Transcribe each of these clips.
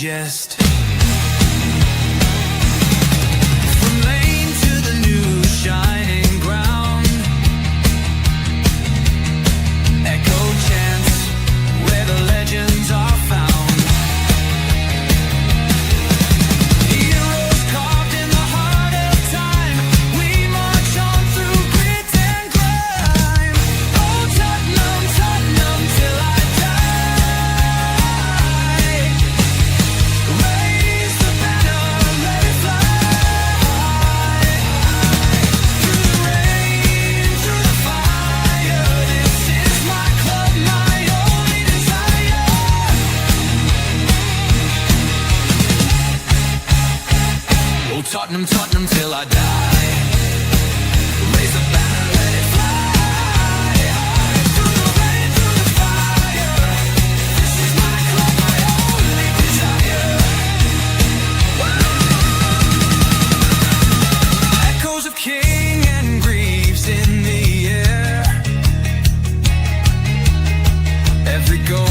digest. From lane to the new shining ground, echo chants where the legends are found. Heroes carved in the heart of time, we march on through grit and grime. Oh Tottenham, Tottenham till I die. Raise the banner, let it fly. Through the rain, through the fire, this is my club, my only desire. Oh Tottenham, Tottenham till I die. Raise the banner, let it fly. Through the rain, through the fire, this is my club, my only desire. Echoes of King and Greaves in the air. Every goal,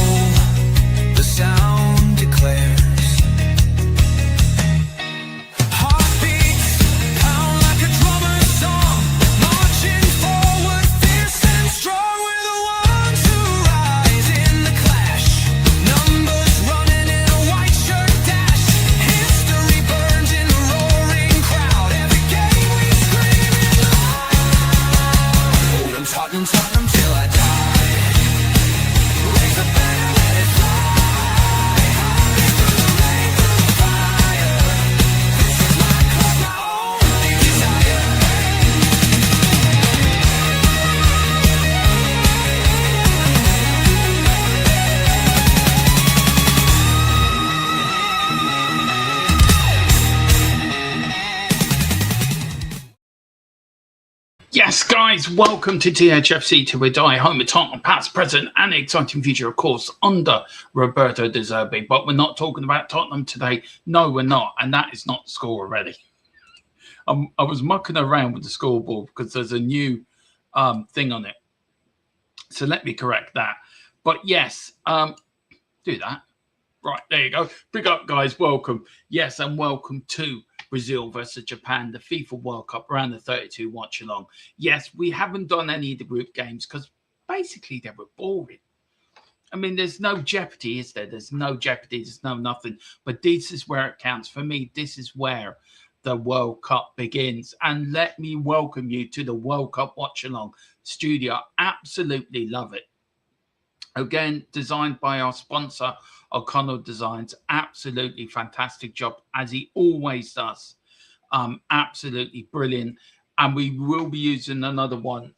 the sound declares. Heartbeats pound like a drummer's song, marching forward, fierce and strong. We're the ones who rise in the clash. Numbers running in a white shirt dash. History burns in the roaring crowd. Every game we scream it loud. I'm Tottenham, Tottenham till I die. Raise the banner, let it fly. Through the rain, through the fire, this is my club, my only desire. Yes, guys, welcome to THFC Till We Die, home of Tottenham, past, present, and exciting future, of course, under Roberto De Zerbi. But we're not talking about Tottenham today. No, we're not, and that is not the score already. I was mucking around with the scoreboard because there's a new thing on it. So let me correct that. But yes, do that. Right, there you go. Big up, guys. Welcome. Yes, and welcome to Brazil versus Japan, the FIFA World Cup, around the 32 Watchalong. Yes, we haven't done any of the group games because basically they were boring. I mean, there's no jeopardy, is there? There's no jeopardy. There's no nothing. But this is where it counts. For me, this is where the World Cup begins. And let me welcome you to the World Cup Watchalong studio. Absolutely love it. Again, designed by our sponsor, O'Connell Designs. Absolutely fantastic job, as he always does. Absolutely brilliant. And we will be using another one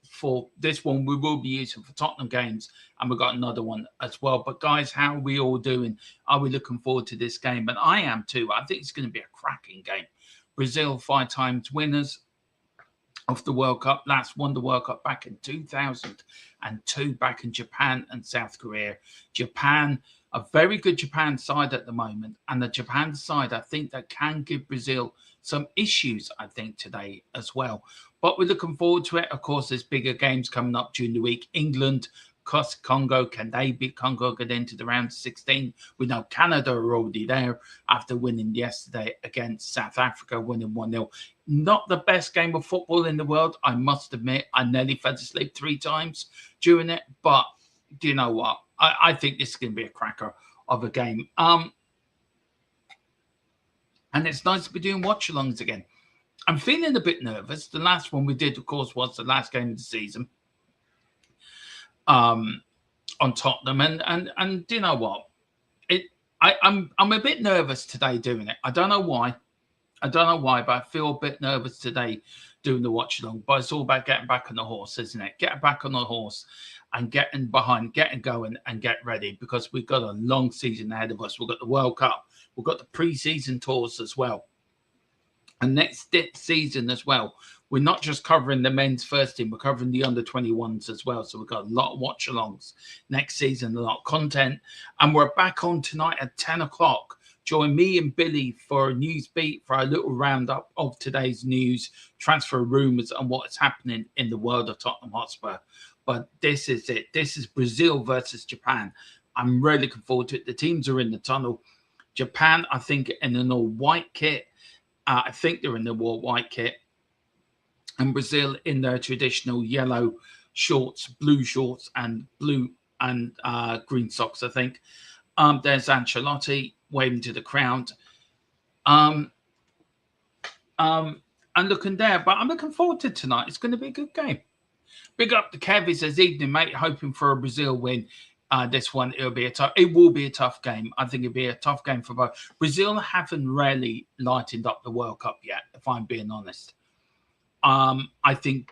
for this one. We will be using for Tottenham games. And we've got another one as well. But guys, how are we all doing? Are we looking forward to this game? And I am too. I think it's going to be a cracking game. Brazil 5 times winners of the World Cup. Last won the World Cup back in 2002, back in Japan and South Korea. Japan, a very good Japan side at the moment, and the Japan side, I think, that can give Brazil some issues, I think, today as well. But we're looking forward to it. Of course, there's bigger games coming up during the week. England, Congo, can they beat Congo, get into the round of 16? We know Canada are already there after winning yesterday against South Africa, winning 1-0. Not the best game of football in the world, I must admit. I nearly fell asleep 3 times during it, but do you know what? I think this is going to be a cracker of a game. And it's nice to be doing watch-alongs again. I'm feeling a bit nervous. The last one we did, of course, was the last game of the season on Tottenham. And do you know what? I'm a bit nervous today doing it. I don't know why. But I feel a bit nervous today doing the watch along. But it's all about getting back on the horse, isn't it? Get back on the horse and getting behind, getting going and get ready, because we've got a long season ahead of us. We've got the World Cup. We've got the pre-season tours as well. And next season as well, we're not just covering the men's first team, we're covering the under-21s as well. So we've got a lot of watch-alongs next season, a lot of content. And we're back on tonight at 10 o'clock. Join me and Billy for a news beat, for a little roundup of today's news, transfer rumours and what is happening in the world of Tottenham Hotspur. But this is it. This is Brazil versus Japan. I'm really looking forward to it. The teams are in the tunnel. Japan, I think, in an all-white kit. I think they're in the all-white kit. And Brazil in their traditional yellow shorts, blue shorts, and blue and green socks, I think. There's Ancelotti waving to the crowd. And looking there, but I'm looking forward to tonight. It's going to be a good game. Big up to Kev. He says, evening, mate, hoping for a Brazil win. This one, it will be a tough game. I think it'll be a tough game for both. Brazil haven't really lightened up the World Cup yet, if I'm being honest. I think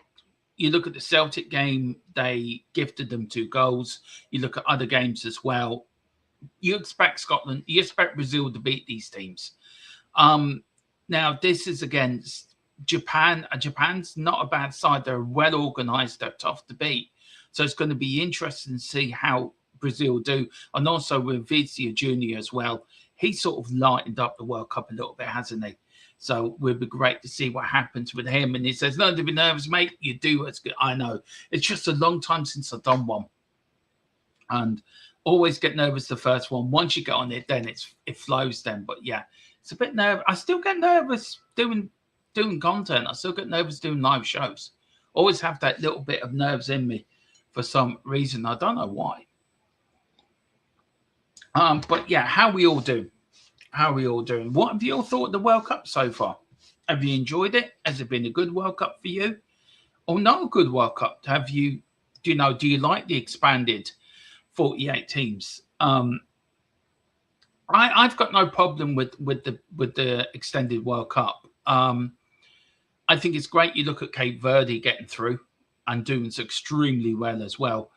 you look at the Celtic game, they gifted them 2 goals. You look at other games as well. You expect Scotland, you expect Brazil to beat these teams. Now, this is against Japan. Japan's not a bad side. They're well organised. They're tough to beat. So it's going to be interesting to see how Brazil do. And also with Vinicius Jr. as well. He sort of lightened up the World Cup a little bit, hasn't he? So it would be great to see what happens with him. And he says, no, to be nervous, mate. You do. It's good. I know. It's just a long time since I've done one. And always get nervous the first one. Once you get on it, then it flows then. But yeah, it's a bit nervous. I still get nervous doing content. I still get nervous doing live shows. Always have that little bit of nerves in me for some reason. I don't know why. But yeah, how we all do. How are we all doing? What have you all thought of the World Cup so far? Have you enjoyed it? Has it been a good World Cup for you? Or not a good World Cup? Do you like the expanded 48 teams? I've got no problem with the extended World Cup. I think it's great. You look at Cape Verde getting through and doing so extremely well as well,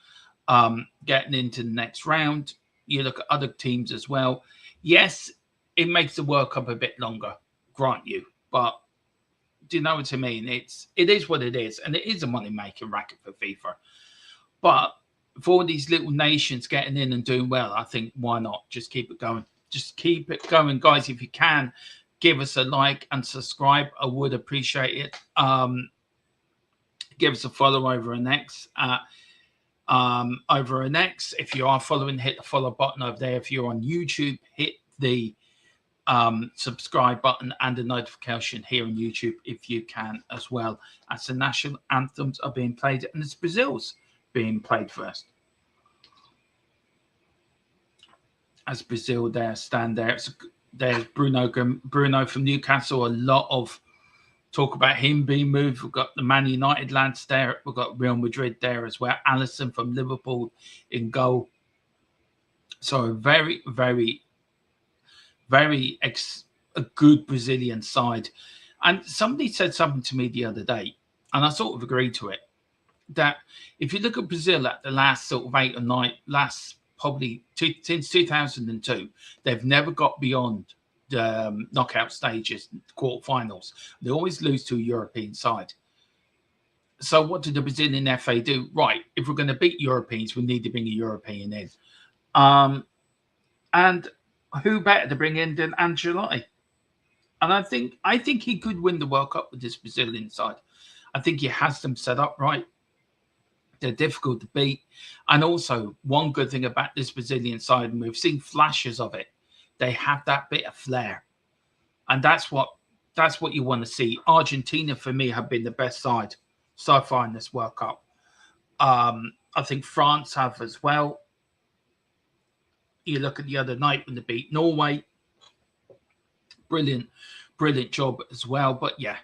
getting into the next round. You look at other teams as well. Yes, it makes the World Cup a bit longer, grant you. But do you know what I mean? It is what it is, and it is a money-making racket for FIFA. But for these little nations getting in and doing well, I think why not? Just keep it going. Just keep it going, guys. If you can, give us a like and subscribe. I would appreciate it. Give us a follow over on X. If you are following, hit the follow button over there. If you're on YouTube, hit the subscribe button and the notification here on YouTube if you can as well, as the national anthems are being played and it's Brazil's being played first. As Brazil there stand there, there's Bruno from Newcastle. A lot of talk about him being moved. We've got the Man United lads there. We've got Real Madrid there as well. Alisson from Liverpool in goal. So a very, very a good Brazilian side. And somebody said something to me the other day, and I sort of agreed to it, that if you look at Brazil at the last sort of 8 or 9, since 2002, they've never got beyond the knockout stages, quarterfinals. They always lose to a European side. So what did the Brazilian FA do? Right, if we're going to beat Europeans, we need to bring a European in. And who better to bring in than Ancelotti? And I think he could win the World Cup with this Brazilian side. I think he has them set up right. They're difficult to beat. And also, one good thing about this Brazilian side, and we've seen flashes of it, they have that bit of flair. And that's what you want to see. Argentina, for me, have been the best side so far in this World Cup. I think France have as well. You look at the other night when they beat Norway. Brilliant job as well. But yeah,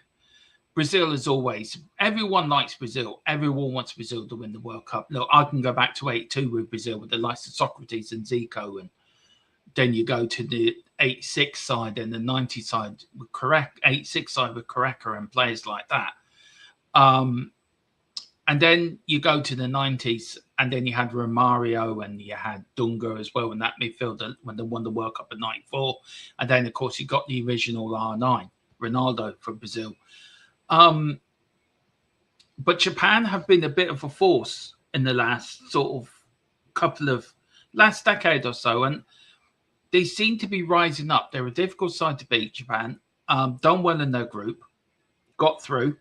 Brazil as always. Everyone likes Brazil. Everyone wants Brazil to win the World Cup. Look, I can go back to 82 with Brazil with the likes of Socrates and Zico. And then you go to the 86 side and the 90 side with 86 side with Careca and players like that. And then you go to the 90s, and then you had Romario and you had Dunga as well in that midfield when they won the World Cup in 94. And then, of course, you got the original R9, Ronaldo from Brazil. But Japan have been a bit of a force in the last sort of last decade or so. And they seem to be rising up. They're a difficult side to beat, Japan. Done well in their group, got through.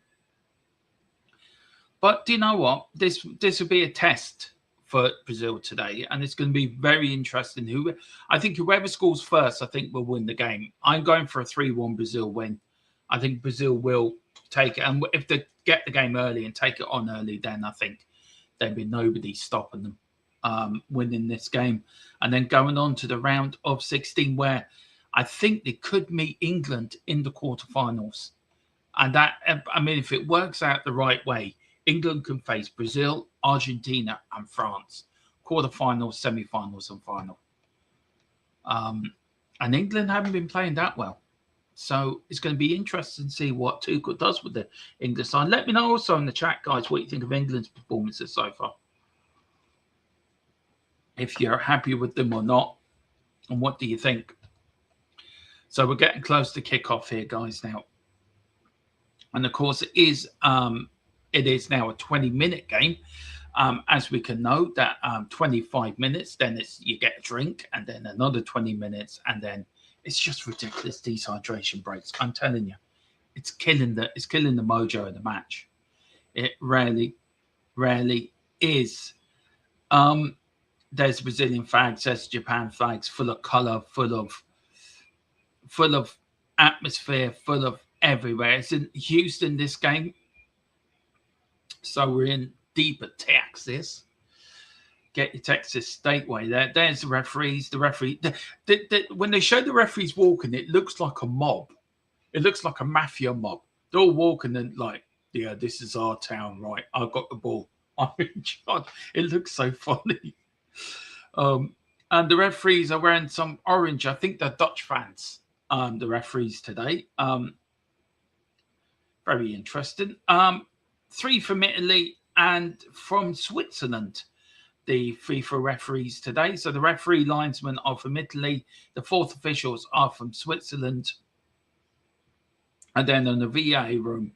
But do you know what? This will be a test for Brazil today, and it's going to be very interesting. I think whoever scores first, I think will win the game. I'm going for a 3-1 Brazil win. I think Brazil will take it, and if they get the game early and take it on early, then I think there'll be nobody stopping them winning this game. And then going on to the round of 16, where I think they could meet England in the quarterfinals. And that, I mean, if it works out the right way, England can face Brazil, Argentina, and France. Quarterfinals, semi-finals, and final. And England haven't been playing that well. So it's going to be interesting to see what Tuchel does with the English side. Let me know also in the chat, guys, what you think of England's performances so far. If you're happy with them or not, and what do you think? So we're getting close to kickoff here, guys, now. And of course, it is now a 20-minute game. As we can note that 25 minutes, then you get a drink, and then another 20 minutes, and then it's just ridiculous dehydration breaks. I'm telling you, it's killing the mojo of the match. It rarely is. There's Brazilian flags, there's Japan flags, full of color, full of atmosphere, full of everywhere. It's in Houston, this game, so we're in deep at Texas. Get your Texas State way there. There's the referees. The referee, when they show the referees walking, it looks like a mob. It looks like a mafia mob. They're all walking and like, yeah, this is our town, right? I've got the ball. I'm in charge. It looks so funny. And the referees are wearing some orange. I think they're Dutch fans. The referees today. Very interesting. 3 from Italy and from Switzerland, the FIFA referees today. So the referee linesmen are from Italy. The 4th officials are from Switzerland. And then in the VAR room,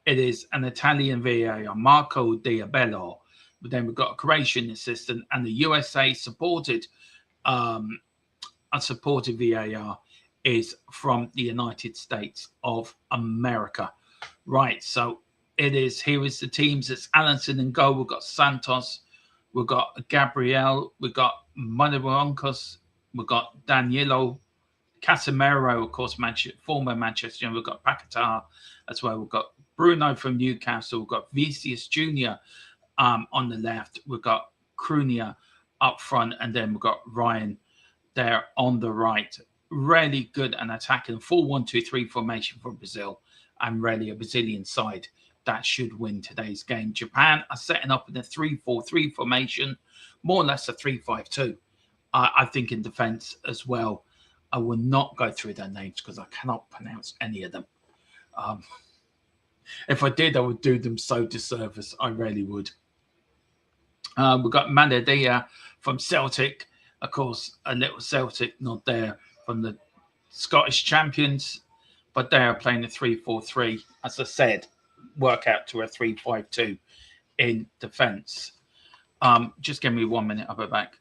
it is an Italian VAR, Marco Diabello. But then we've got a Croatian assistant, and the USA supported VAR is from the United States of America. Right, so it is. Here is the teams. It's Allenson in goal. We've got Santos. We've got Gabriel. We've got Manaronkos. We've got Danilo. Casemiro, of course, former Manchester United. We've got Paquetá as well. We've got Bruno from Newcastle. We've got Vinicius Jr. On the left. We've got Cunha up front. And then we've got Ryan there on the right. Really good and attacking 4-1-2-3 formation for Brazil. And really a Brazilian side that should win today's game. Japan are setting up in a 3-4-3 formation, more or less a 3-5-2. I think in defense as well. I will not go through their names because I cannot pronounce any of them. If I did, I would do them so disservice. I really would. We've got Manadia from Celtic. Of course, a little Celtic nod there from the Scottish champions. But they are playing a 3-4-3. As I said, work out to a 3-5-2 in defence. Just give me 1 minute. I'll be back.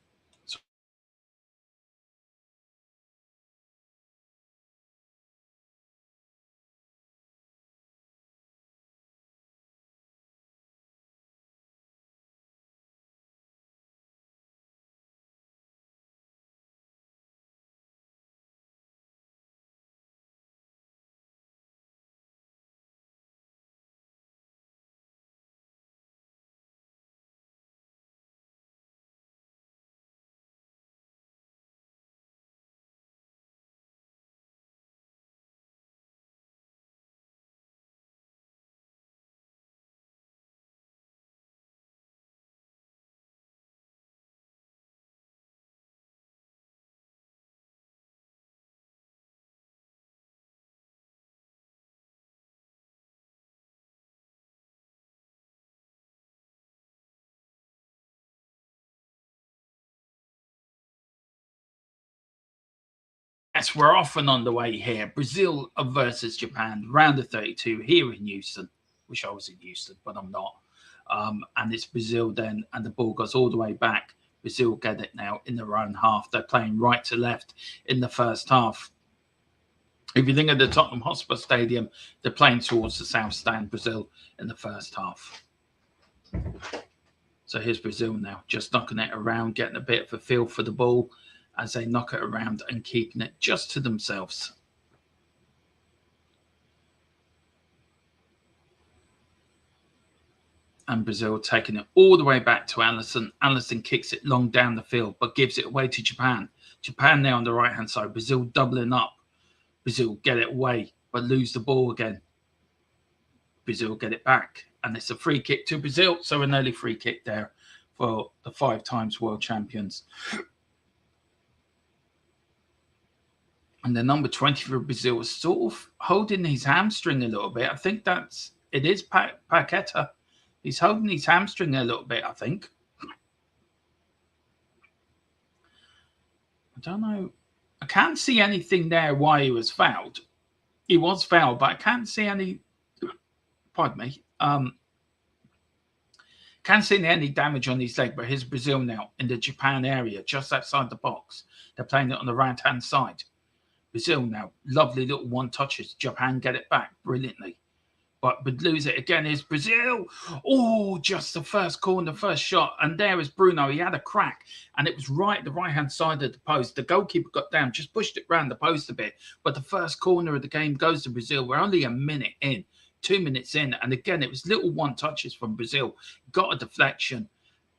Yes, we're off and on the way here. Brazil versus Japan, round of 32 here in Houston. Wish I was in Houston, but I'm not. And it's Brazil then, and the ball goes all the way back. Brazil get it now in their own half. They're playing right to left in the first half. If you think of the Tottenham Hotspur Stadium, they're playing towards the south stand, Brazil, in the first half. So here's Brazil now, just knocking it around, getting a bit of a feel for the ball as they knock it around and keeping it just to themselves. And Brazil taking it all the way back to Alisson. Alisson kicks it long down the field, but gives it away to Japan. Japan now on the right-hand side. Brazil doubling up. Brazil get it away, but lose the ball again. Brazil get it back. And it's a free kick to Brazil. So an early free kick there for the 5 times world champions. And the number 20 for Brazil was sort of holding his hamstring a little bit. I think it is Paqueta. He's holding his hamstring a little bit, I think. I don't know. I can't see anything there why he was fouled. He was fouled, but I can't see any... Pardon me. Can't see any damage on his leg, but here's Brazil now in the Japan area, just outside the box. They're playing it on the right-hand side. Brazil now, lovely little one touches. Japan get it back brilliantly. But lose it again is Brazil. Oh, just the first corner, first shot. And there is Bruno. He had a crack. And it was right at the right-hand side of the post. The goalkeeper got down, just pushed it round the post a bit. But the first corner of the game goes to Brazil. We're only a minute in, 2 minutes in. And again, it was little one touches from Brazil. Got a deflection.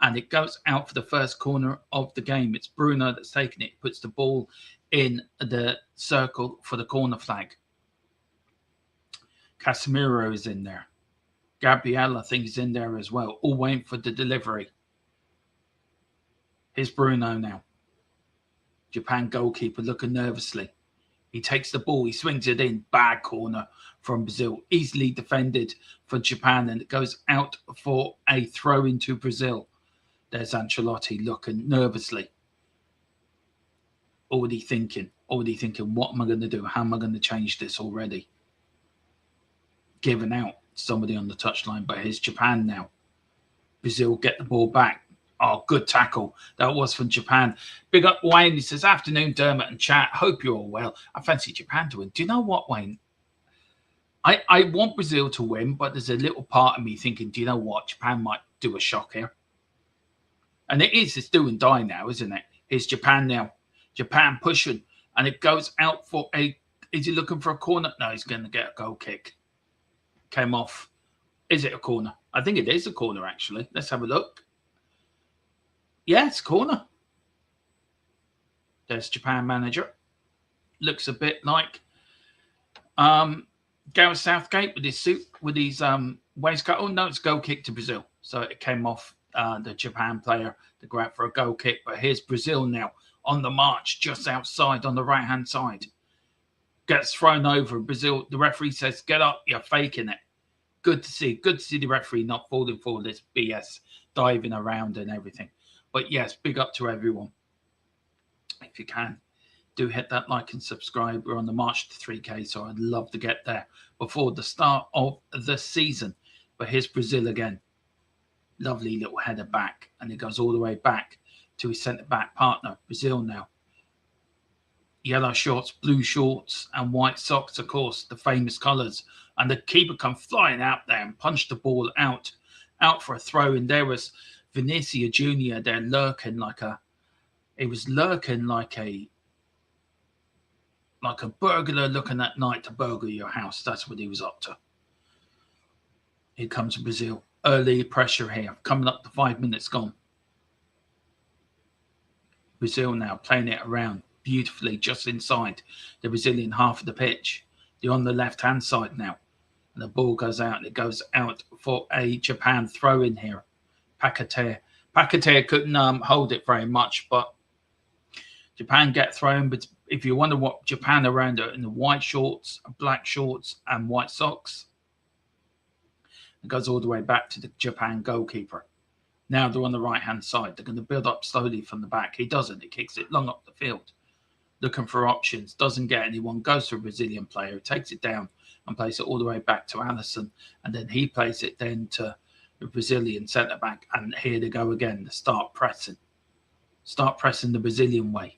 And it goes out for the first corner of the game. It's Bruno that's taking it. Puts the ball in the circle for the corner flag. Casemiro is in there. Gabriel, I think, is in there as well. All waiting for the delivery. Here's Bruno now. Japan goalkeeper looking nervously. He takes the ball. He swings it in. Bad corner from Brazil. Easily defended for Japan. And it goes out for a throw into Brazil. There's Ancelotti looking nervously. Already thinking, what am I going to do? How am I going to change this already? Given out somebody on the touchline, but here's Japan now. Brazil get the ball back. Oh, good tackle. That was from Japan. Big up Wayne. He says, afternoon, Dermot and chat. Hope you're all well. I fancy Japan to win. Do you know what, Wayne? I want Brazil to win, but there's a little part of me thinking, do you know what? Japan might do a shock here. And it's do and die now, isn't it? Here's Japan now. Japan pushing. And it goes out for a... Is he looking for a corner? No, he's going to get a goal kick. Came off. Is it a corner? I think it is a corner, actually. Let's have a look. Yeah, it's a corner. There's Japan manager. Looks a bit like Gareth Southgate with his suit, with his waistcoat. Oh, no, it's a goal kick to Brazil. So it came off the Japan player to go out for a goal kick. But here's Brazil now on the march, just outside on the right-hand side. Gets thrown over. Brazil, the referee says, get up, you're faking it. Good to see the referee not falling for this BS, diving around and everything. But yes, big up to everyone. If you can, do hit that like and subscribe. We're on the march to 3K, so I'd love to get there before the start of the season. But here's Brazil again. Lovely little header back, and it goes all the way back to his centre-back partner. Brazil now. Yellow shorts, blue shorts, and white socks, of course, the famous colours. And the keeper come flying out there and punched the ball out for a throw. And there was Vinicius Jr. there lurking like a burglar looking at night to burgle your house. That's what he was up to. Here comes Brazil. Early pressure here. Coming up to 5 minutes gone. Brazil now playing it around beautifully just inside the Brazilian half of the pitch. They're on the left-hand side now. And the ball goes out, and it goes out for a Japan throw in here. Paqueta couldn't hold it very much, but Japan get thrown. But if you wonder what Japan are around in the white shorts, black shorts, and white socks, it goes all the way back to the Japan goalkeeper. Now they're on the right-hand side. They're going to build up slowly from the back. He doesn't. He kicks it long up the field. Looking for options. Doesn't get anyone. Goes to a Brazilian player. Takes it down and plays it all the way back to Alisson. And then he plays it then to the Brazilian centre-back. And here they go again. To start pressing. Start pressing the Brazilian way.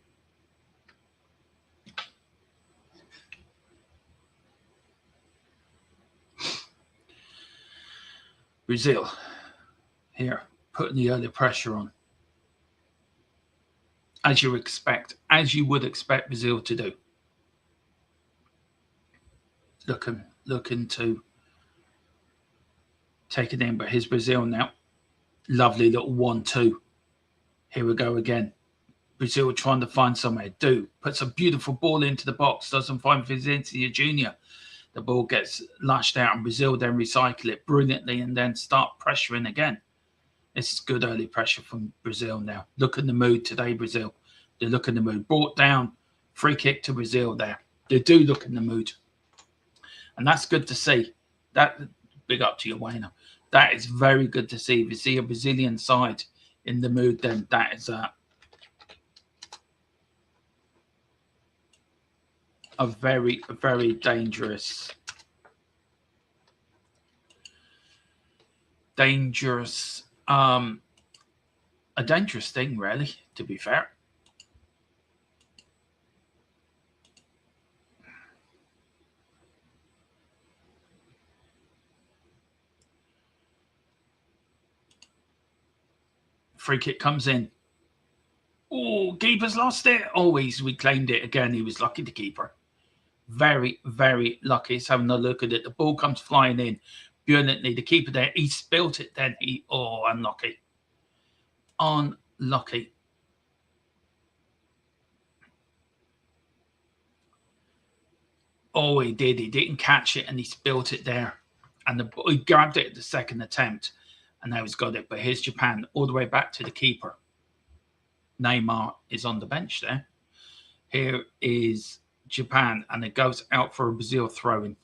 Brazil. Here. putting the early pressure on, as you would expect Brazil to do. Looking to take it in, but here's Brazil now. Lovely little 1-2. Here we go again. Brazil trying to find somewhere. Puts a beautiful ball into the box. Doesn't find Vicentia Jr. The ball gets lashed out, and Brazil then recycle it brilliantly and then start pressuring again. This is good early pressure from Brazil now. Look in the mood today, Brazil. They look in the mood. Brought down. Free kick to Brazil there. They do look in the mood. And that's good to see. That big up to you, Wayne. That is very good to see. If you see a Brazilian side in the mood, then that is a very, very dangerous a dangerous thing, really, to be fair. Free kick comes in. Oh, keeper's lost it. Oh, he's reclaimed it again. He was lucky, the keeper. Very, very lucky. He's having a look at it. The ball comes flying in brilliantly. The keeper there, he spilt it then. Unlucky. Unlucky. Oh, he did. He didn't catch it and he spilt it there. And he grabbed it at the second attempt. And now he's got it. But here's Japan all the way back to the keeper. Neymar is on the bench there. Here is Japan, and it goes out for a Brazil throw-in.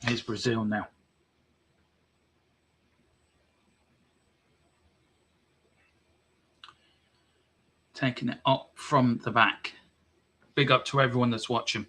Here's Brazil now. Taking it up from the back. Big up to everyone that's watching.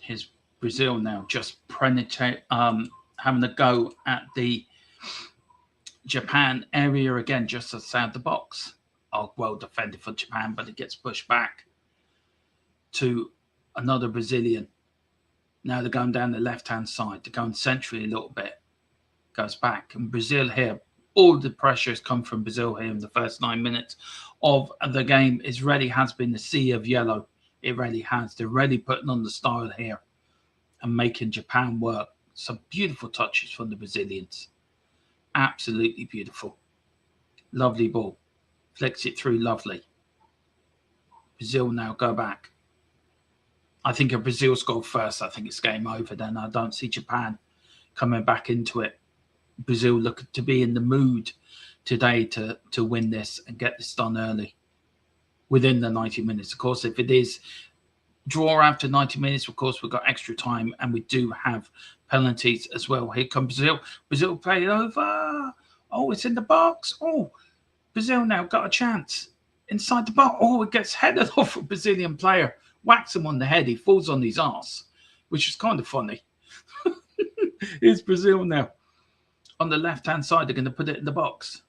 Here's Brazil now, just penetrate, having a go at the Japan area again, just outside the box. Oh, well defended for Japan, but it gets pushed back to another Brazilian. Now they're going down the left-hand side. They're going centrally a little bit. Goes back. And Brazil here, all the pressure has come from Brazil here in the first 9 minutes of the game. It really has been the sea of yellow. It really has. They're really putting on the style here and making Japan work. Some beautiful touches from the Brazilians. Absolutely beautiful. Lovely ball. Flicks it through lovely. Brazil now go back. I think if Brazil score first, I think it's game over then. I don't see Japan coming back into it. Brazil look to be in the mood today to win this and get this done early within the 90 minutes. Of course, if it is draw after 90 minutes, of course, we've got extra time and we do have penalties as well. Here comes Brazil. Brazil play it over. Oh, it's in the box. Oh, Brazil now got a chance inside the box. Oh, it gets headed off a Brazilian player. Whacks him on the head. He falls on his arse, which is kind of funny. Here's Brazil now. On the left-hand side, they're going to put it in the box.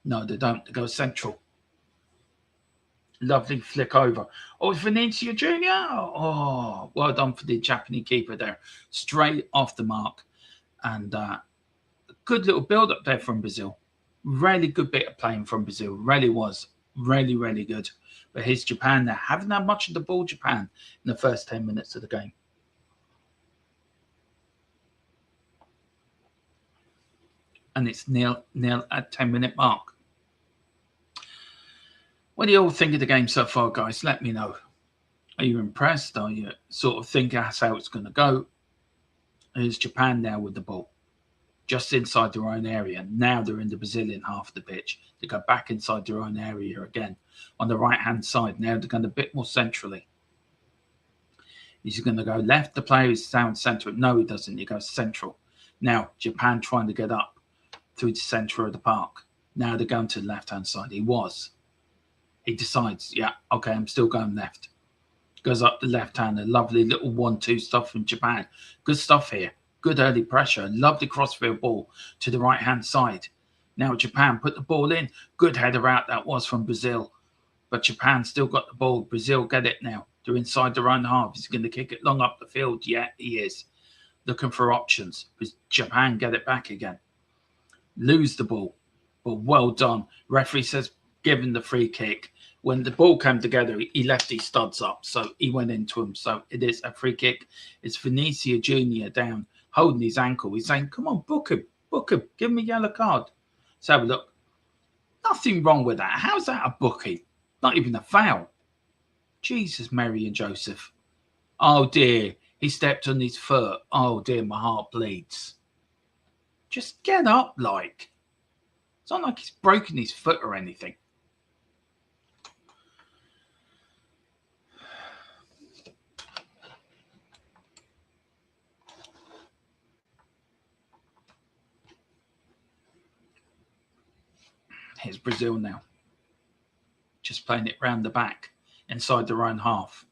No, they don't. They go central. Lovely flick over. Oh, Vicentia Jr. Oh, well done for the Japanese keeper there. Straight off the mark. And good little build-up there from Brazil. Really good bit of playing from Brazil. Really was. Really, really good. But here's Japan. They haven't had much of the ball, Japan, in the first 10 minutes of the game. And it's nil at 10-minute mark. What do you all think of the game so far, guys? Let me know. Are you impressed? Are you sort of think that's how it's going to go? Here's Japan now with the ball, just inside their own area. Now they're in the Brazilian half of the pitch. They go back inside their own area again on the right-hand side. Now they're going a bit more centrally. He's going to go left. The player is down centre. No, he doesn't. He goes central. Now, Japan trying to get up through the centre of the park. Now they're going to the left-hand side. He decides, yeah, okay, I'm still going left. Goes up the left-hand. A lovely little 1-2 stuff from Japan. Good stuff here. Good early pressure. Lovely crossfield ball to the right-hand side. Now Japan put the ball in. Good header out that was from Brazil. But Japan still got the ball. Brazil get it now. They're inside their own half. He's going to kick it long up the field. Yeah, he is. Looking for options. Japan get it back again. Lose the ball. But well done. Referee says give him the free kick. When the ball came together, he left his studs up. So he went into him. So it is a free kick. It's Vinicius Jr. down, holding his ankle. He's saying, come on, book him. Book him. Give him a yellow card. Let's have a look. Nothing wrong with that. How's that a booking? Not even a foul. Jesus, Mary and Joseph. Oh, dear. He stepped on his foot. Oh, dear, my heart bleeds. Just get up, like. It's not like he's broken his foot or anything. Here's Brazil now. Just playing it round the back, inside their own half.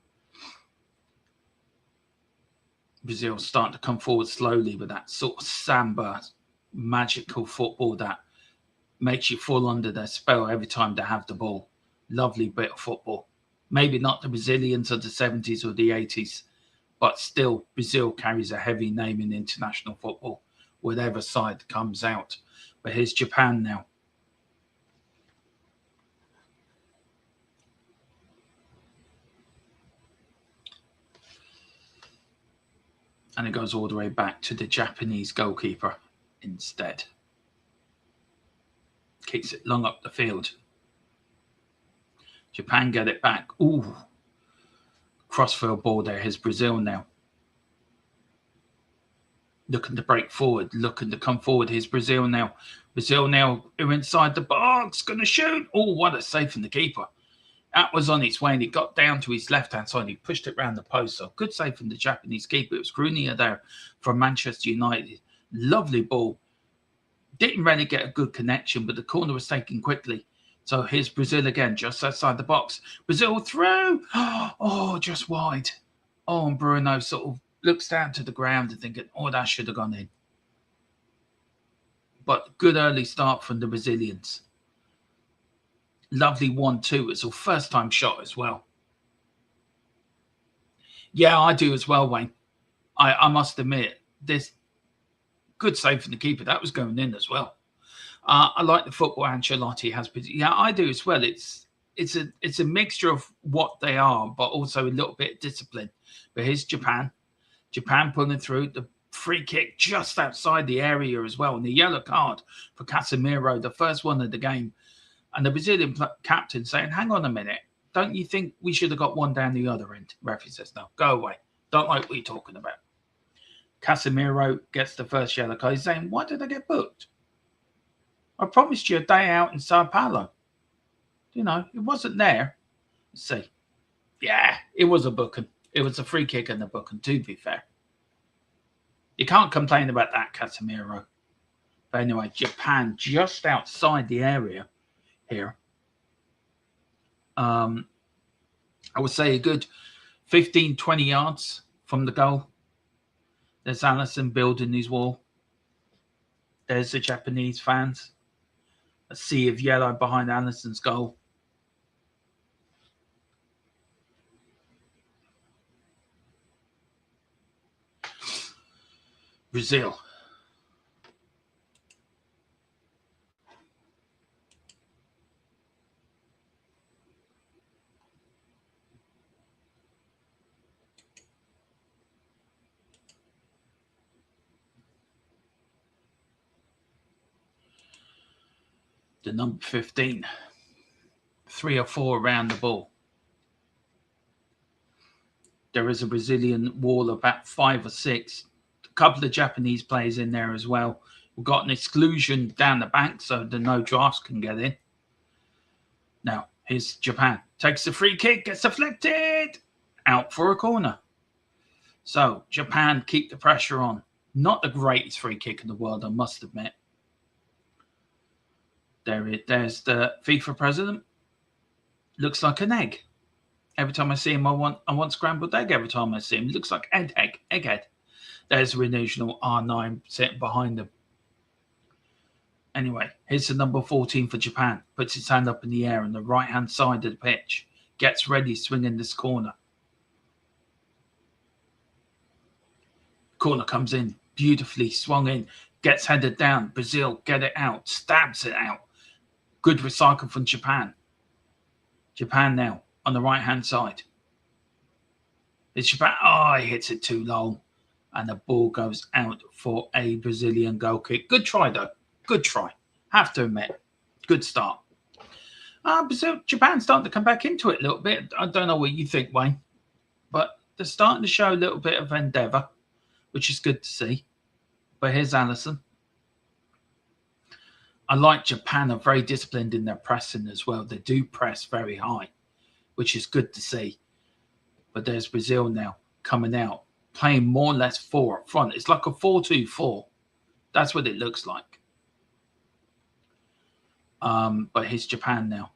Brazil starting to come forward slowly with that sort of samba, magical football that makes you fall under their spell every time they have the ball. Lovely bit of football. Maybe not the Brazilians of the 70s or the 80s, but still Brazil carries a heavy name in international football, whatever side comes out. But here's Japan now. And it goes all the way back to the Japanese goalkeeper instead. Kicks it long up the field. Japan get it back. Ooh. Crossfield ball there. Here's Brazil now. Looking to break forward. Looking to come forward. Here's Brazil now. Brazil now are inside the box. Going to shoot. Oh, what a save from the keeper. That was on its way and he got down to his left-hand side. He pushed it round the post. So good save from the Japanese keeper. It was Grunier there from Manchester United. Lovely ball. Didn't really get a good connection, but the corner was taken quickly. So here's Brazil again, just outside the box. Brazil through. Oh, just wide. Oh, and Bruno sort of looks down to the ground and thinking, oh, that should have gone in. But good early start from the Brazilians. Lovely 1-2. It's a first-time shot as well. Yeah, I do as well, Wayne. I must admit, this good save from the keeper. That was going in as well. I like the football Ancelotti has. Yeah, I do as well. It's a mixture of what they are, but also a little bit of discipline. But here's Japan. Japan pulling through. The free kick just outside the area as well. And the yellow card for Casemiro, the first one of the game. And the Brazilian captain saying, hang on a minute. Don't you think we should have got one down the other end? Referee says, no, go away. Don't like what you're talking about. Casemiro gets the first yellow card. He's saying, why did I get booked? I promised you a day out in Sao Paulo. You know, it wasn't there. Let's see. Yeah, it was a booking. It was a free kick and a booking, to be fair. You can't complain about that, Casemiro. But anyway, Japan just outside the area here. I would say a good 15, 20 yards from the goal. There's Allison building his wall. There's the Japanese fans. A sea of yellow behind Allison's goal. Brazil. The number 15. 3 or 4 around the ball. There is a Brazilian wall about 5 or 6 couple of Japanese players in there as well. We've got an exclusion down the back so the no drafts can get in. Now, here's Japan. Takes the free kick, gets deflected. Out for a corner. So, Japan keep the pressure on. Not the greatest free kick in the world, I must admit. There's the FIFA president. Looks like an egg. Every time I see him, I want scrambled egg. Every time I see him, looks like egghead. There's the original R9 sitting behind them. Anyway, here's the number 14 for Japan. Puts his hand up in the air on the right-hand side of the pitch. Gets ready, swinging this corner. Corner comes in, beautifully swung in. Gets headed down. Brazil get it out. Stabs it out. Good recycle from Japan. Japan now on the right-hand side. It's Japan. Oh, he hits it too long. And the ball goes out for a Brazilian goal kick. Good try, though. Good try. Have to admit. Good start. Brazil, Japan's starting to come back into it a little bit. I don't know what you think, Wayne. But they're starting to show a little bit of endeavour, which is good to see. But here's Allison. I like Japan are very disciplined in their pressing as well. They do press very high, which is good to see. But there's Brazil now coming out, playing more or less 4 up front. It's like a 4-2-4. That's what it looks like. But here's Japan now.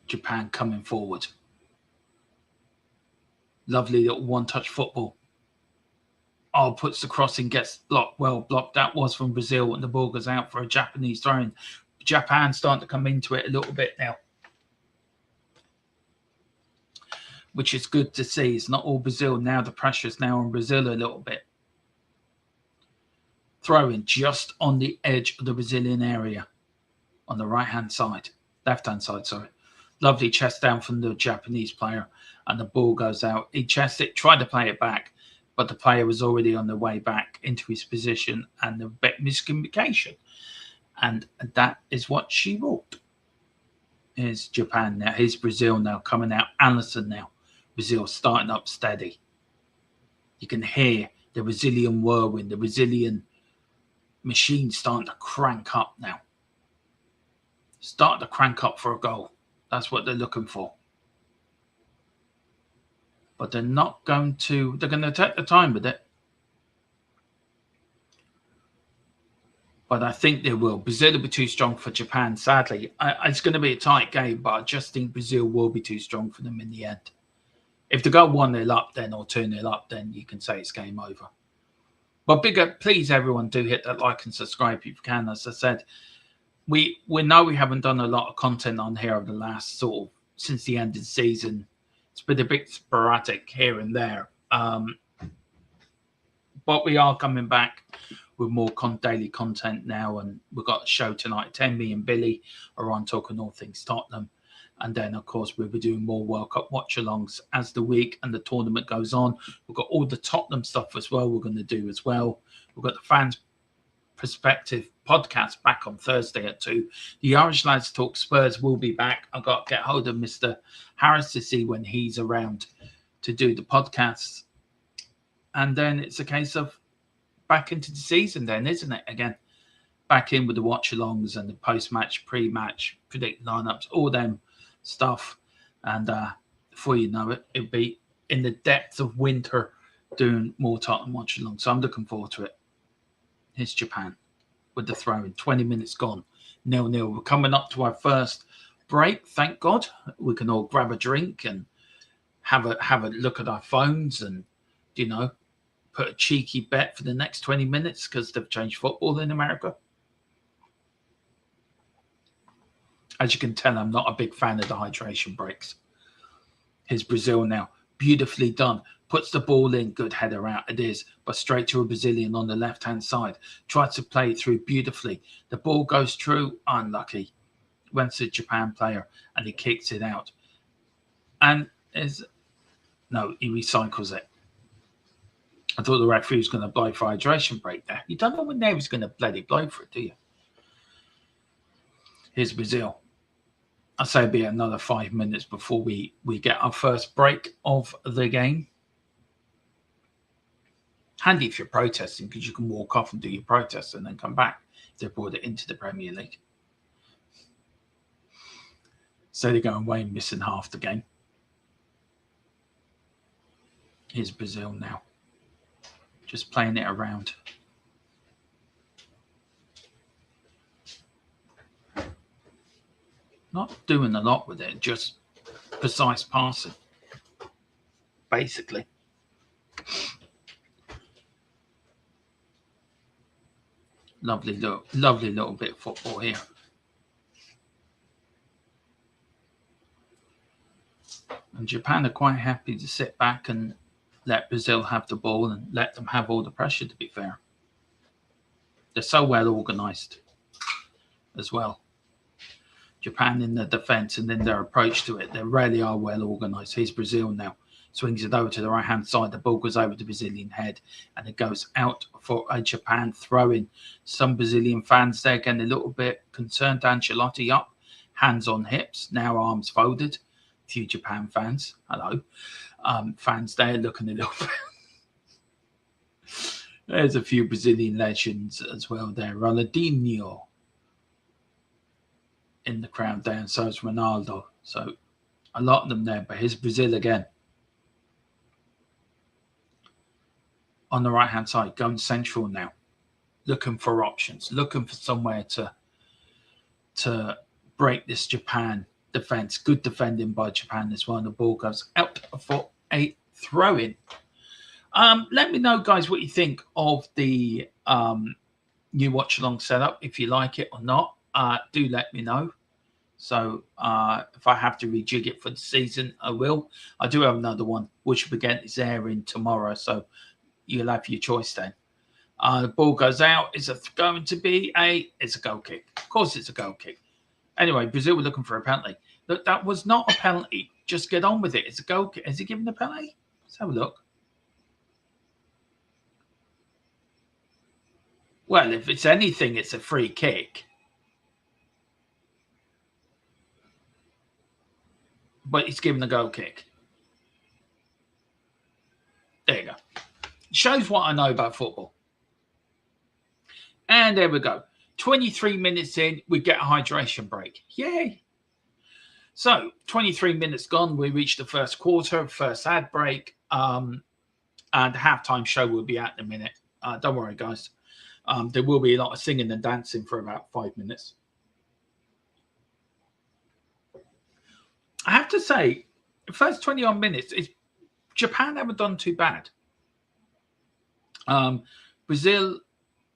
Japan coming forward. Lovely little one-touch football. Oh, puts the crossing, gets blocked. Well blocked. That was from Brazil, and the ball goes out for a Japanese throw-in. Japan starting to come into it a little bit now, which is good to see. It's not all Brazil now. The pressure's now on Brazil a little bit. Throw-in just on the edge of the Brazilian area on the right-hand side. Left-hand side, sorry. Lovely chest down from the Japanese player, and the ball goes out. He chested it, tried to play it back, but the player was already on the way back into his position, and a bit miscommunication. And that is what she wrote. Here's Japan now. Here's Brazil now coming out. Allison now. Brazil starting up steady. You can hear the Brazilian whirlwind, the Brazilian machine starting to crank up now. Start to crank up for a goal. That's what they're looking for. But they're not going to, they're going to take the time with it. But I think they will. Brazil will be too strong for Japan, sadly. It's going to be a tight game, but I just think Brazil will be too strong for them in the end. If they go 1-0 up then, or 2-0 up, then you can say it's game over. But please, everyone, do hit that like and subscribe if you can. As I said, we know we haven't done a lot of content on here over the last sort of, since the end of the season. It's been a bit sporadic here and there. But we are coming back with more daily content now. And we've got a show tonight. 10 me and Billy are on talking all things Tottenham. And then, of course, we'll be doing more World Cup watch-alongs as the week and the tournament goes on. We've got all the Tottenham stuff as well we're going to do as well. We've got the Fans Perspective podcast back on Thursday at 2. The Irish Lads Talk Spurs will be back. I've got to get hold of Mr. Harris to see when he's around to do the podcasts. And then it's a case of back into the season then, isn't it? Again, back in with the watch-alongs and the post-match, pre-match, predict lineups, all them stuff. And before you know it, it'll be in the depths of winter doing more Tottenham watch-along. So I'm looking forward to it. Here's Japan with the throw-in. 20 minutes gone. 0-0. We're coming up to our first break. Thank God. We can all grab a drink and have a look at our phones and, you know, put a cheeky bet for the next 20 minutes because they've changed football in America. As you can tell, I'm not a big fan of the hydration breaks. Here's Brazil now. Beautifully done. Puts the ball in. Good header out. It is. But straight to a Brazilian on the left-hand side. Tries to play it through beautifully. The ball goes through. Unlucky. Went to the Japan player and he kicks it out. And no, he recycles it. I thought the referee was going to blow for hydration break there. You don't know when they was going to bloody blow for it, do you? Here's Brazil. I'll say it'll be another 5 minutes before we get our first break of the game. Handy if you're protesting, because you can walk off and do your protest and then come back. They brought it into the Premier League. So they're going away and missing half the game. Here's Brazil now. Just playing it around. Not doing a lot with it, just precise passing. Basically. Lovely little bit of football here. And Japan are quite happy to sit back and let Brazil have the ball and let them have all the pressure, to be fair. They're so well organised as well. Japan in the defence and in their approach to it, they really are well organised. Here's Brazil now. Swings it over to the right-hand side. The ball goes over the Brazilian head and it goes out for a Japan throw-in. Some Brazilian fans there getting a little bit concerned. Ancelotti up, hands on hips, now arms folded. A few Japan fans, hello. Fans there looking a little bit. There's a few Brazilian legends as well there. Ronaldinho in the crowd there, and so is Ronaldo. So a lot of them there, but here's Brazil again. On the right-hand side, going central now. Looking for options, looking for somewhere to break this Japan defence. Good defending by Japan as well. And the ball goes out for a throw-in. Let me know, guys, what you think of the new watch-along setup, if you like it or not. Do let me know. So if I have to rejig it for the season, I will. I do have another one, which again is airing tomorrow. So you'll have your choice then. The ball goes out. It's going to be it's a goal kick. Of course it's a goal kick. Anyway, Brazil were looking for a penalty. Look, that was not a penalty. Just get on with it. It's a goal kick. Is he giving a penalty? Let's have a look. Well, if it's anything, it's a free kick. But he's giving a goal kick. There you go. Shows what I know about football. And there we go. 23 minutes in, we get a hydration break. Yay. So 23 minutes gone. We reached the first quarter, first ad break. And the halftime show will be out in a minute. Don't worry, guys. There will be a lot of singing and dancing for about 5 minutes. I have to say, the first 21 minutes, Japan haven't done too bad. Brazil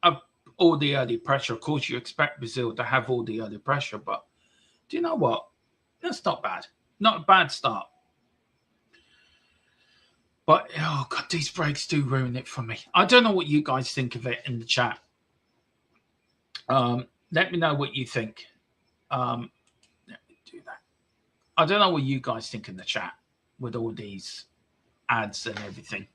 have all the early pressure. Of course, you expect Brazil to have all the early pressure, but do you know what? That's not bad. Not a bad start. But, oh, God, these breaks do ruin it for me. I don't know what you guys think of it in the chat. Let me know what you think. Let me do that. I don't know what you guys think in the chat with all these ads and everything.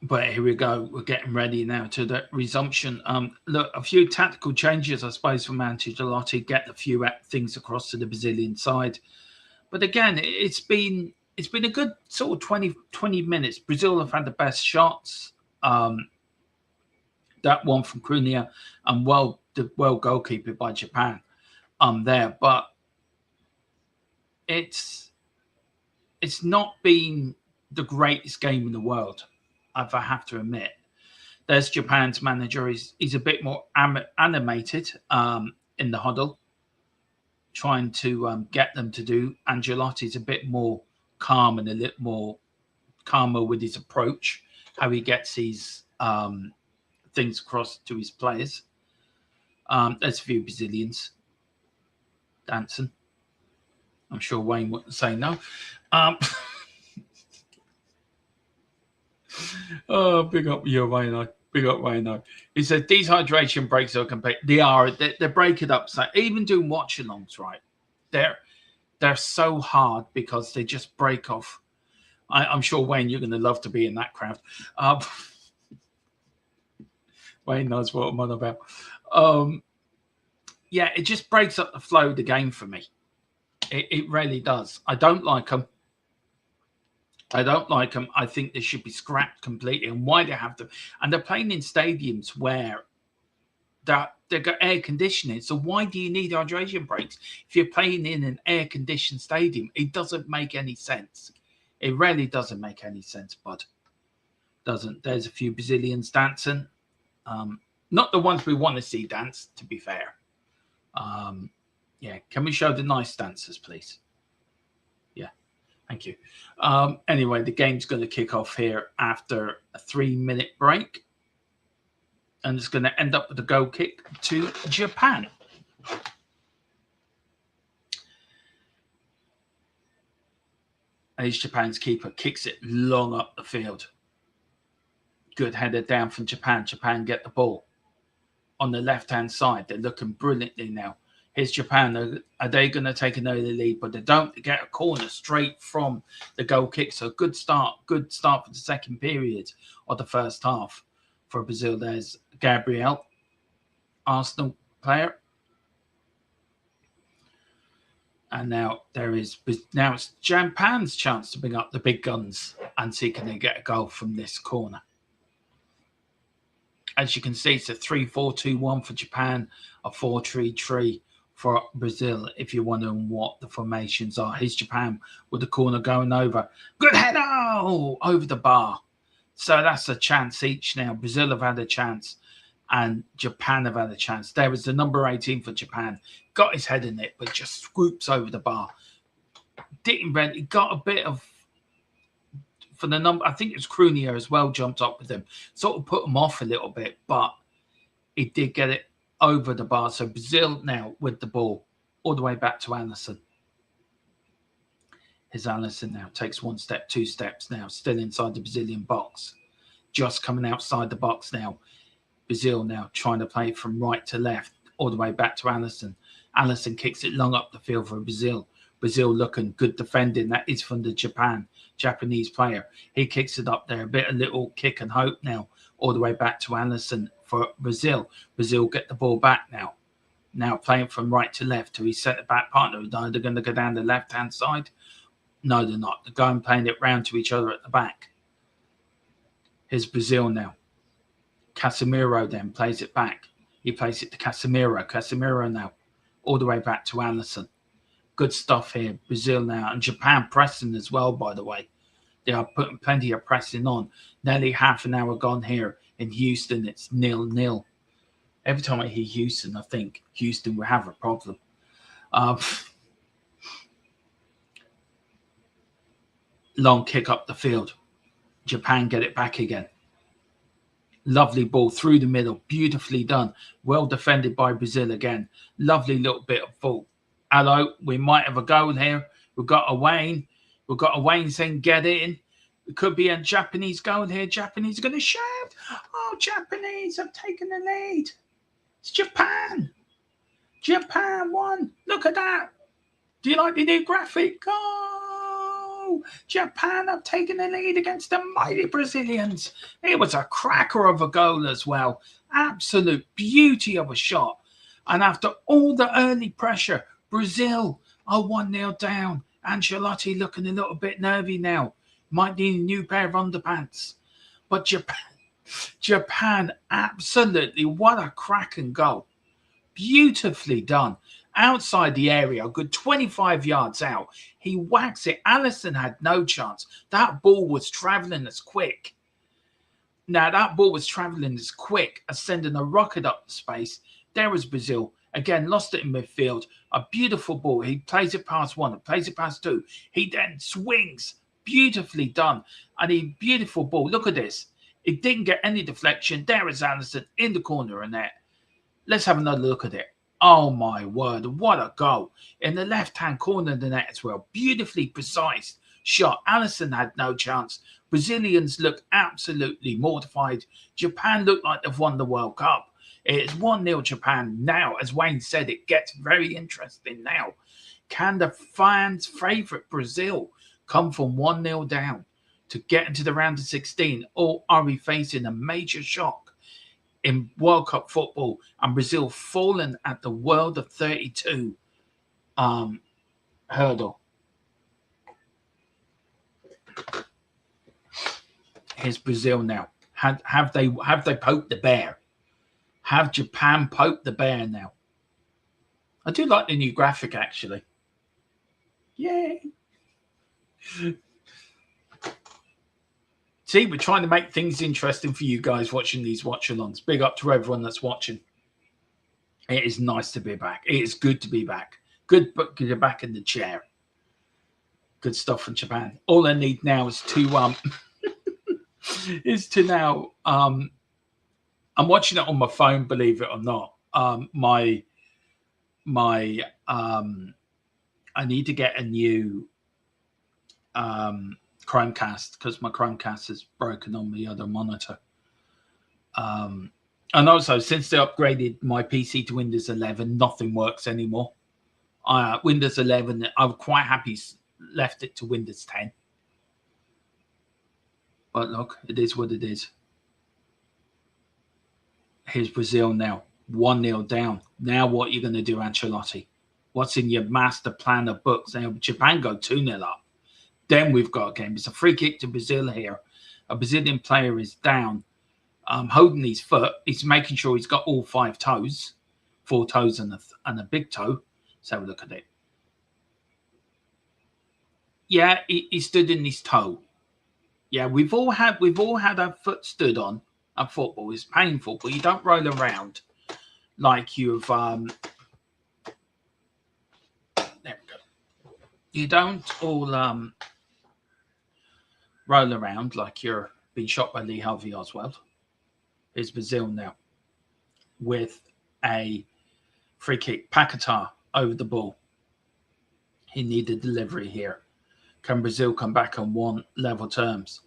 But here we go. We're getting ready now to the resumption. Look, a few tactical changes, I suppose, from Ancelotti. Get a few things across to the Brazilian side. But again, it's been a good sort of 20 minutes. Brazil have had the best shots. That one from Cunha and well goalkeeper by Japan there. But it's not been the greatest game in the world, if I have to admit. There's Japan's manager. He's a bit more animated in the huddle, trying to get them to do. Ancelotti's a bit more calm and a little more calmer with his approach, how he gets his things across to his players. There's a few Brazilians dancing. I'm sure Wayne wouldn't say no. Oh, big up you, Wayne. Big up Wayne. He said these hydration breaks are complete. They break it up. So even doing watch-alongs, right? They're so hard because they just break off. I'm sure, Wayne, you're going to love to be in that crowd. Wayne knows what I'm on about. Yeah, it just breaks up the flow of the game for me. It really does. I don't like them. I think they should be scrapped completely. And why they have them? And they're playing in stadiums where they've got air conditioning. So why do you need hydration breaks if you're playing in an air conditioned stadium? It doesn't make any sense. It really doesn't make any sense, bud. Doesn't. There's a few Brazilians dancing. Not the ones we want to see dance, to be fair. Yeah, can we show the nice dancers, please? Yeah, thank you. Anyway, the game's going to kick off here after a 3-minute break. And it's going to end up with a goal kick to Japan. As Japan's keeper kicks it long up the field. Good header down from Japan. Japan get the ball on the left-hand side. They're looking brilliantly now. Here's Japan. Are they going to take an early lead? But they don't. They get a corner straight from the goal kick. So good start. Good start for the second period of the first half for Brazil. There's Gabriel, Arsenal player. And now it's Japan's chance to bring up the big guns and see can they get a goal from this corner. As you can see, it's a 3-4-2-1 for Japan, a 4-3-3 for Brazil. If you're wondering what the formations are, here's Japan with the corner going over. Good header over the bar. So that's a chance each now. Brazil have had a chance and Japan have had a chance. There was the number 18 for Japan. Got his head in it, but just swoops over the bar. Didn't really, got a bit of, for the number, I think it was Krunier as well, jumped up with him. Sort of put him off a little bit, but he did get it over the bar. So Brazil now with the ball all the way back to Alisson. Here's Alisson now. Takes 1 step, 2 steps now. Still inside the Brazilian box. Just coming outside the box now. Brazil now trying to play it from right to left, all the way back to Alisson. Alisson kicks it long up the field for Brazil. Brazil looking good defending. That is from the Japanese player. He kicks it up there. A bit of little kick and hope now, all the way back to Alisson for Brazil. Brazil get the ball back now. Now playing from right to left to his centre-back partner. No, they're going to go down the left-hand side. No, they're not. They're going playing it round to each other at the back. Here's Brazil now. Casemiro then plays it back. He plays it to Casemiro. Casemiro now all the way back to Alisson. Good stuff here. Brazil now. And Japan pressing as well, by the way. They are putting plenty of pressing on. Nearly half an hour gone here in Houston. It's 0-0. Every time I hear Houston, I think Houston will have a problem. Long kick up the field. Japan get it back again. Lovely ball through the middle. Beautifully done. Well defended by Brazil again. Lovely little bit of ball. Hello, we might have a goal here. We've got a Wayne. We've got a Wayne saying get in. It could be a Japanese goal here. Japanese are going to shout. Oh, Japanese have taken the lead. It's Japan. Japan won. Look at that. Do you like the new graphic? Oh, Japan have taken the lead against the mighty Brazilians. It was a cracker of a goal as well. Absolute beauty of a shot. And after all the early pressure, Brazil are 1-0 down. Ancelotti looking a little bit nervy now. Might need a new pair of underpants. But Japan absolutely, what a cracking goal. Beautifully done. Outside the area, a good 25 yards out. He whacks it. Alisson had no chance. That ball was travelling as quick. Now, that ball was travelling as quick as sending a rocket up the space. There was Brazil. Again, lost it in midfield. A beautiful ball. He plays it past one. Plays it past two. He then swings. Beautifully done. And a beautiful ball. Look at this. It didn't get any deflection. There is Alisson in the corner and there. Let's have another look at it. Oh, my word. What a goal. In the left-hand corner of the net as well. Beautifully precise shot. Alisson had no chance. Brazilians look absolutely mortified. Japan look like they've won the World Cup. It's 1-0 Japan. Now, as Wayne said, it gets very interesting now. Can the fans' favourite Brazil come from 1-0 down to get into the round of 16? Or are we facing a major shock in World Cup football and Brazil falling at the World of 32? hurdle. Here's Brazil now. Have they poked the bear? Have Japan poked the bear now? I do like the new graphic, actually. Yay! See, we're trying to make things interesting for you guys watching these watch-alongs. Big up to everyone that's watching. It is nice to be back. It is good to be back. Good, but you're back in the chair. Good stuff from Japan. All I need now is to I'm watching it on my phone, believe it or not. I need to get a new Chromecast because my Chromecast is broken on the other monitor. And also, since they upgraded my PC to Windows 11, nothing works anymore. Windows 11, I'm quite happy left it to Windows 10. But look, it is what it is. Here's Brazil now, 1-0 down. Now what are you going to do, Ancelotti? What's in your master plan of books? Now Japan go 2-0 up. Then we've got a game. It's a free kick to Brazil here. A Brazilian player is down, holding his foot. He's making sure he's got all 5 toes, 4 toes and a big toe. Let's have a look at it. Yeah, he stood in his toe. Yeah, we've all had our foot stood on at football. It's painful, but you don't roll around like you've there we go. You don't all roll around like you're being shot by Lee Harvey Oswald. Here's Brazil now with a free kick. Paquetá over the ball. He needed delivery here. Can Brazil come back on one level terms?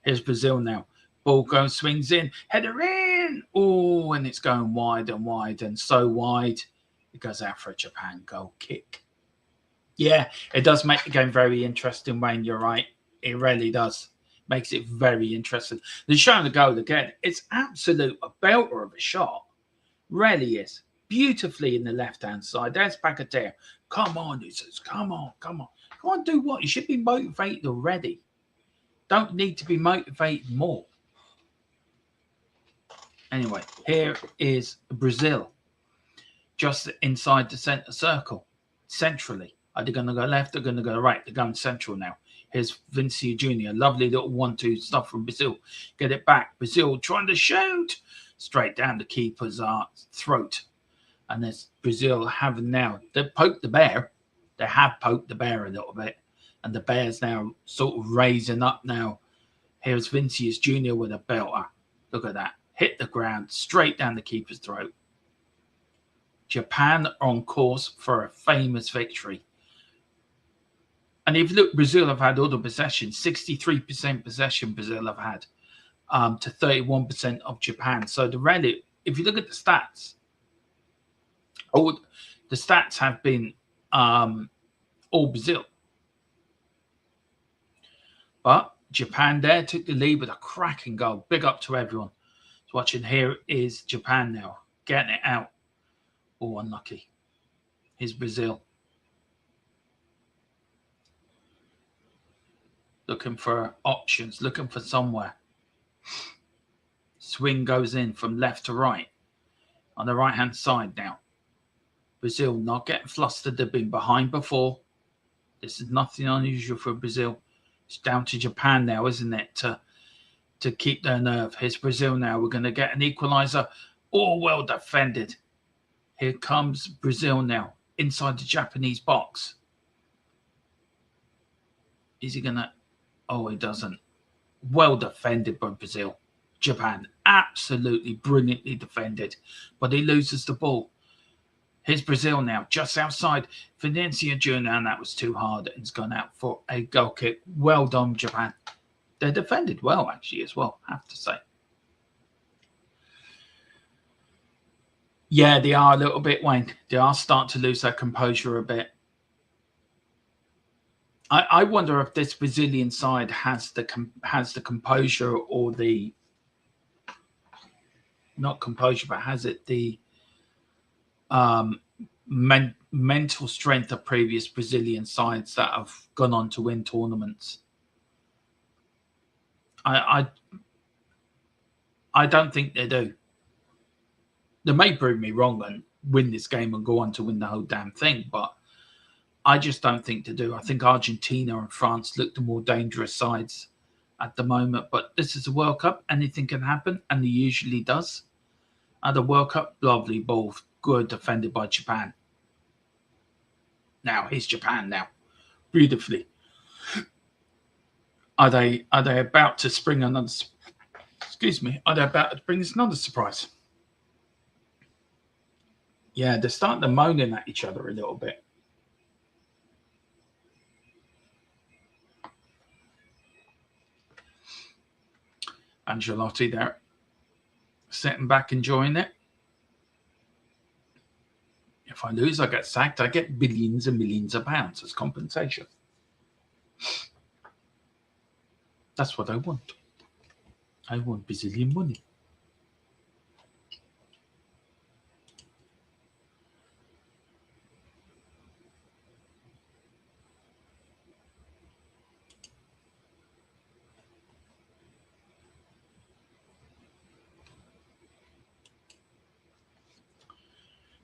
Here's Brazil now. Ball goes, swings in, header in. Oh, and it's going wide and wide and so wide. It goes out for a Japan goal kick. Yeah, it does make the game very interesting, Wayne. You're right. It really does. Makes it very interesting. They're showing the goal again. It's absolute a belter of a shot. Really is. Beautifully in the left-hand side. There's Paquetá. Come on, he says. Come on, come on. Come on, do what? You should be motivated already. Don't need to be motivated more. Anyway, here is Brazil. Just inside the centre circle. Centrally. Are they going to go left or going to go right? They're going central now. Here's Vinicius Jr. Lovely little 1-2 stuff from Brazil. Get it back. Brazil trying to shoot. Straight down the keeper's throat. And there's Brazil having now. They've poked the bear. They have poked the bear a little bit. And the bear's now sort of raising up now. Here's Vinicius Jr. with a belter. Look at that. Hit the ground. Straight down the keeper's throat. Japan are on course for a famous victory. And if you look, Brazil have had all the possession. 63% possession Brazil have had to 31% of Japan. So the rally, if you look at the stats, all the stats have been all Brazil. But Japan there took the lead with a cracking goal. Big up to everyone who's watching. Here is Japan now. Getting it out. Oh, unlucky. Here's Brazil. Looking for options. Looking for somewhere. Swing goes in from left to right. On the right-hand side now. Brazil not getting flustered. They've been behind before. This is nothing unusual for Brazil. It's down to Japan now, isn't it, to keep their nerve. Here's Brazil now. We're going to get an equaliser. Oh, well defended. Here comes Brazil now, inside the Japanese box. Is he going to... Oh, he doesn't. Well defended by Brazil. Japan, absolutely brilliantly defended. But he loses the ball. Here's Brazil now, just outside. Vinicius Jr., and that was too hard. And it's gone out for a goal kick. Well done, Japan. They defended well, actually, as well, I have to say. Yeah, they are a little bit, Wayne. They are starting to lose their composure a bit. I wonder if this Brazilian side has the composure or the... Not composure, but has it the mental strength of previous Brazilian sides that have gone on to win tournaments. I don't think they do. They may prove me wrong and win this game and go on to win the whole damn thing, but I just don't think they do. I think Argentina and France look the more dangerous sides at the moment, but this is a World Cup. Anything can happen, and it usually does. At the World Cup, lovely ball, good defended by Japan. Now, here's Japan now, beautifully. Are they about to spring another? Excuse me. Are they about to bring us another surprise? Yeah, they're starting to moaning at each other a little bit. Ancelotti there, sitting back enjoying it. If I lose, I get sacked. I get billions and millions of pounds as compensation. That's what I want. I want Brazilian money.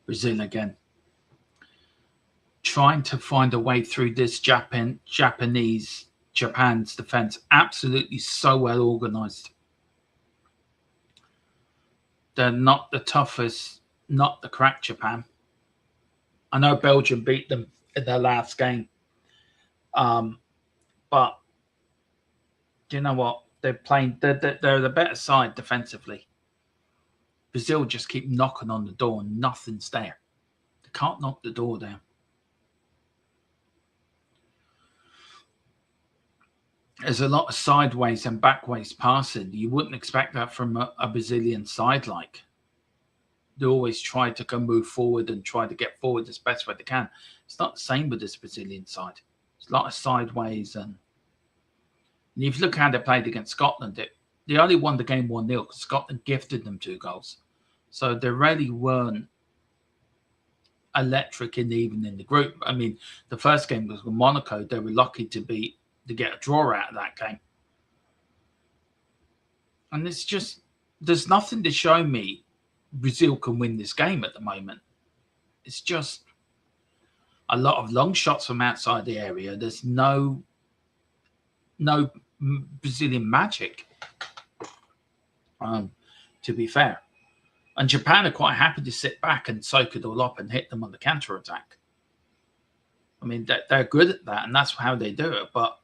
Brazil again. Trying to find a way through this Japan's defense. Absolutely so well organized. They're not the toughest, not the crack Japan. I know Belgium beat them in their last game. But do you know what? They're the better side defensively. Brazil just keep knocking on the door and nothing's there. They can't knock the door down. There's a lot of sideways and backways passing. You wouldn't expect that from a Brazilian side like. They always try to go move forward and try to get forward as best way they can. It's not the same with this Brazilian side. There's a lot of sideways. And if you look how they played against Scotland, they only won the game 1-0 because Scotland gifted them 2 goals. So they really weren't electric even in the group. I mean, the first game was with Monaco. They were lucky to get a draw out of that game. And it's just, there's nothing to show me Brazil can win this game at the moment. It's just a lot of long shots from outside the area. There's no Brazilian magic, to be fair. And Japan are quite happy to sit back and soak it all up and hit them on the counter-attack. I mean, they're good at that, and that's how they do it. But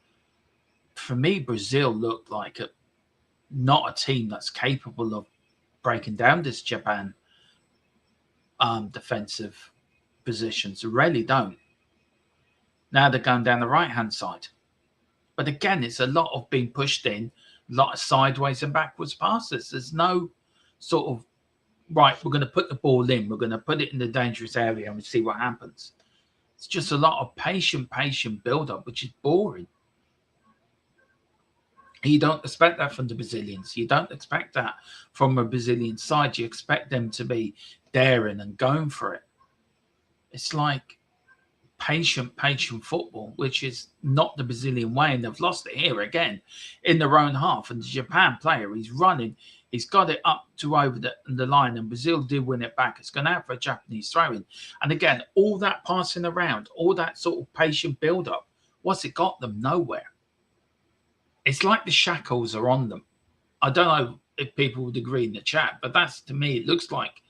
for me, Brazil looked like not a team that's capable of breaking down this Japan defensive positions. They really don't. Now they're going down the right-hand side. But again, it's a lot of being pushed in, a lot of sideways and backwards passes. There's no sort of, right, we're going to put the ball in, we're going to put it in the dangerous area and see what happens. It's just a lot of patient build-up, which is boring. You don't expect that from the Brazilians. You don't expect that from a Brazilian side. You expect them to be daring and going for it. It's like patient football, which is not the Brazilian way. And they've lost it here again in their own half. And the Japan player, he's running. He's got it up to over the line. And Brazil did win it back. It's going to have for a Japanese throw-in. And again, all that passing around, all that sort of patient build-up, what's it got them? Nowhere. It's like the shackles are on them. I don't know if people would agree in the chat, but that's, to me, it looks like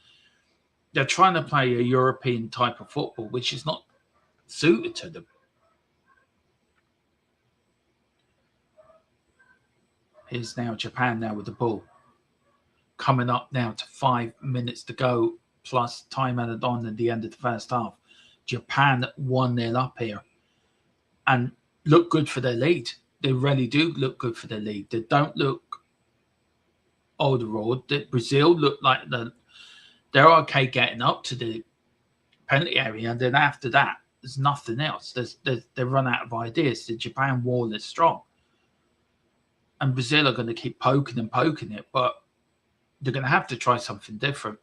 they're trying to play a European type of football, which is not suited to them. Here's now Japan now with the ball. Coming up now to 5 minutes to go, plus time added on at the end of the first half. Japan 1-0 up here and look good for their lead. They really do look good for their lead. They don't look overawed. Brazil look like they're okay getting up to the penalty area, and then after that, there's nothing else. They run out of ideas. The Japan wall is strong, and Brazil are going to keep poking it, but they're going to have to try something different.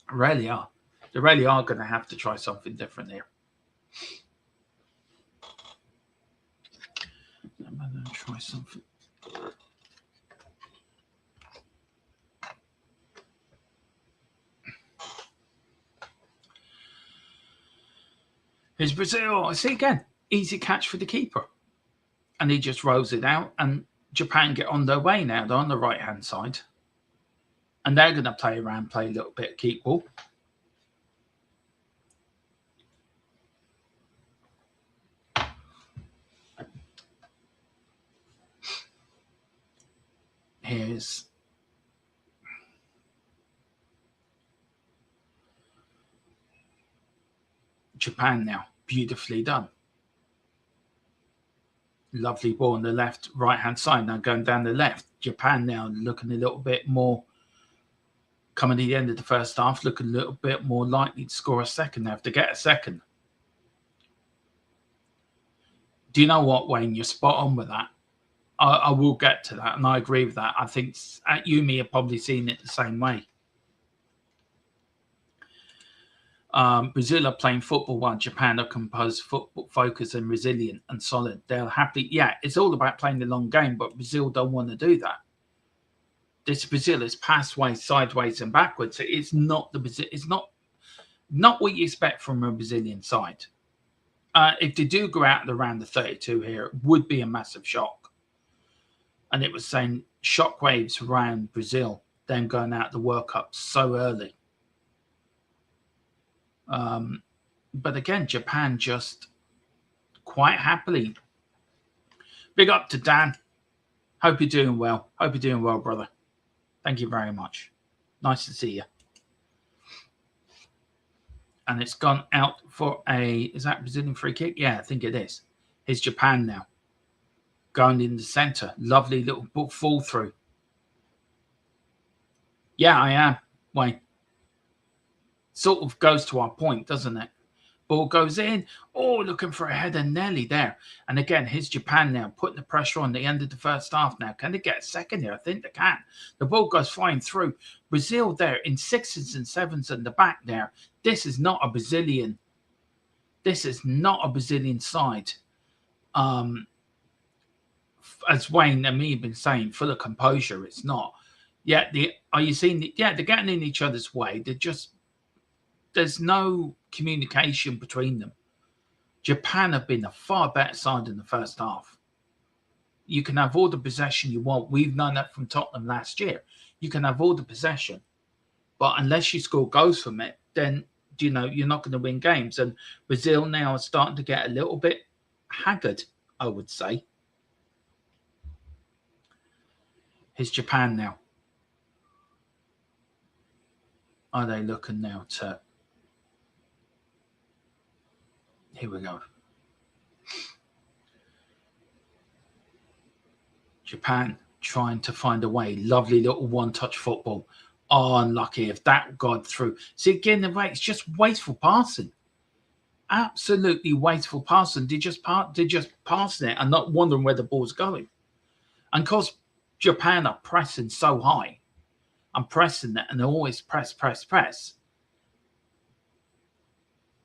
Really are. They really are going to have to try something different here. I'm going to try something. Here's Brazil. See again, easy catch for the keeper. And he just rolls it out. And Japan get on their way now. They're on the right-hand side. And they're going to play around, play a little bit of keep ball. Here's Japan now. Beautifully done. Lovely ball on the left, right-hand side. Now going down the left. Japan now looking a little bit more, coming to the end of the first half, looking a little bit more likely to score a second. They have to get a second. Do you know what, Wayne? You're spot on with that. I will get to that, and I agree with that. I think at Yumi have probably seen it the same way. Brazil are playing football while Japan are composed, football, focused and resilient and solid. They'll happily, yeah, it's all about playing the long game, but Brazil don't want to do that. This Brazil is pathways, sideways and backwards. It's not the Brazil. It's not what you expect from a Brazilian side. If they do go out around the 32 here, it would be a massive shock. And it was saying shockwaves around Brazil, them going out the World Cup so early. But again, Japan just quite happily. Big up to Dan. Hope you're doing well. Hope you're doing well, brother. Thank you very much. Nice to see you. And it's gone out for is that Brazilian free kick? Yeah, I think it is. Here's Japan now. Going in the center. Lovely little fall through. Yeah, I am. Wait. Sort of goes to our point, doesn't it? Ball goes in. Oh, looking for a header, nearly there. And again, here's Japan now, putting the pressure on the end of the first half now. Can they get a second here? I think they can. The ball goes flying through. Brazil there in 6s and 7s in the back there. This is not a Brazilian. This is not a Brazilian side. As Wayne and me have been saying, full of composure, it's not. Yeah, are you seeing? Yeah, they're getting in each other's way. There's no communication between them. Japan have been a far better side in the first half. You can have all the possession you want. We've known that from Tottenham last year. You can have all the possession, but unless you score goals from it, then you're not going to win games. And Brazil now is starting to get a little bit haggard, I would say. Here's Japan now. Are they looking now to... Here we go. Japan trying to find a way. Lovely little one-touch football. Oh, unlucky if that got through. See, again, it's just wasteful passing. Absolutely wasteful passing. They're just passing it and not wondering where the ball's going. And of course, Japan are pressing so high. I'm pressing it and they always press.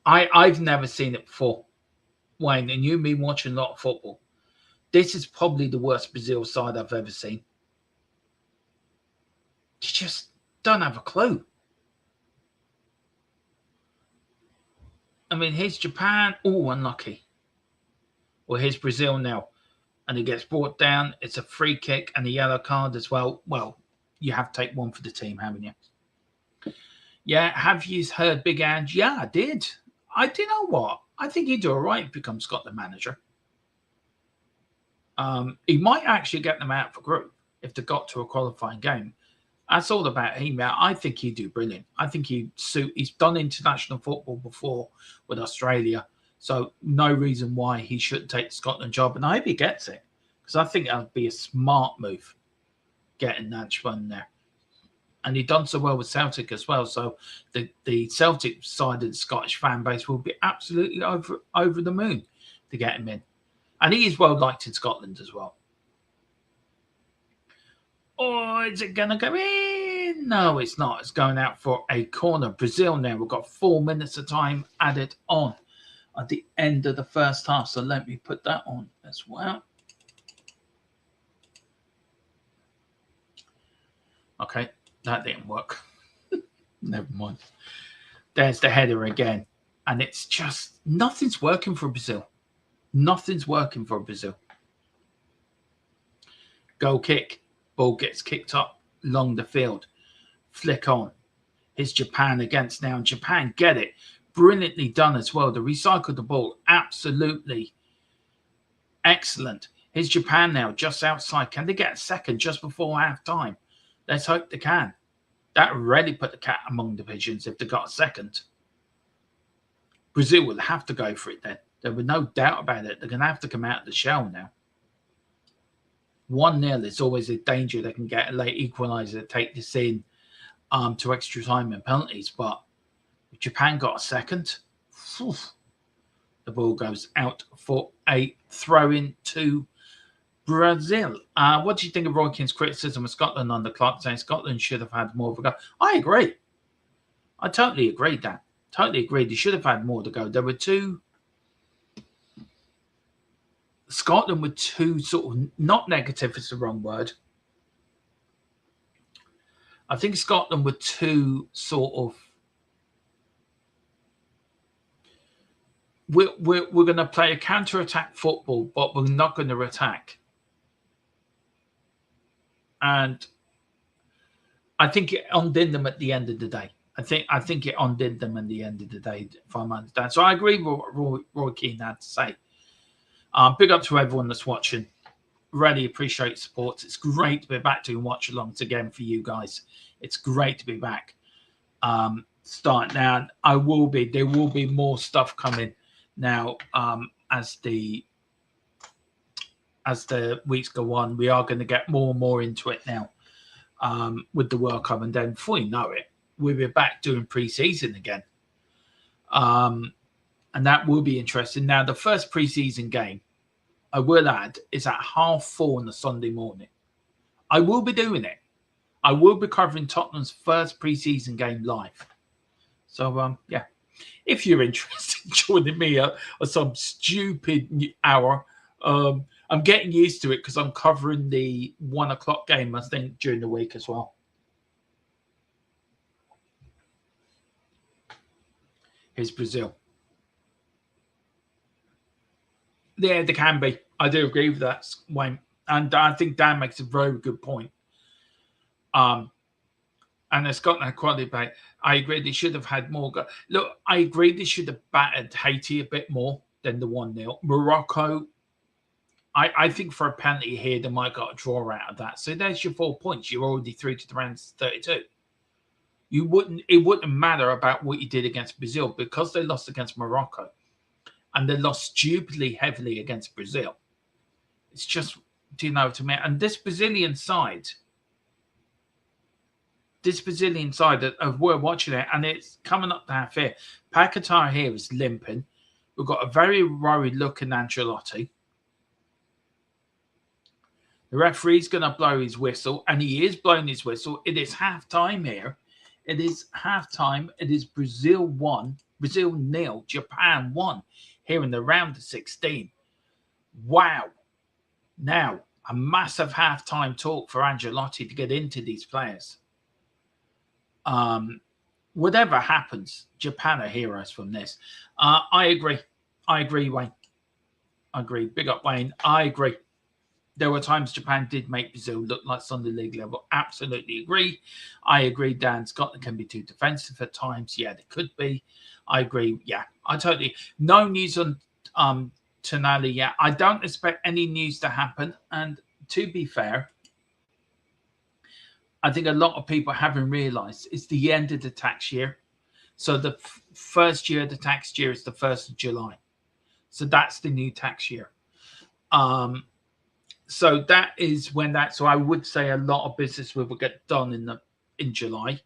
I've never seen it before, Wayne, and you've been watching a lot of football. This is probably the worst Brazil side I've ever seen. You just don't have a clue. I mean, here's Japan. Oh, unlucky. Well, here's Brazil now. And it gets brought down. It's a free kick and a yellow card as well. Well, you have to take one for the team, haven't you? Yeah, have you heard Big Ange? Yeah, I did. You know what? I think he'd do all right if he becomes Scotland manager. He might actually get them out for group if they got to a qualifying game. That's all about him. I think he'd do brilliant. I think he'd suit. He's done international football before with Australia. So no reason why he shouldn't take the Scotland job. And I hope he gets it. Because I think that would be a smart move, getting Nance in there. And he done so well with Celtic as well. So the Celtic side of the Scottish fan base will be absolutely over the moon to get him in. And he is well liked in Scotland as well. Oh, is it going to go in? No, it's not. It's going out for a corner. Brazil now. We've got 4 minutes of time added on at the end of the first half. So let me put that on as well. Okay, that didn't work. Never mind. There's the header again. And it's just, nothing's working for Brazil. Nothing's working for Brazil. Goal kick. Ball gets kicked up along the field. Flick on. Here's Japan against now. And Japan get it. Brilliantly done as well. They recycled the ball. Absolutely excellent. Here's Japan now just outside. Can they get a second just before half time? Let's hope they can. That really put the cat among the pigeons if they got a second. Brazil will have to go for it then. There was no doubt about it. They're going to have to come out of the shell now. 1-0 is always a danger. They can get a late equaliser, take this in to extra time and penalties. But if Japan got a second, the ball goes out for a throw-in to Brazil. What do you think of Roy Keane's criticism of Scotland on the clock, saying Scotland should have had more of a go? I agree. I totally agree, Dan. Totally agree. They should have had more to go. There were two. Scotland were two sort of, not negative is the wrong word. I think Scotland were two sort of, we're going to play a counter-attack football, but we're not going to attack. And I think it undid them at the end of the day. I think it undid them at the end of the day, if I'm understanding. So I agree with what Roy Keane had to say. Big up to everyone that's watching. Really appreciate support. It's great to be back doing watch-alongs again for you guys. It's great to be back. Starting now, there will be more stuff coming now as the weeks go on. We are going to get more and more into it now with the World Cup, and then before you know it, we'll be back doing pre-season again. And that will be interesting. Now, the first pre-season game, I will add, is at 4:30 on the Sunday morning. I will be doing it. I will be covering Tottenham's first pre-season game live. So, yeah. If you're interested in joining me at some stupid hour, I'm getting used to it because I'm covering the 1 o'clock game, I think, during the week as well. Here's Brazil. Yeah, they can be. I do agree with that, Wayne. And I think Dan makes a very good point. And it's got that quality back. I agree they should have had more. Look, I agree they should have battered Haiti a bit more than the 1-0. Morocco, I think for a penalty here, they might got a draw out of that. So there's your 4 points. You're already through to the round of 32. It wouldn't matter about what you did against Brazil because they lost against Morocco and they lost stupidly heavily against Brazil. It's just, do you know what I mean? And this Brazilian side we're watching it, and it's coming up to half here. Paquetá here is limping. We've got a very worried look in Ancelotti. The referee's going to blow his whistle, and he is blowing his whistle. It is half-time here. It is half-time. It is Brazil 1, Brazil 0, Japan 1 here in the round of 16. Wow. Now, a massive half-time talk for Ancelotti to get into these players. Whatever happens, Japan are heroes from this. I agree, Wayne. I agree. Big up, Wayne. I agree. There were times Japan did make Brazil look like Sunday League level. Absolutely agree. I agree, Dan. Scotland can be too defensive at times. Yeah, they could be. I agree. Yeah, I totally. No news on Tonali yet. I don't expect any news to happen. And to be fair, I think a lot of people haven't realised it's the end of the tax year. So the first year of the tax year is the 1st of July. So that's the new tax year. So that is when that. So I would say a lot of business will get done in July.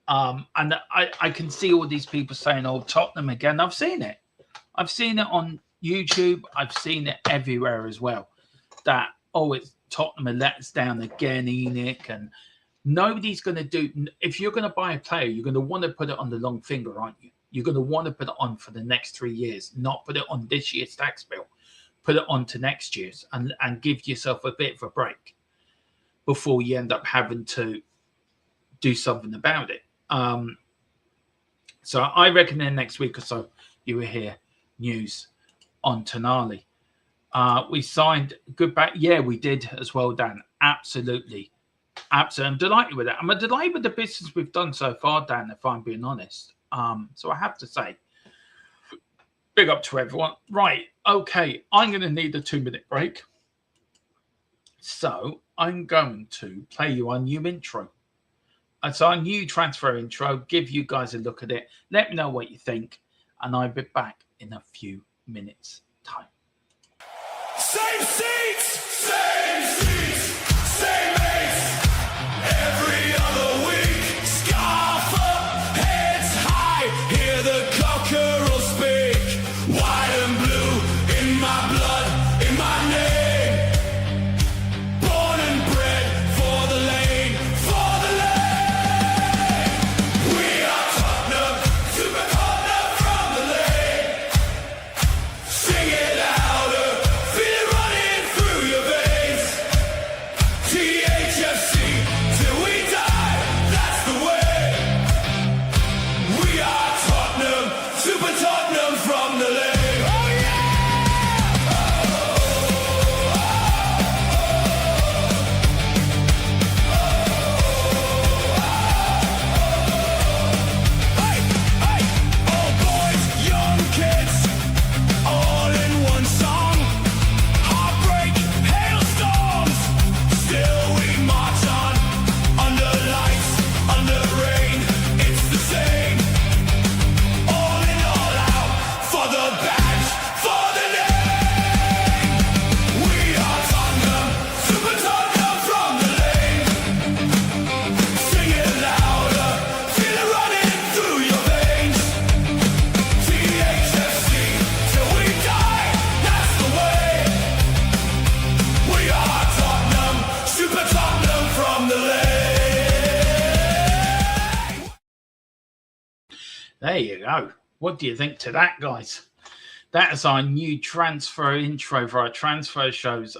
And I can see all these people saying, "Oh, Tottenham again." I've seen it. I've seen it on YouTube. I've seen it everywhere as well. That it's Tottenham and let us down again, Enoch, and Nobody's going to do. If you're going to buy a player, you're going to want to put it on the long finger, aren't you? You're going to want to put it on for the next 3 years, not put it on this year's tax bill. Put it on to next year's and give yourself a bit of a break before you end up having to do something about it. So I reckon in the next week or so, you will hear news on Tonali. We signed good back. Yeah, we did as well, Dan. Absolutely. Absolutely. I'm delighted with that. I'm delighted with the business we've done so far, Dan, if I'm being honest. So I have to say, big up to everyone. Right. Okay. I'm going to need a 2-minute break. So I'm going to play you our new intro. It's our new transfer intro. Give you guys a look at it. Let me know what you think. And I'll be back in a few minutes' time. Same seats, same mates. Every other week, scarf up, heads high. Hear the cockerel speak. White and blue in my blood, in my name. Born and bred for the lane, for the lane. We are Tottenham, Super Tottenham from the lane. Sing it louder, feel it running through your veins. THFC till we die, that's the way. We are Tottenham, Super Tottenham from the lane. Oh yeah! Hey, hey, old boys, young kids, all in one song. Heartbreak, hailstorms, still we march on. Under lights, under rain, it's the same. All in, all out, for the badge, for the name. We are Tottenham, Super Tottenham from the lane. Sing it louder, feel it running through your veins. THFC till we die, that's the way. We are Tottenham, Super Tottenham from the lane. There you go. What do you think to that, guys? That is our new transfer intro for our transfer shows.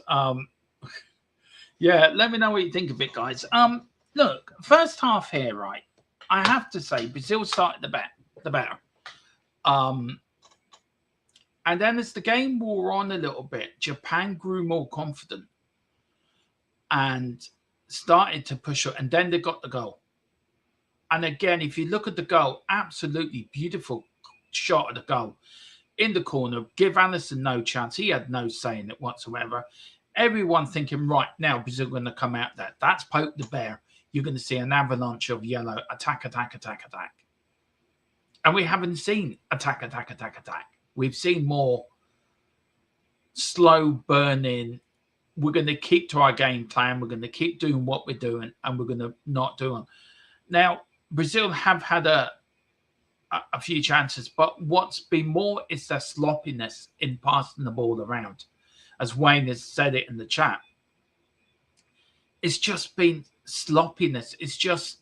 Yeah, let me know what you think of it, guys. Look, first half here, right? I have to say, Brazil started the better. And then as the game wore on a little bit, Japan grew more confident and started to push it. And then they got the goal. And again, if you look at the goal, absolutely beautiful shot of the goal in the corner. Give Allison no chance. He had no say in it whatsoever. Everyone thinking, right, now Brazil going to come out there. That's poke the bear. You're going to see an avalanche of yellow. Attack, attack, attack, attack. And we haven't seen attack, attack, attack, attack. We've seen more slow burning. We're going to keep to our game plan. We're going to keep doing what we're doing, and we're going to not do it. Now, Brazil have had a few chances, but what's been more is their sloppiness in passing the ball around. As Wayne has said it in the chat, it's just been sloppiness. It's just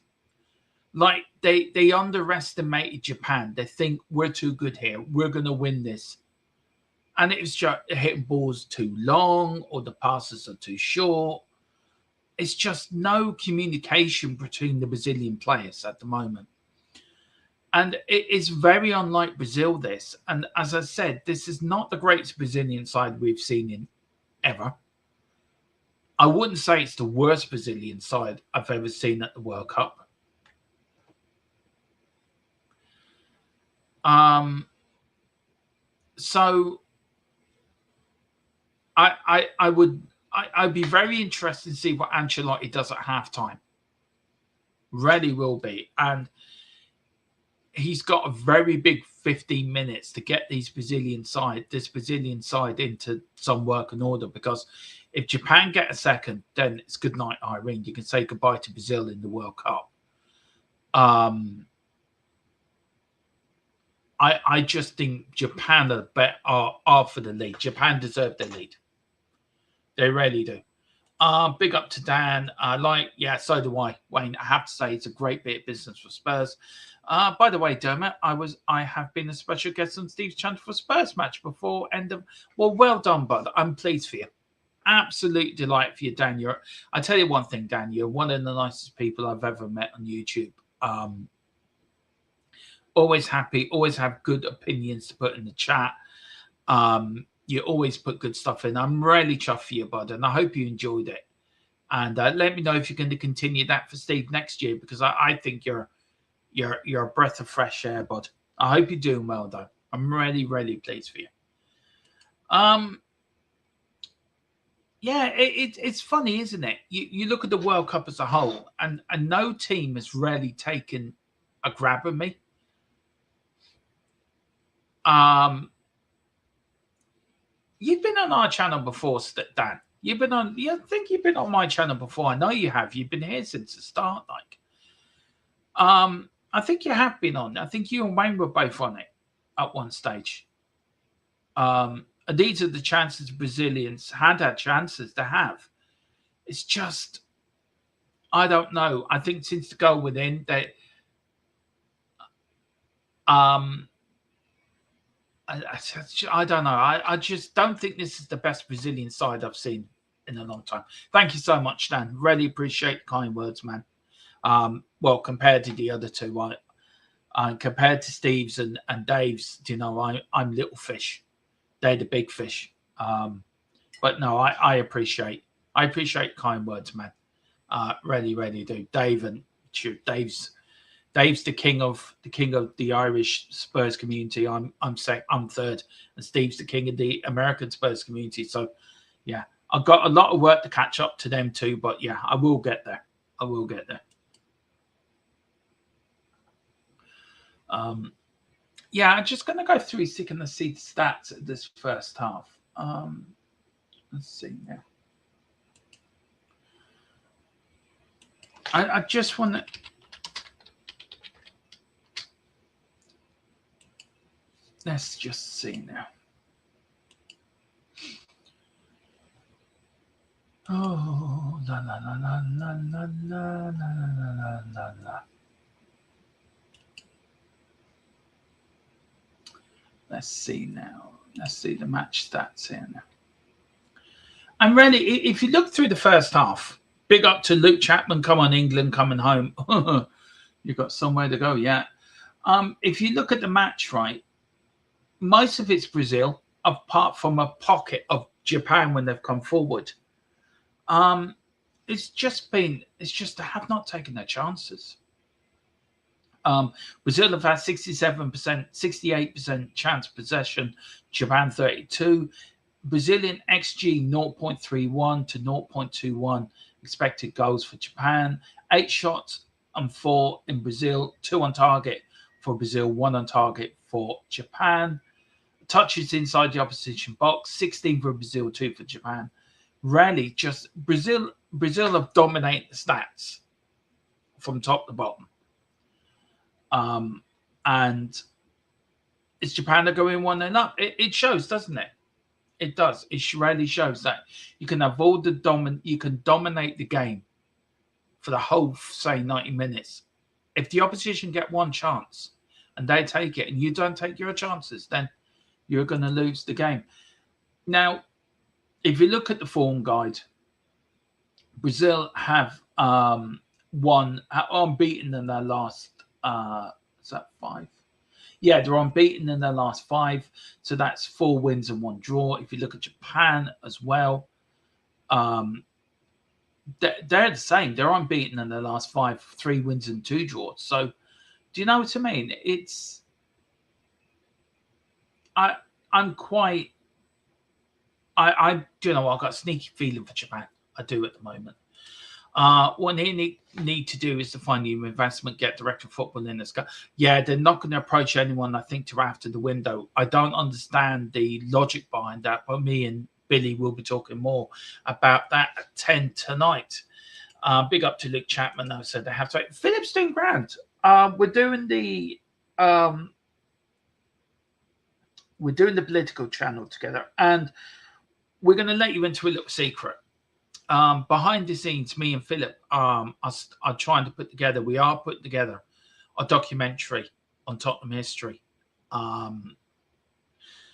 like they underestimated Japan. They think we're too good here. We're going to win this. And it's just hitting balls too long or the passes are too short. It's just no communication between the Brazilian players at the moment. And it is very unlike Brazil, this. And as I said, this is not the greatest Brazilian side we've seen in ever. I wouldn't say it's the worst Brazilian side I've ever seen at the World Cup. So I'd be very interested to see what Ancelotti does at halftime. Really will be. And he's got a very big 15 minutes to get this Brazilian side into some work and order, because if Japan get a second, then it's good night, Irene. You can say goodbye to Brazil in the World Cup. I just think Japan are for the lead. Japan deserve the lead. They really do. Big up to Dan. Yeah, so do I, Wayne. I have to say it's a great bit of business for Spurs. By the way, Dermot, I have been a special guest on Steve's channel for Spurs match before end of. Well done, bud. I'm pleased for you. Absolute delight for you, Dan. I tell you one thing, Dan. You're one of the nicest people I've ever met on YouTube. Always happy. Always have good opinions to put in the chat. You always put good stuff in. I'm really chuffed for you, bud, and I hope you enjoyed it. And let me know if you're going to continue that for Steve next year, because I think you're a breath of fresh air, bud. I hope you're doing well, though. I'm really, really pleased for you. Yeah, it's funny, isn't it? You look at the World Cup as a whole, and no team has really taken a grab of me. You've been on our channel before, Dan. I think you've been on my channel before. I know you have. You've been here since the start, like. I think you have been on. I think you and Wayne were both on it at one stage. And these are the chances Brazilians had chances to have. It's just, I don't know. I think since the goal within, I don't know. I just don't think this is the best Brazilian side I've seen in a long time. Thank you so much, Dan. Really appreciate the kind words, man. Well, compared to the other two, compared to Steve's and Dave's, I'm little fish. They're the big fish. But no, I appreciate kind words, man. Really, really do. Dave's the king of the Irish Spurs community. I'm third, and Steve's the king of the American Spurs community. So, yeah, I've got a lot of work to catch up to them too. But yeah, I will get there. Yeah, I'm just going to go through seeking to see the stats of this first half. Let's see now. I just want to. Let's just see now. Oh, la la la la la la la la la la. Let's see now. Let's see the match stats here now. And really, if you look through the first half, big up to Luke Chapman. Come on, England, coming home. You've got somewhere to go, yeah. If you look at the match, right, most of it's Brazil, apart from a pocket of Japan when they've come forward. It's just they have not taken their chances. Brazil have had 67%, 68% chance possession, Japan 32%. Brazilian XG 0.31 to 0.21 expected goals for Japan. 8 shots and 4 in Brazil, 2 on target for Brazil, 1 on target for Japan. Touches inside the opposition box, 16 for Brazil, 2 for Japan. Really, just Brazil have dominated the stats from top to bottom. And is Japan are going 1-0 up? It shows, doesn't it? It does. It really shows that you can avoid you can dominate the game for the whole, say, 90 minutes. If the opposition get one chance and they take it and you don't take your chances, then you're going to lose the game. Now, if you look at the form guide, Brazil have unbeaten in their last. Is that 5? Yeah, they're unbeaten in their last 5. So that's 4 wins and 1 draw. If you look at Japan as well, they're the same. They're unbeaten in their last 5, 3 wins and 2 draws. So do you know what I mean? I've got a sneaky feeling for Japan. I do at the moment. What they need to do is to find new investment, get director of football in this guy. Yeah, they're not going to approach anyone, I think, till after the window. I don't understand the logic behind that, but me and Billy will be talking more about that at 10 tonight. Big up to Luke Chapman, though, said they have to. Philip's doing grand. We're doing the political channel together, and we're going to let you into a little secret. behind the scenes, me and Philip are trying to put together. We are putting together a documentary on Tottenham history.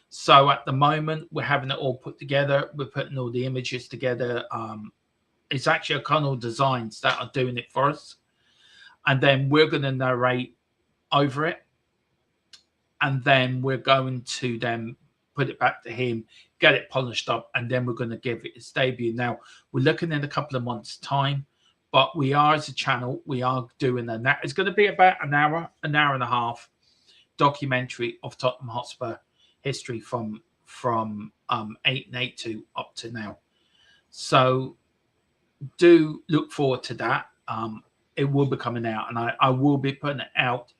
So at the moment, we're having it all put together. We're putting all the images together. It's actually O'Connell Designs that are doing it for us. And then we're going to narrate over it. And then we're going to then put it back to him, get it polished up, and then we're going to give it its debut. Now, we're looking in a couple of months' time, but we are, as a channel, we are doing that. It's going to be about an hour and a half documentary of Tottenham Hotspur history from 1882 up to now. So do look forward to that. It will be coming out, and I will be putting it out.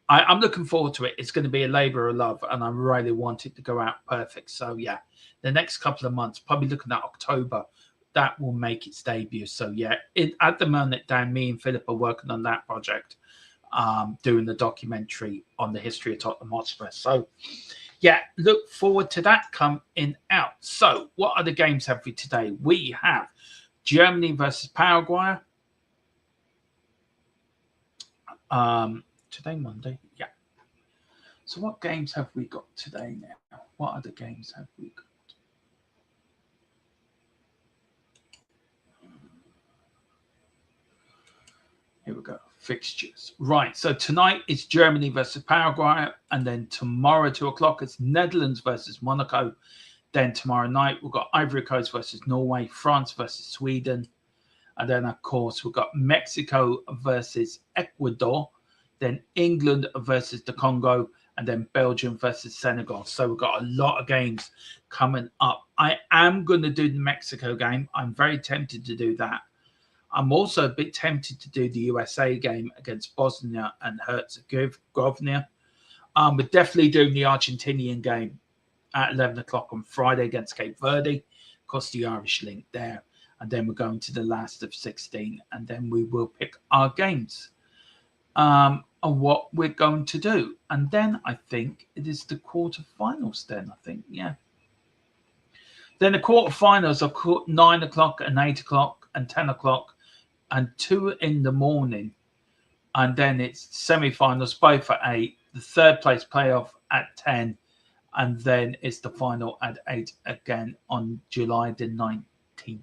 I'm looking forward to it. It's going to be a labor of love, and I really want it to go out perfect. So yeah, the next couple of months, probably looking at October, that will make its debut. So yeah, at the moment, Dan, me and Philip are working on that project, doing the documentary on the history of Tottenham Hotspur. So yeah, look forward to that coming out. So what other games have we today? We have Germany versus Paraguay. Today, Monday. Yeah. So what games have we got today now? What other games have we got? Here we go. Fixtures. Right. So tonight it's Germany versus Paraguay. And then tomorrow, 2 o'clock, it's Netherlands versus Monaco. Then tomorrow night, we've got Ivory Coast versus Norway, France versus Sweden. And then, of course, we've got Mexico versus Ecuador. Then England versus the Congo, and then Belgium versus Senegal. So we've got a lot of games coming up. I am going to do the Mexico game. I'm very tempted to do that. I'm also a bit tempted to do the USA game against Bosnia and Herzegovina. We're definitely doing the Argentinian game at 11 o'clock on Friday against Cape Verde. Of course, the Irish link there. And then we're going to the last of 16, and then we will pick our games. On what we're going to do. And then I think it is the quarterfinals then, I think, yeah. Then the quarterfinals are 9 o'clock and 8 o'clock and 10 o'clock and 2 in the morning. And then it's semi-finals, both at 8, the third place playoff at 10, and then it's the final at 8 again on July the 19th.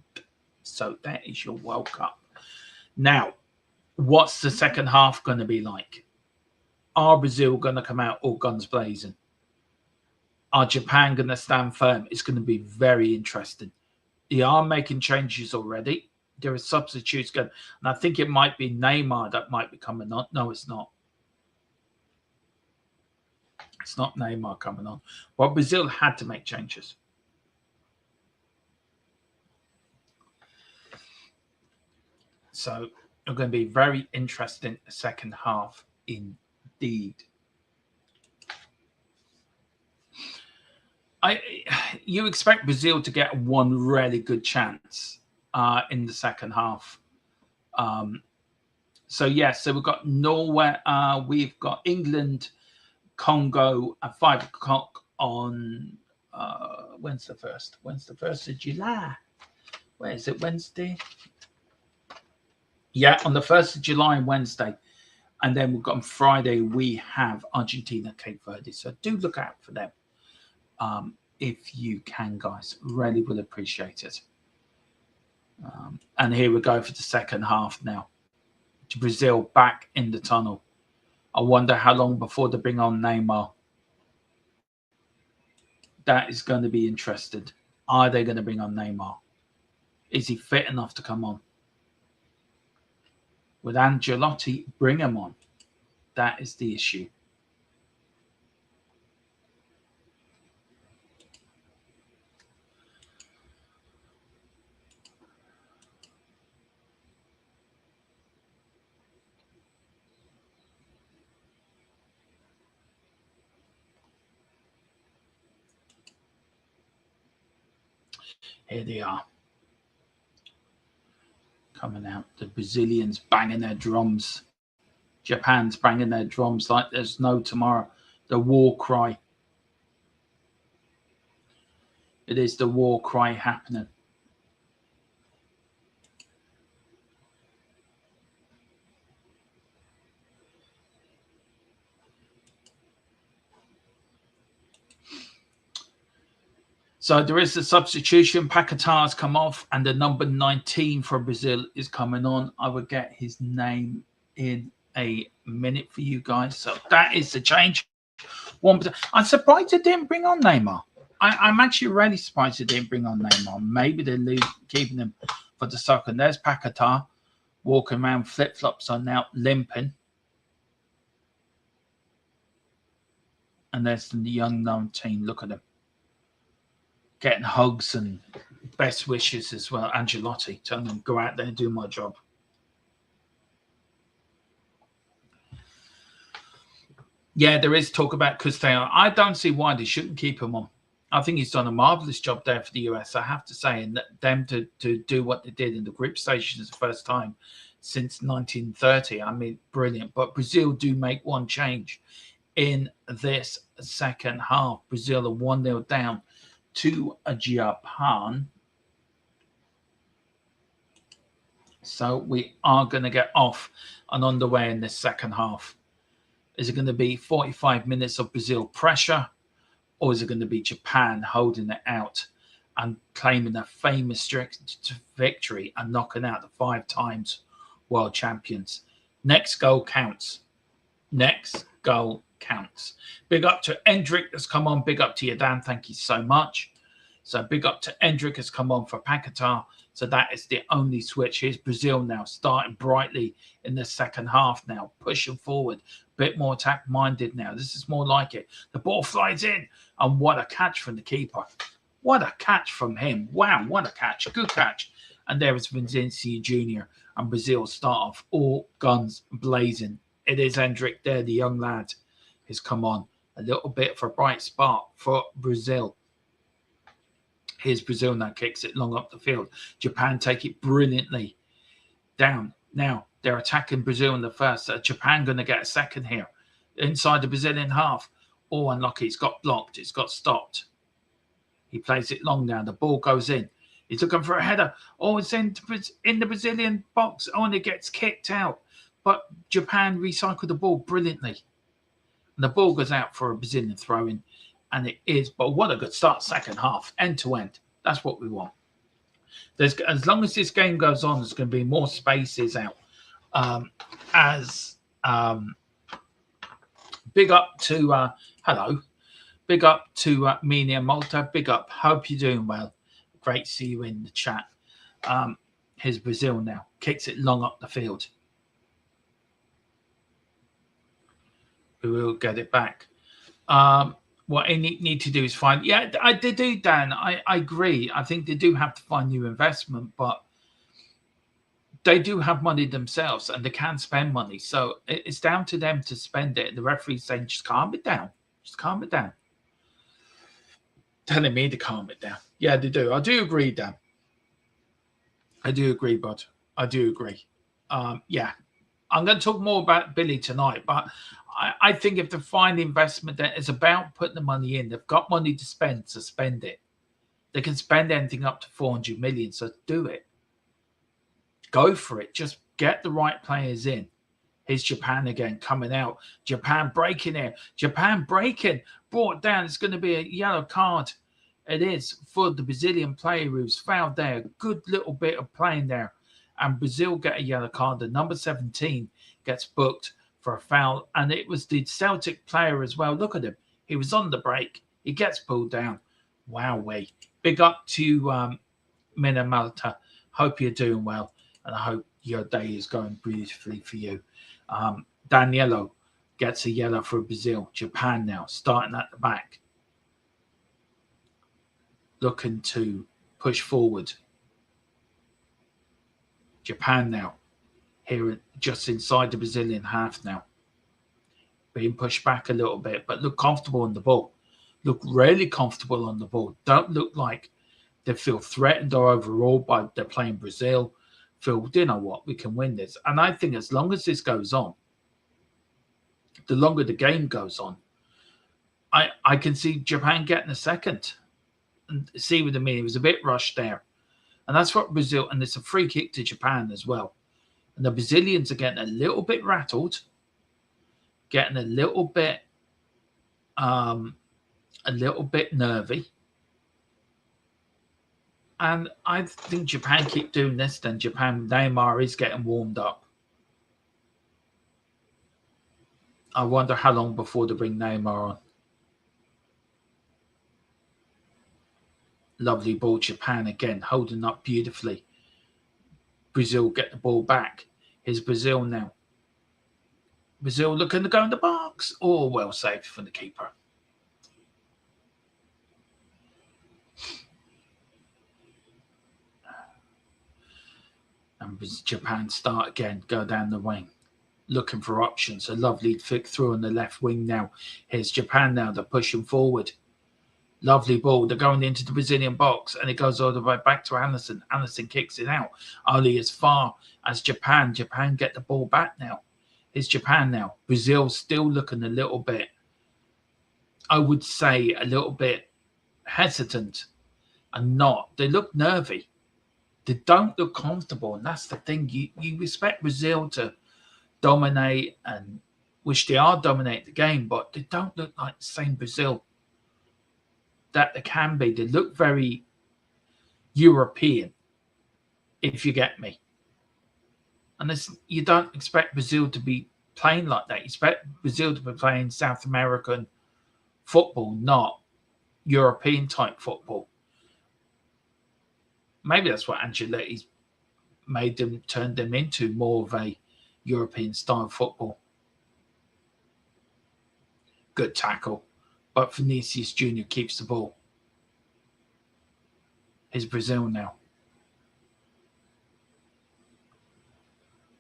So that is your World Cup. Now, what's the second half going to be like? Are Brazil going to come out all guns blazing? Are Japan going to stand firm? It's going to be very interesting. They are making changes already. There are substitutes going, and I think it might be Neymar that might be coming on. No, it's not. It's not Neymar coming on. Well, Brazil had to make changes. So it's going to be very interesting second half indeed. You expect Brazil to get one really good chance in the second half. So we've got Norway, we've got England, Congo at 5 o'clock on when's the first? When's the 1st of July? Where is it? Wednesday? Yeah, on the 1st of July, Wednesday. And then we've got on Friday, we have Argentina, Cape Verde. So do look out for them. If you can, guys. Really will appreciate it. And here we go for the second half now. To Brazil back in the tunnel. I wonder how long before they bring on Neymar. That is going to be interesting. Are they going to bring on Neymar? Is he fit enough to come on? With Ancelotti, bring him on. That is the issue. Here they are. Coming out. The Brazilians banging their drums. Japan's banging their drums like there's no tomorrow. The war cry. It is the war cry happening. So there is a substitution. Paquetá has come off, and the number 19 for Brazil is coming on. I will get his name in a minute for you guys. So that is the change. 1%. I'm surprised they didn't bring on Neymar. I'm actually really surprised they didn't bring on Neymar. Maybe they're keeping him for the soccer. And there's Paquetá walking around, flip-flops on now, limping. And there's the young 19. Look at him. Getting hugs and best wishes as well. Ancelotti telling them, go out there and do my job. Yeah, there is talk about Castellano. I don't see why they shouldn't keep him on. I think he's done a marvellous job there for the US, I have to say. And them to do what they did in the group stages is the first time since 1930. I mean, brilliant. But Brazil do make one change in this second half. Brazil are 1-0 down to Japan. So we are going to get off and underway in this second half. Is it going to be 45 minutes of Brazil pressure, or is it going to be Japan holding it out and claiming a famous victory and knocking out the 5 times world champions? Next goal counts. Next goal counts. Big up to Endrick that's come on. Big up to you, Dan. Thank you so much. So big up to Endrick has come on for Paquetá. So that is the only switch. Here's Brazil now starting brightly in the second half now, pushing forward, a bit more attack-minded now. This is more like it. The ball flies in, and what a catch from the keeper. What a catch from him. Wow, what a catch. Good catch. And there is Vinicius Jr. and Brazil start off all guns blazing. It is Endrick there, the young lad, has come on. A little bit for a bright spark for Brazil. Here's Brazil now, kicks it long up the field. Japan take it brilliantly down. Now, they're attacking Brazil in the first. Japan going to get a second here. Inside the Brazilian half. Oh, unlucky. It's got blocked. It's got stopped. He plays it long now. The ball goes in. He's looking for a header. Oh, it's in the Brazilian box. Oh, and it gets kicked out. But Japan recycled the ball brilliantly. And the ball goes out for a Brazilian throw-in. And it is, but what a good start, second half, end to end. That's what we want. As long as this game goes on, there's going to be more spaces out. Big up to, hello. Big up to Mina and Malta. Big up. Hope you're doing well. Great to see you in the chat. Here's Brazil now. Kicks it long up the field. We will get it back. What they need to do is find... Yeah, they do, Dan. I agree. I think they do have to find new investment, but they do have money themselves and they can spend money. So it's down to them to spend it. The referee's saying, just calm it down. Just calm it down. Telling me to calm it down. Yeah, they do. I do agree, Dan. I do agree, bud. I do agree. Yeah. I'm going to talk more about Billy tonight, but I think if they find investment, that it's about putting the money in. They've got money to spend, so spend it. They can spend anything up to 400 million, so do it. Go for it. Just get the right players in. Here's Japan again coming out. Japan breaking here. Japan breaking. Brought down. It's going to be a yellow card. It is for the Brazilian player who's fouled there. Good little bit of playing there. And Brazil get a yellow card. The number 17 gets booked for a foul. And it was the Celtic player as well. Look at him. He was on the break. He gets pulled down. Wowee. Big up to Mina Malta. Hope you're doing well. And I hope your day is going beautifully for you. Danilo gets a yellow for Brazil. Japan now starting at the back. Looking to push forward. Japan now. Here just inside the Brazilian half now. Being pushed back a little bit, but look comfortable on the ball. Look really comfortable on the ball. Don't look like they feel threatened or overawed by they're playing Brazil. Feel, you know what, we can win this. And I think as long as this goes on, the longer the game goes on, I can see Japan getting a second. And see what I mean? It was a bit rushed there. And that's what Brazil, and it's a free kick to Japan as well. And the Brazilians are getting a little bit rattled, getting a little bit nervy. And I think Japan keep doing this. Then Neymar is getting warmed up. I wonder how long before they bring Neymar on. Lovely ball, Japan again, holding up beautifully. Brazil get the ball back. Here's Brazil now. Brazil looking to go in the box. Oh, well saved from the keeper. And Japan start again, go down the wing. Looking for options. A lovely flick through on the left wing now. Here's Japan now. They're pushing forward. Lovely ball. They're going into the Brazilian box, and it goes all the way back to Anderson. Anderson kicks it out. Only as far as Japan. Japan get the ball back now. Here's Japan now. Brazil still looking a little bit, I would say, a little bit hesitant and not. They look nervy. They don't look comfortable, and that's the thing. You expect Brazil to dominate, and which they are dominating the game, but they don't look like the same Brazil that they can be. They look very European, if you get me. And you don't expect Brazil to be playing like that. You expect Brazil to be playing South American football, not European type football. Maybe that's what Ancelotti's turned them into, more of a European style football. Good tackle, but Vinicius Jr. keeps the ball. Here's Brazil now.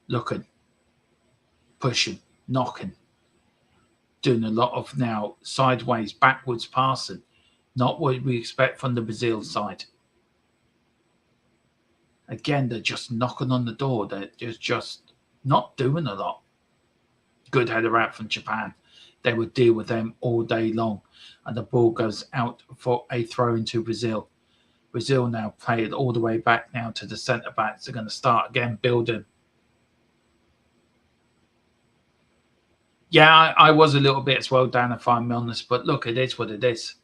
Looking, pushing, knocking, doing a lot of now sideways, backwards passing. Not what we expect from the Brazil side. Again, they're just knocking on the door. They're just not doing a lot. Good header out from Japan. They would deal with them all day long. And the ball goes out for a throw into Brazil. Brazil now play it all the way back now to the centre backs. They're going to start again building. Yeah, I was a little bit as well down, if I'm honest. But look, it is what it is.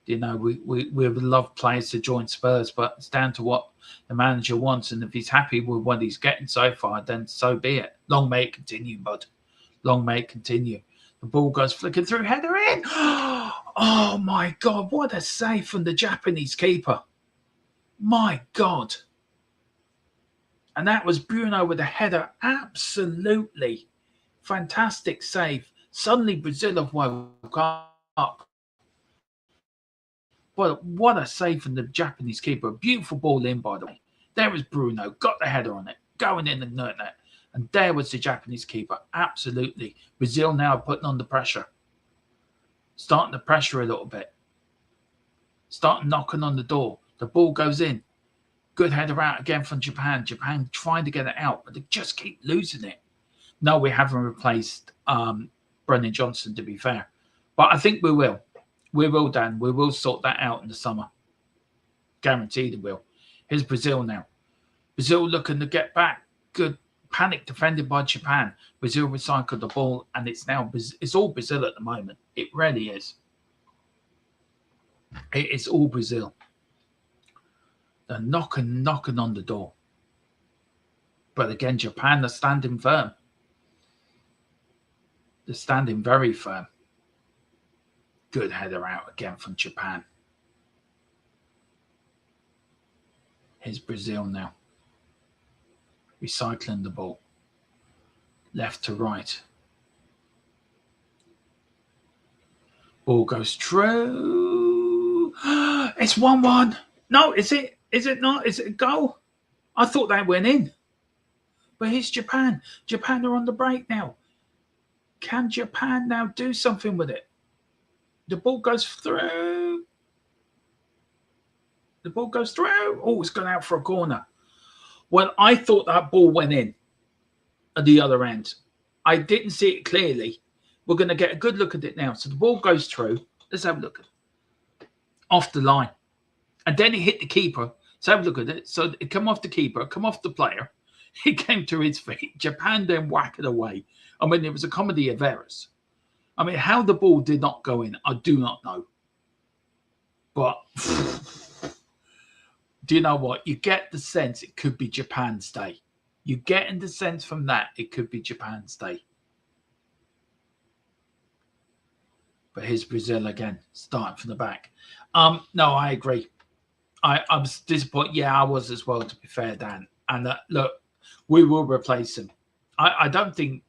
You know, we would love players to join Spurs, but it's down to what the manager wants. And if he's happy with what he's getting so far, then so be it. Long may it continue, bud. Long may it continue. The ball goes flicking through, header in. Oh, my God. What a save from the Japanese keeper. My God. And that was Bruno with a header. Absolutely fantastic save. Suddenly Brazil have woke up. But what a save from the Japanese keeper. A beautiful ball in, by the way. There was Bruno. Got the header on it. Going in the net. And there was the Japanese keeper. Absolutely. Brazil now putting on the pressure. Starting to pressure a little bit. Starting knocking on the door. The ball goes in. Good header out again from Japan. Japan trying to get it out, but they just keep losing it. No, we haven't replaced Brennan Johnson, to be fair. But I think we will. We will, Dan. We will sort that out in the summer. Guaranteed it will. Here's Brazil now. Brazil looking to get back. Good panic defended by Japan. Brazil recycled the ball, and it's all Brazil at the moment. It really is. It is all Brazil. They're knocking on the door. But again, Japan are standing firm. They're standing very firm. Good header out again from Japan. Here's Brazil now. Recycling the ball. Left to right. Ball goes through. It's 1-1. No, is it? Is it not? Is it a goal? I thought that went in. But here's Japan. Japan are on the break now. Can Japan now do something with it? The ball goes through. The ball goes through. Oh, it's gone out for a corner. Well, I thought that ball went in at the other end. I didn't see it clearly. We're going to get a good look at it now. So the ball goes through. Let's have a look at it. Off the line. And then it hit the keeper. Let's have a look at it. So it come off the keeper, come off the player. He came to his feet. Japan then whack it away. I mean, it was a comedy of errors. I mean, how the ball did not go in, I do not know. But do you know what? You get the sense it could be Japan's day. You're getting the sense from that it could be Japan's day. But here's Brazil again, starting from the back. No, I agree. I was disappointed. Yeah, I was as well, to be fair, Dan. And look, we will replace him. I don't think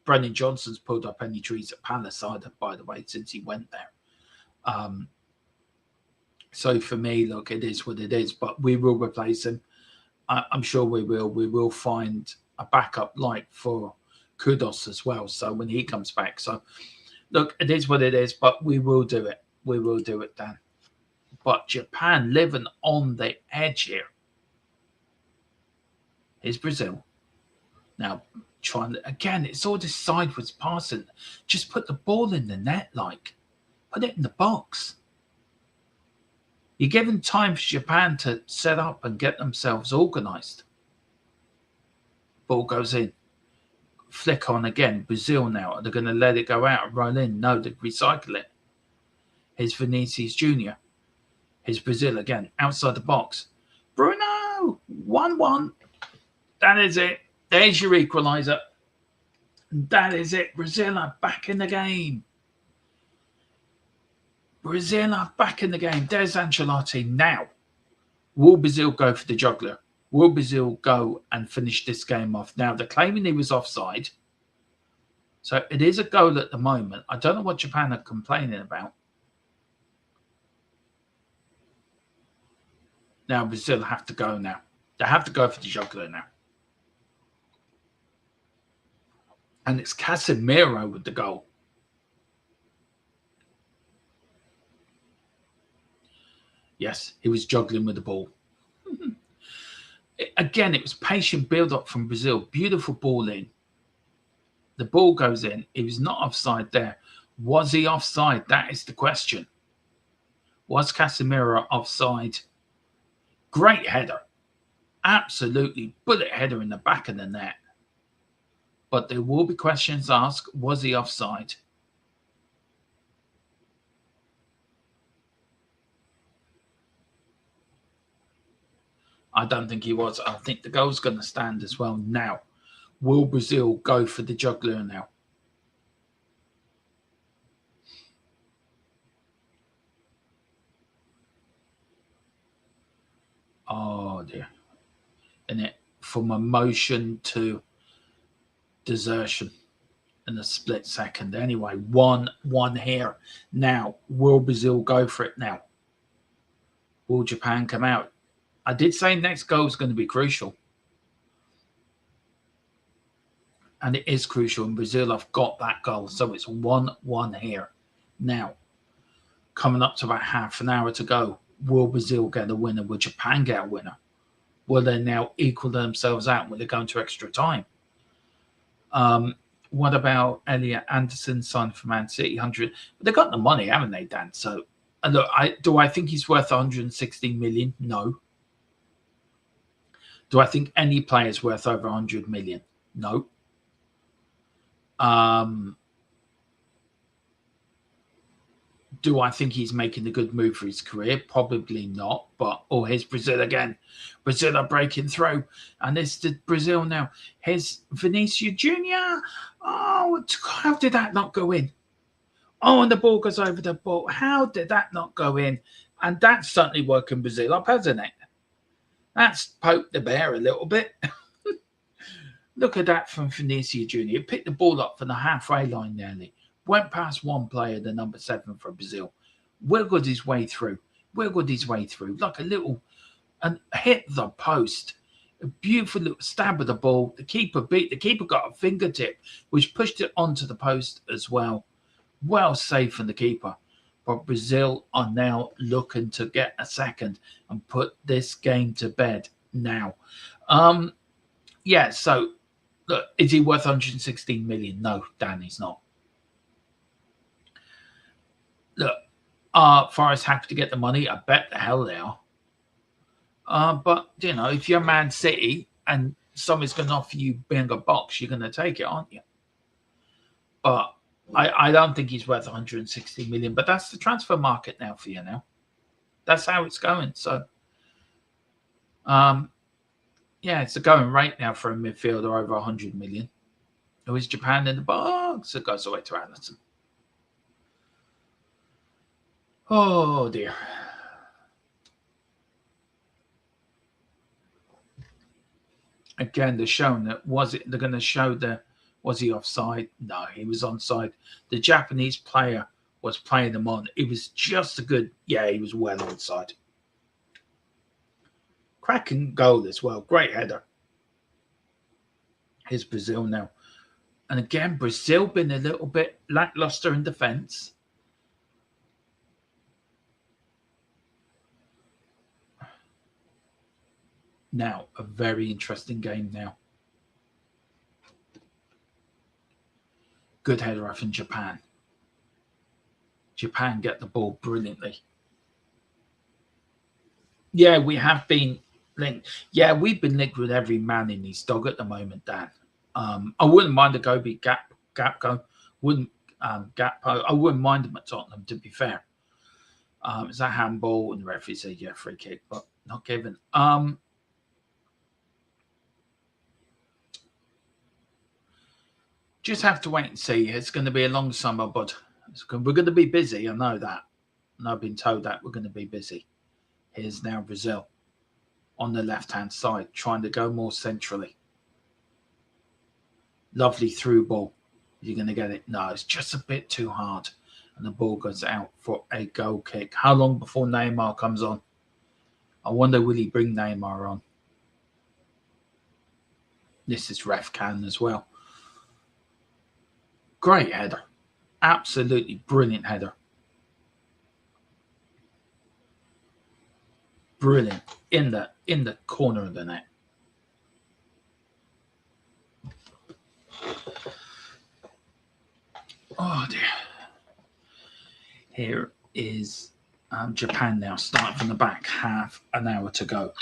Brennan Johnson's pulled up any trees at Palace either, by the way, since he went there. So for me, look, it is what it is. But we will replace him. I'm sure we will. We will find a backup like for Kudos as well. So when he comes back. So look, it is what it is, but we will do it. We will do it, Dan. But Japan living on the edge here. Here's Brazil. Now, trying to, again, it's all this sideways passing. Just put the ball in the net, like. Put it in the box. You're giving time for Japan to set up and get themselves organised. Ball goes in. Flick on again. Brazil now. Are they going to let it go out and roll in? No, they recycle it. Here's Vinicius Jr. Here's Brazil again. Outside the box. Bruno! 1-1. That is it. There's your equaliser. That is it. Brazil are back in the game. Brazil are back in the game. There's Ancelotti. Now, will Brazil go for the juggler? Will Brazil go and finish this game off? Now, they're claiming he was offside. So it is a goal at the moment. I don't know what Japan are complaining about. Now, Brazil have to go now. They have to go for the juggler now. And it's Casemiro with the goal. Yes, he was juggling with the ball. Again, it was patient build-up from Brazil. Beautiful ball in. The ball goes in. He was not offside there. Was he offside? That is the question. Was Casemiro offside? Great header. Absolutely bullet header in the back of the net. But there will be questions asked. Was he offside? I don't think he was. I think the goal's going to stand as well. Now, will Brazil go for the juggler now? Oh, dear. And it from emotion to desertion in a split second. Anyway, 1-1 here. Now, will Brazil go for it now? Will Japan come out? I did say next goal is going to be crucial. And it is crucial. And Brazil have got that goal. So it's 1-1 here. Now, coming up to about half an hour to go. Will Brazil get a winner? Will Japan get a winner? Will they now equal themselves out? Will they go into extra time? What about Elliot Anderson signed for Man City? 100. They've got the money, haven't they, Dan? So, look, do I think he's worth 116 million? No. Do I think any player is worth over 100 million? No. Do I think he's making a good move for his career? Probably not. But, here's Brazil again. Brazil are breaking through. And it's the Brazil now. Here's Vinicius Jr. Oh, how did that not go in? Oh, and the ball goes over the ball. How did that not go in? And that's certainly working Brazil up, hasn't it? That's poked the bear a little bit. Look at that from Vinicius Jr. He picked the ball up from the halfway line nearly. Went past one player, the number 7 for Brazil. Wiggled his way through. Like a little, and hit the post. A beautiful little stab of the ball. The keeper got a fingertip, which pushed it onto the post as well. Well saved from the keeper. But Brazil are now looking to get a second and put this game to bed now. So look, is he worth 116 million? No, Dan, he's not. Look, Forest happy to get the money. I bet the hell they are. But, if you're Man City and somebody's going to offer you being a box, you're going to take it, aren't you? But I don't think he's worth 160 million. But that's the transfer market now for you now. That's how it's going. So, look, is he worth 116 million? No, Dan, he's not. Do I think any player is worth over 100 million? No. Do I think any player is worth over 100 million? No. But that's the transfer market now for you now. That's the transfer market now for you now. But that's the transfer market now for you now. That's how it's going. So Yeah, it's the going rate now for a midfielder over 100 million. Who is Japan in the box? It goes away to Allison. Oh dear. Again, they're showing that they're going to show was he offside? No, he was onside. The Japanese player was playing them on. It was just a good, yeah, he was well onside. Cracking goal as well. Great header. Here's Brazil now. And again, Brazil been a little bit lackluster in defence. Now, a very interesting game now. Good header off in Japan. Japan get the ball brilliantly. Yeah, we have been linked. Yeah, we've been linked with every man in his dog at the moment, Dan. I wouldn't mind a Gobi Gapco. Wouldn't Gappo. I wouldn't mind him at Tottenham, to be fair. It's a handball, and the referee said, yeah, free kick, but not given. Just have to wait and see. It's going to be a long summer, but we're going to be busy. I know that. And I've been told that we're going to be busy. Here's now Brazil on the left-hand side, trying to go more centrally. Lovely through ball. You're going to get it? No, it's just a bit too hard. And the ball goes out for a goal kick. How long before Neymar comes on? I wonder, will he bring Neymar on? This is ref can as well. Great header. Absolutely brilliant header. Brilliant. In the corner of the net. Oh dear. Here is Japan now, starting from the back, half an hour to go.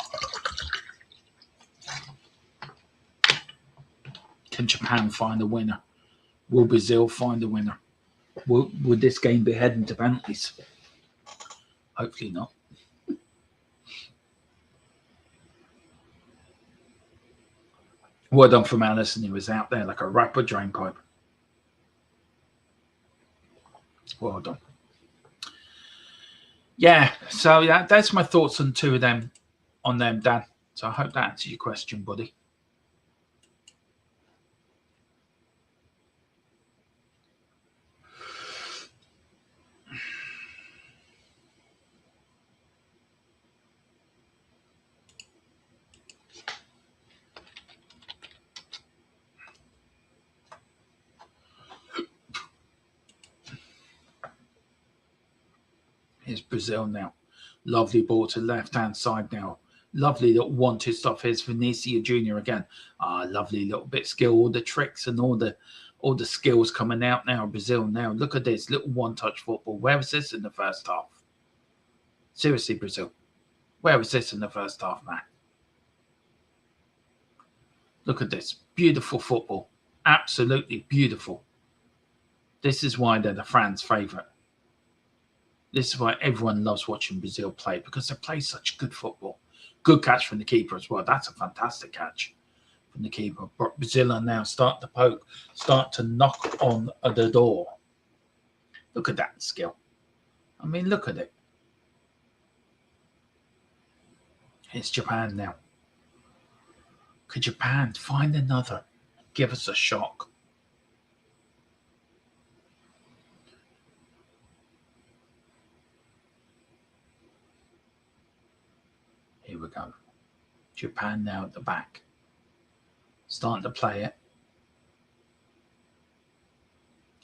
Can Japan find a winner? Will Brazil find a winner? Would this game be heading to penalties? Hopefully not. Well done from Allison. He was out there like a rapper drain pipe. Well done. Yeah, so that's my thoughts on two of them, Dan. So I hope that answers your question, buddy. Here's Brazil now. Lovely ball to the left-hand side now. Lovely little wanted stuff. Here's Vinicius Jr. again. Lovely little bit skill. All the tricks and all the skills coming out now. Brazil now. Look at this little one-touch football. Where was this in the first half? Seriously, Brazil. Where was this in the first half, man? Look at this. Beautiful football. Absolutely beautiful. This is why they're the fans' favourite. This is why everyone loves watching Brazil play, because they play such good football. Good catch from the keeper as well. That's a fantastic catch from the keeper. But Brazil are now start to poke, start to knock on the door. Look at that skill. I mean, look at it. It's Japan now. Could Japan find another? Give us a shock. Here we go. Japan now at the back. Starting to play it.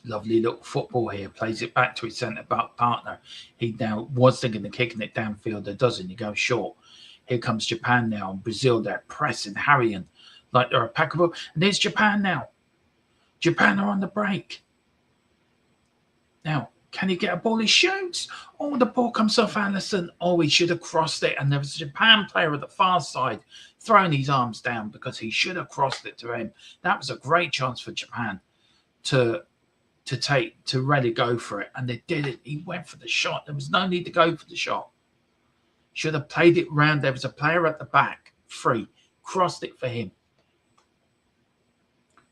Lovely little football here. Plays it back to his centre-back partner. He now was thinking of kicking it downfield. It doesn't. He goes short. Here comes Japan now. And Brazil, they're pressing, harrying like they're a pack of... And there's Japan now. Japan are on the break. Now, can he get a ball? He shoots. Oh, the ball comes off Allison. Oh, he should have crossed it. And there was a Japan player at the far side throwing his arms down because he should have crossed it to him. That was a great chance for Japan to really go for it. And they did it. He went for the shot. There was no need to go for the shot. Should have played it round. There was a player at the back, free, crossed it for him.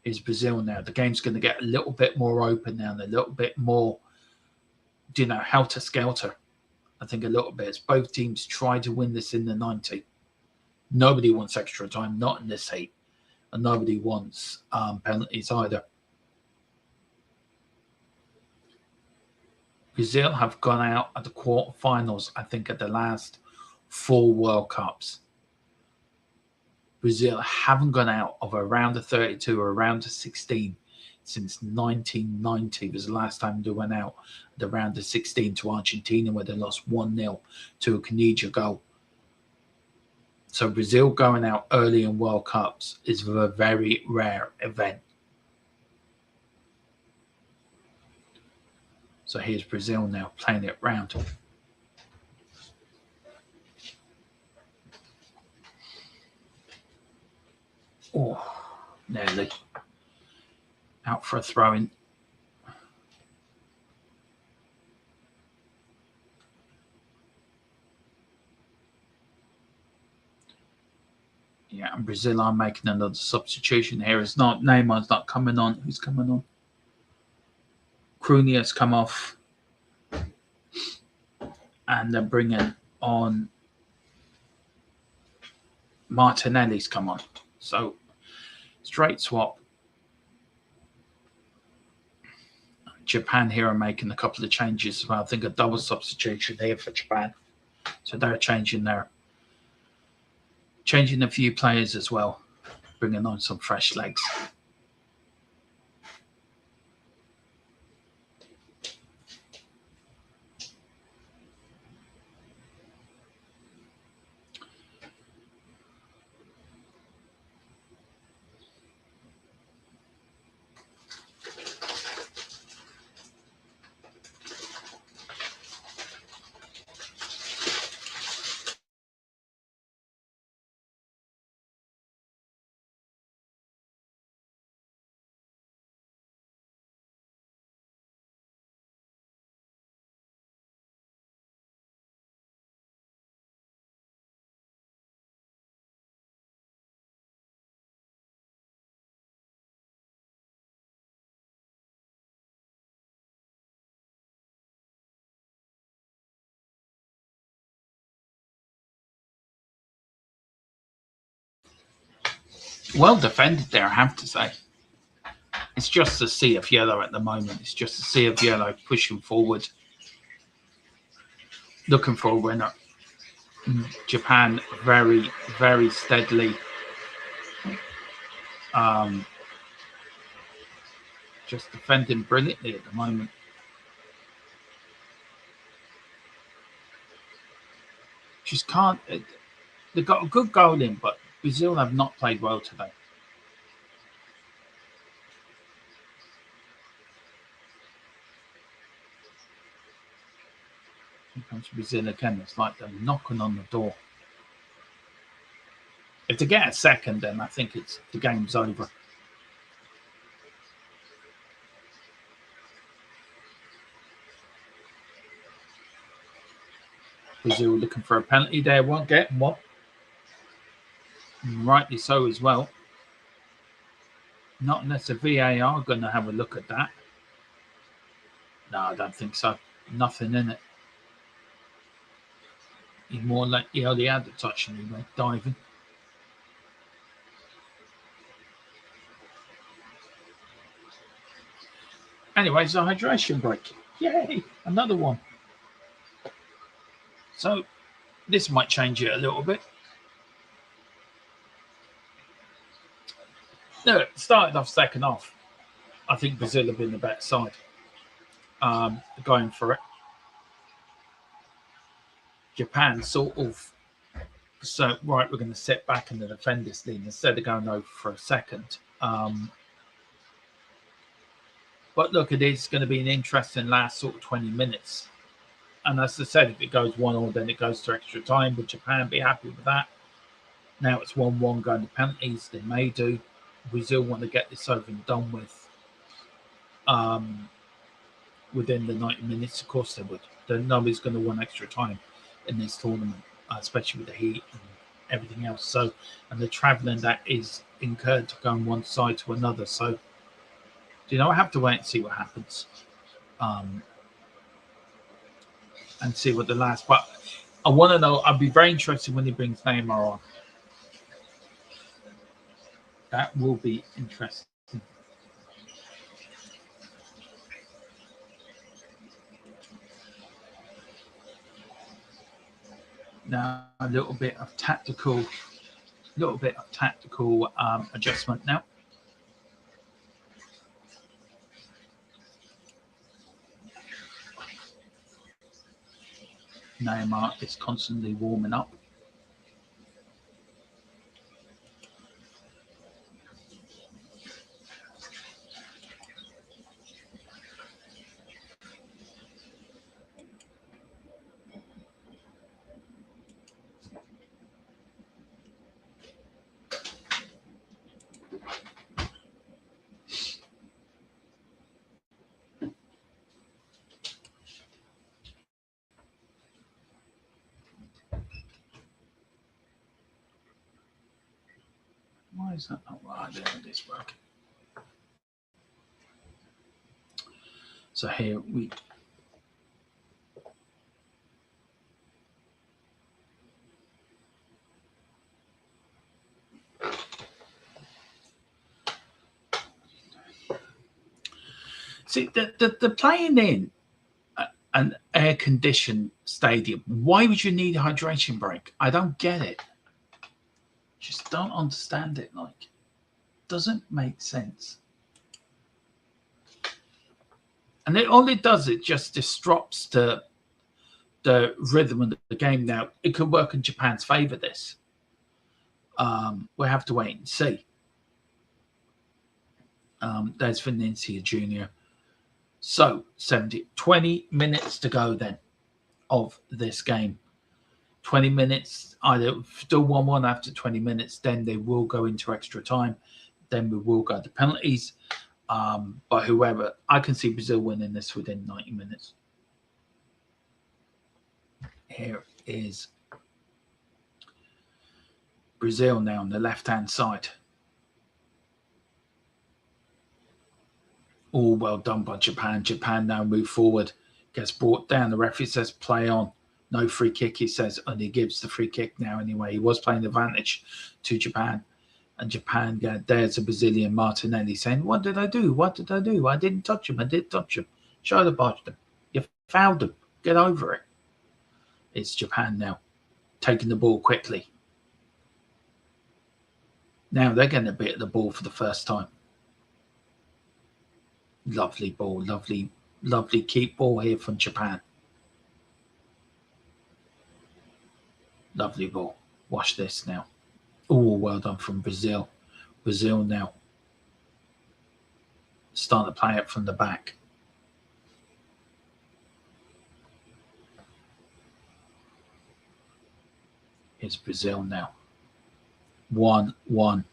Is Brazil now. The game's going to get a little bit more open now and a little bit more, helter-skelter. I think a little bit. As both teams try to win this in the 90. Nobody wants extra time, not in this heat. And nobody wants penalties either. Brazil have gone out at the quarterfinals, I think, at the last 4 World Cups. Brazil haven't gone out of a round of 32 or a round of 16 since 1990 was the last time they went out the round of 16 to Argentina, where they lost 1-0 to a Canija goal. So Brazil going out early in World Cups is a very rare event. So here's Brazil now playing it round. Oh, nearly. Out for a throw-in. Yeah, and Brazil are making another substitution here. It's not Neymar's not coming on. Who's coming on? Cunha's come off. And they're bringing on Martinelli's come on. So, straight swap. Japan here are making a couple of changes as well. I think a double substitution here for Japan. So they're changing a few players as well, bringing on some fresh legs. Well defended there, I have to say. It's just a sea of yellow at the moment. It's just a sea of yellow pushing forward, looking for a winner. Japan very, very steadily just defending brilliantly at the moment. Just can't. They've got a good goal in, but Brazil have not played well today. Here comes Brazil again. It's like they're knocking on the door. If they get a second, then I think the game's over. Brazil looking for a penalty there. Won't get one. And rightly so as well. Not unless the VAR are going to have a look at that. No, I don't think so. Nothing in it. He's more like he only had the touch and he went diving. Anyway, it's a hydration break. Yay! Another one. So this might change it a little bit. No, it started off second half. I think Brazil have been the better side. Going for it. Japan sort of so right, we're going to sit back in the defend this lead instead of going over for a second. But look, it is going to be an interesting last sort of 20 minutes. And as I said, if it goes 1-1, then it goes to extra time. Would Japan be happy with that? Now it's 1-1 going to penalties. They may do. Brazil want to get this over and done with within the 90 minutes. Of course they would. Nobody's going to want extra time in this tournament. especially with the heat and everything else. So, and the travelling that is incurred to go on one side to another. So, I have to wait and see what happens, and see what the last. But I want to know. I'd be very interested when he brings Neymar on. That will be interesting. Now a little bit of tactical adjustment now. Neymar is constantly warming up. Why is that not right? There it is working. So here we see the playing in an air-conditioned stadium. Why would you need a hydration break? I don't get it. Just don't understand it. Like, doesn't make sense. And all it does, it just disrupts the rhythm of the game. Now, it could work in Japan's favour, this. We'll have to wait and see. There's Valencia Jr. So, 20 minutes to go then of this game. 20 minutes, either still 1-1 after 20 minutes, then they will go into extra time. Then we will go to penalties. But whoever, I can see Brazil winning this within 90 minutes. Here is Brazil now on the left-hand side. All well done by Japan. Japan now move forward, gets brought down. The referee says play on. No free kick, he says, and he gives the free kick now anyway. He was playing advantage to Japan. And Japan, there's a Brazilian, Martinelli, saying, what did I do? What did I do? I didn't touch him. I did touch him. Shoulder barged him. You fouled him. Get over it. It's Japan now, taking the ball quickly. Now they're getting a bit of the ball for the first time. Lovely ball. Lovely keep ball here from Japan. Lovely ball. Watch this now. Oh, well done from Brazil. Brazil now starting to play it from the back. It's Brazil now. 1-1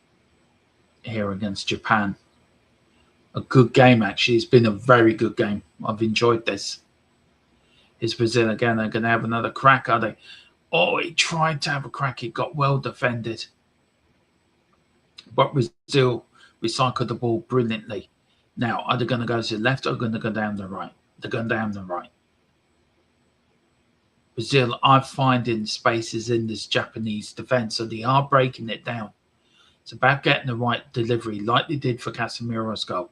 here against Japan. A good game, actually. It's been a very good game. I've enjoyed this. Is Brazil again? They're going to have another crack, are they? Oh, he tried to have a crack. He got well defended. But Brazil recycled the ball brilliantly. Now, are they going to go to the left or going to go down the right? They're going down the right. Brazil are finding spaces in this Japanese defence, so they are breaking it down. It's about getting the right delivery, like they did for Casemiro's goal.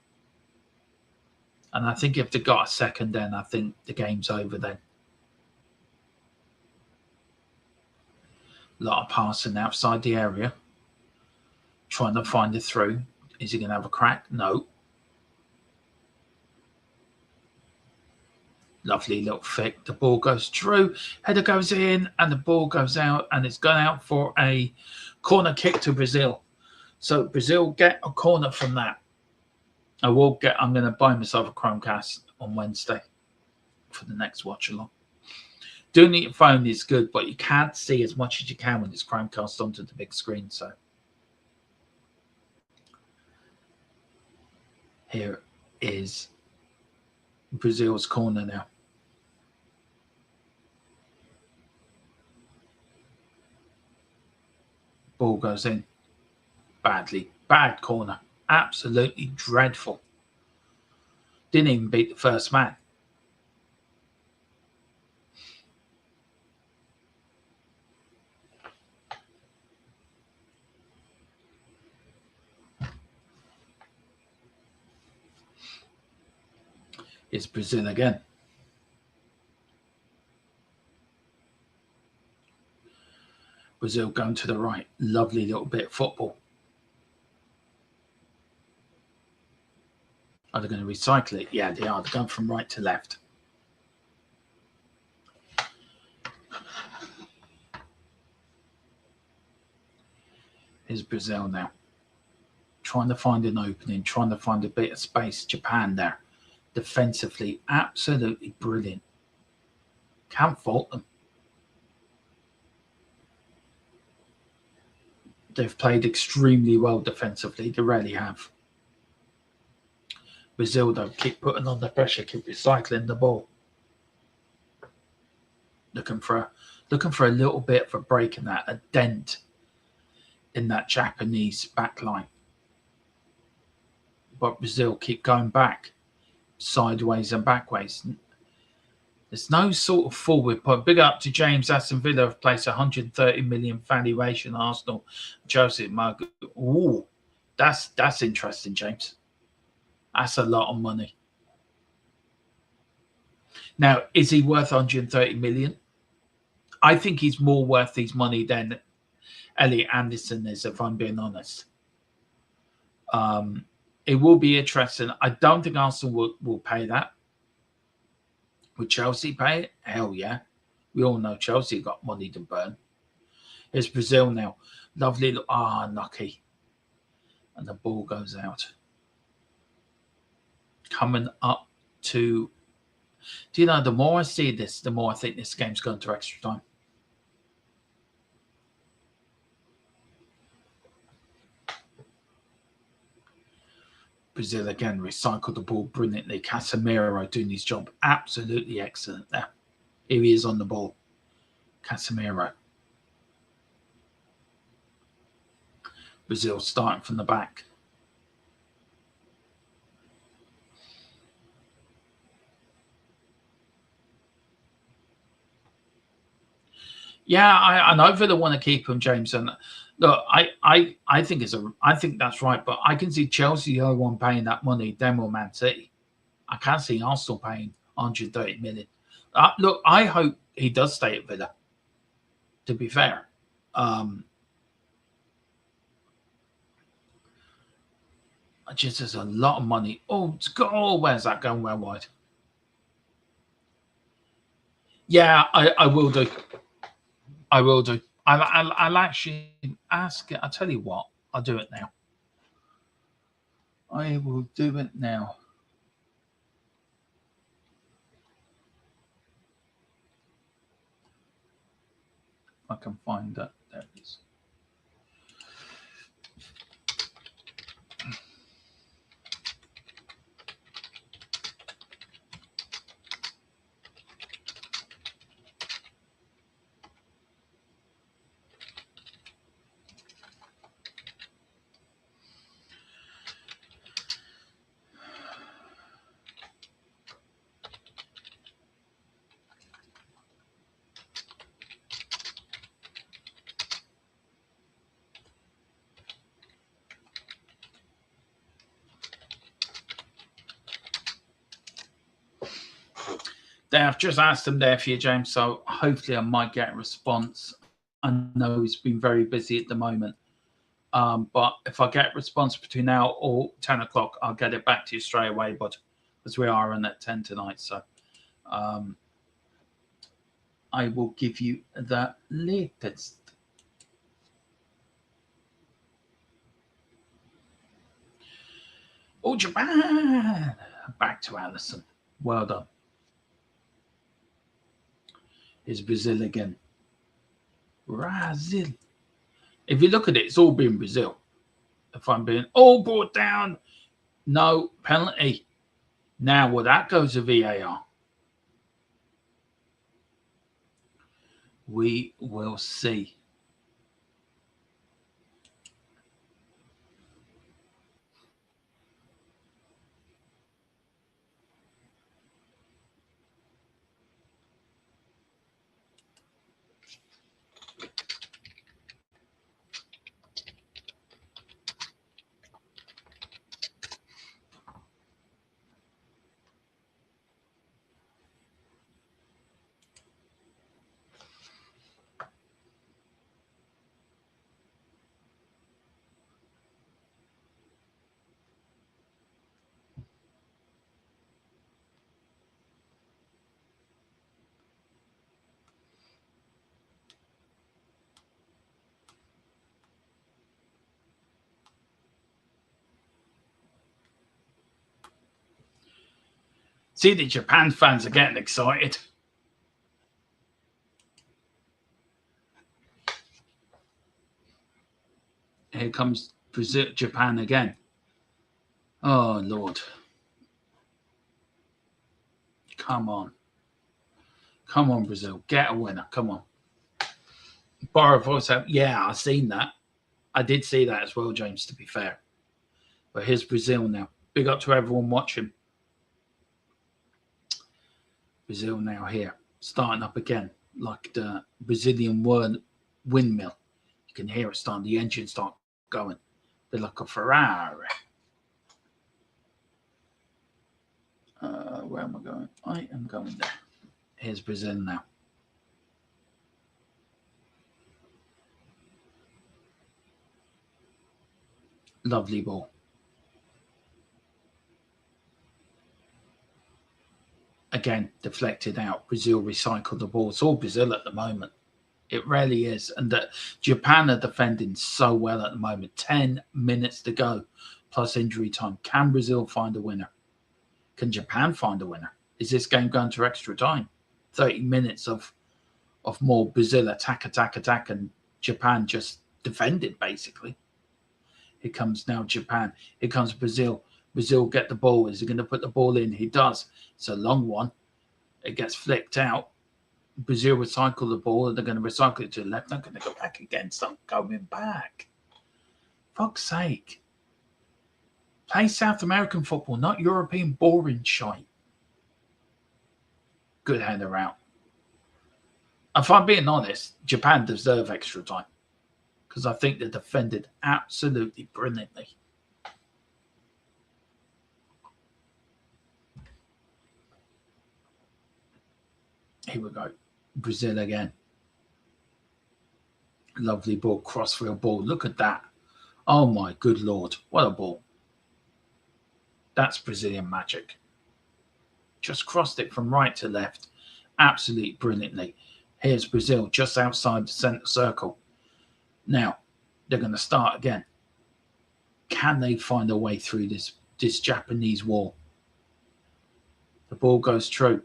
And I think if they got a second, then I think the game's over then. A lot of passing outside the area. Trying to find it through. Is he going to have a crack? No. Lovely little flick. The ball goes through. Header goes in and the ball goes out. And it's gone out for a corner kick to Brazil. So Brazil get a corner from that. I'm going to buy myself a Chromecast on Wednesday for the next watch along. Doing it on your phone is good, but you can't see as much as you can when it's Chromecast onto the big screen. So here is Brazil's corner now. Ball goes in. Badly. Bad corner. Absolutely dreadful. Didn't even beat the first man. It's Brazil again. Brazil going to the right. Lovely little bit of football. Are they going to recycle it? Yeah, they are. They're going from right to left. Here's Brazil now. Trying to find an opening, trying to find a bit of space. Japan there. Defensively, absolutely brilliant. Can't fault them. They've played extremely well defensively. They really have. Brazil, though, keep putting on the pressure, keep recycling the ball. Looking for a little bit of a break in that, a dent in that Japanese back line. But Brazil keep going back, sideways and backways. There's no sort of forward point. Big up to James. Aston Villa have placed 130 million valuation. Arsenal, Chelsea, Margaret. Ooh, that's interesting, James. That's a lot of money. Now, is he worth 130 million? I think he's more worth his money than Elliot Anderson is, if I'm being honest. It will be interesting. I don't think Arsenal will pay that. Would Chelsea pay it? Hell yeah. We all know Chelsea got money to burn. Here's Brazil now. Lovely. Unlucky. And the ball goes out. Coming up to... Do you know, the more I see this, the more I think this game's going to extra time. Brazil again recycled the ball brilliantly. Casemiro doing his job absolutely excellent there. Here he is on the ball. Casemiro. Brazil starting from the back. Yeah, I know Villa want to keep him, James. And look, I think that's right. But I can see Chelsea the only one paying that money, then or Man City. I can't see Arsenal paying 130 million. Look, I hope he does stay at Villa. To be fair, just there's a lot of money. Oh, it's got, where's that going? Well wide. Yeah, I will do. I will do. I'll actually ask it. I'll tell you what. I'll do it now. I will do it now. I can find that. There it is. I've just asked them there for you, James, so hopefully I might get a response. I know he's been very busy at the moment. But if I get a response between now or 10 o'clock, I'll get it back to you straight away, but because we are on at 10 tonight. So I will give you the latest. Oh, Japan! Back to Allison. Well done. Here's Brazil again. Brazil. If you look at it, it's all been Brazil. If I'm being all brought down, no penalty. Now, will that go to VAR? We will see. See, the Japan fans are getting excited. Here comes Brazil, Japan again. Oh, Lord. Come on. Come on, Brazil. Get a winner. Come on. Borrow voice out. Yeah, I've seen that. I did see that as well, James, to be fair. But here's Brazil now. Big up to everyone watching. Brazil now here. Starting up again. Like the Brazilian windmill. You can hear it starting. The engine start going. They're like a Ferrari. Where am I going? I am going there. Here's Brazil now. Lovely ball. Again, deflected out. Brazil recycled the ball. It's all Brazil at the moment. It really is. And that Japan are defending so well at the moment. 10 minutes to go, plus injury time. Can Brazil find a winner? Can Japan find a winner? Is this game going to extra time? 30 minutes of more Brazil attack, and Japan just defended, basically. Here comes now Japan. Here comes Brazil. Brazil get the ball. Is he going to put the ball in? He does. It's a long one. It gets flicked out. Brazil recycle the ball, and they're going to recycle it to the left. They're going to go back again. Stop going back. Fuck's sake. Play South American football, not European boring shite. Good header out. If I'm being honest, Japan deserve extra time because I think they defended absolutely brilliantly. Here we go. Brazil again. Lovely ball, crossfield ball. Look at that. Oh my good Lord. What a ball. That's Brazilian magic. Just crossed it from right to left. Absolutely brilliantly. Here's Brazil just outside the centre circle. Now, they're going to start again. Can they find a way through this Japanese wall? The ball goes through,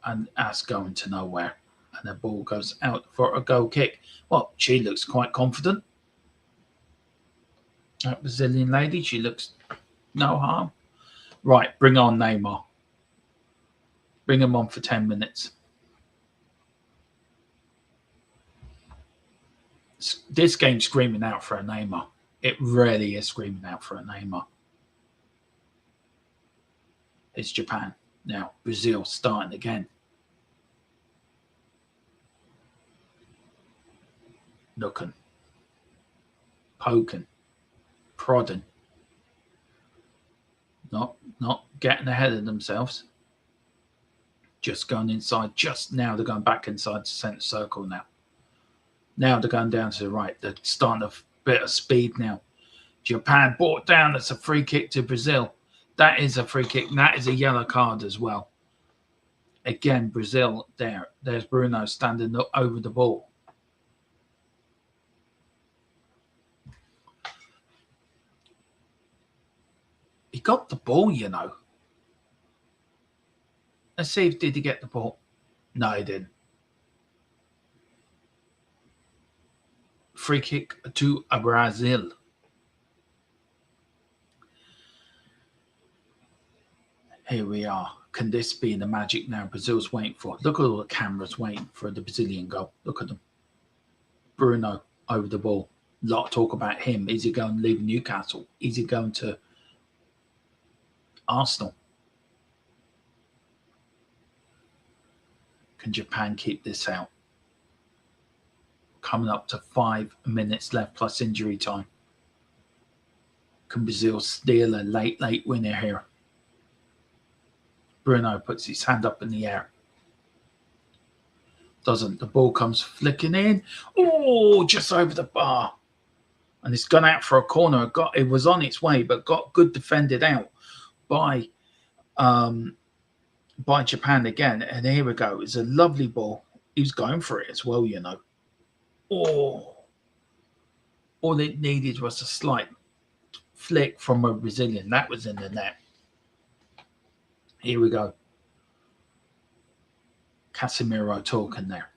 and that's going to nowhere. And the ball goes out for a goal kick. Well, she looks quite confident. That Brazilian lady, she looks no harm. Right, bring on Neymar. Bring him on for 10 minutes. This game's screaming out for a Neymar. It really is screaming out for a Neymar. It's Japan. Now, Brazil starting again. Looking. Poking. Prodding. Not getting ahead of themselves. Just going inside. Just now they're going back inside the centre circle now. Now they're going down to the right. They're starting a bit of speed now. Japan brought down. That's a free kick to Brazil. That is a free kick. And that is a yellow card as well. Again, Brazil there. There's Bruno standing over the ball. He got the ball, you know. Let's see if did he get the ball. No, he didn't. Free kick to Brazil. Here we are. Can this be the magic now Brazil's waiting for? Look at all the cameras waiting for the Brazilian goal. Look at them. Bruno over the ball. A lot of talk about him. Is he going to leave Newcastle? Is he going to Arsenal? Can Japan keep this out? Coming up to 5 minutes left plus injury time. Can Brazil steal a late winner here? Bruno puts his hand up in the air. Doesn't. The ball comes flicking in. Oh, just over the bar. And it's gone out for a corner. It was on its way, but got good defended out by Japan again. And here we go. It's a lovely ball. He was going for it as well, you know. Oh, all it needed was a slight flick from a Brazilian. That was in the net. Here we go. Casemiro talking there.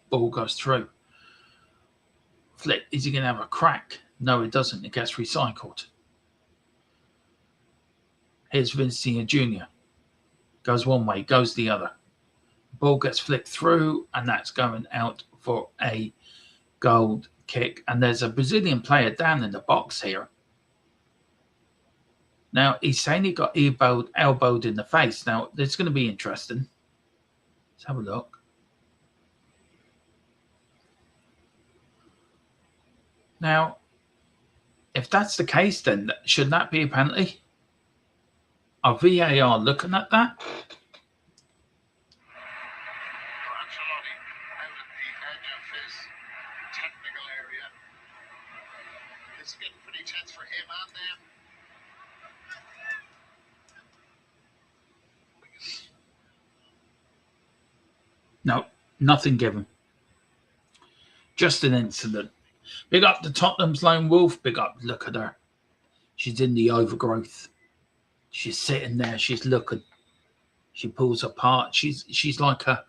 Ball goes through. Flick, is he going to have a crack? No, it doesn't. It gets recycled. Here's Vinicius Jr. Goes one way, goes the other. Ball gets flicked through, and that's going out for a goal kick. And there's a Brazilian player down in the box here. Now, he's saying he got elbowed in the face. Now, this is going to be interesting. Let's have a look. Now, if that's the case, then should that be a penalty? Are VAR looking at that? Watchalong out at the edge of his technical area. It's getting pretty tense for him and them. No, nothing given. Just an incident. Big up the Tottenham's lone wolf. Big up, look at her. She's in the overgrowth. She's sitting there. She's looking. She pulls apart. She's like a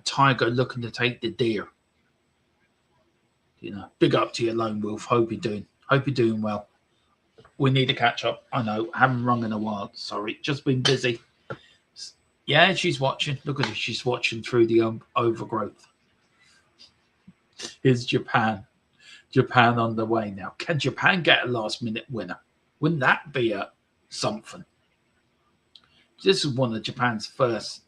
tiger looking to take the deer. You know, big up to you, lone wolf. Hope you're doing well. We need to catch up. I know, haven't rung in a while. Sorry, just been busy. Yeah, she's watching. Look at her. She's watching through the overgrowth. Here's Japan. Japan on the way now. Can Japan get a last-minute winner? Wouldn't that be something? This is one of Japan's first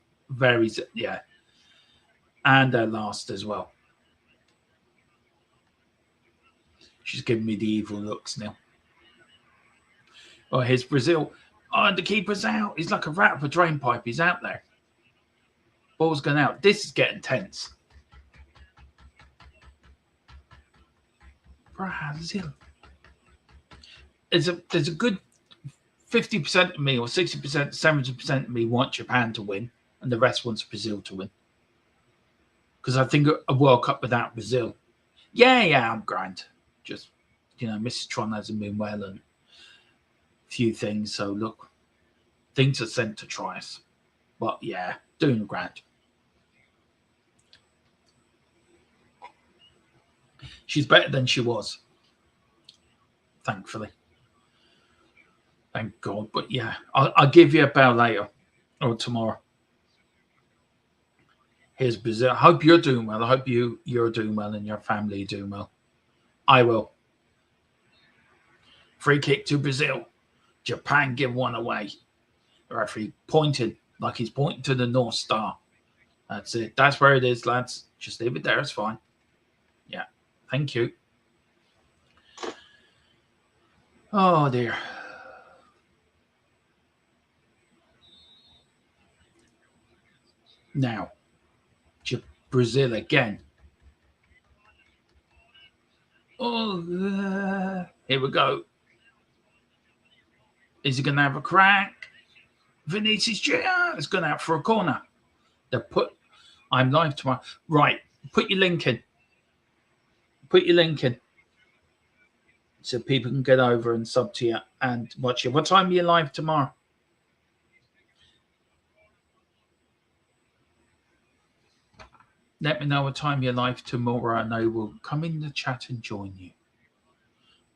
and their last as well. She's giving me the evil looks now. Oh, here's Brazil. Oh, and the keeper's out. He's like a rat up a drain pipe. He's out there. Ball's going out. This is getting tense. Brazil. There's a good 50% of me, or 60%, 70% of me want Japan to win, and the rest wants Brazil to win. Because I think a World Cup without Brazil, I'm grand. Just, Mrs. Tron hasn't been well and a few things. So look, things are sent to try us. But yeah, doing grand. She's better than she was, thankfully. Thank God. But yeah, I'll give you a bell later or tomorrow. Here's Brazil. I hope you're doing well. I hope you're doing well and your family are doing well. I will. Free kick to Brazil. Japan give one away. The referee pointed like he's pointing to the North Star. That's it. That's where it is, lads. Just leave it there. It's fine. Yeah. Thank you. Oh, dear. Now, Brazil again. Oh, here we go. Is he going to have a crack? Vinicius Jr. is going out for a corner. I'm live tomorrow. Right, put your link in. Put your link in. So people can get over and sub to you and watch you. What time are you live tomorrow? Let me know what time you're live tomorrow and I will come in the chat and join you.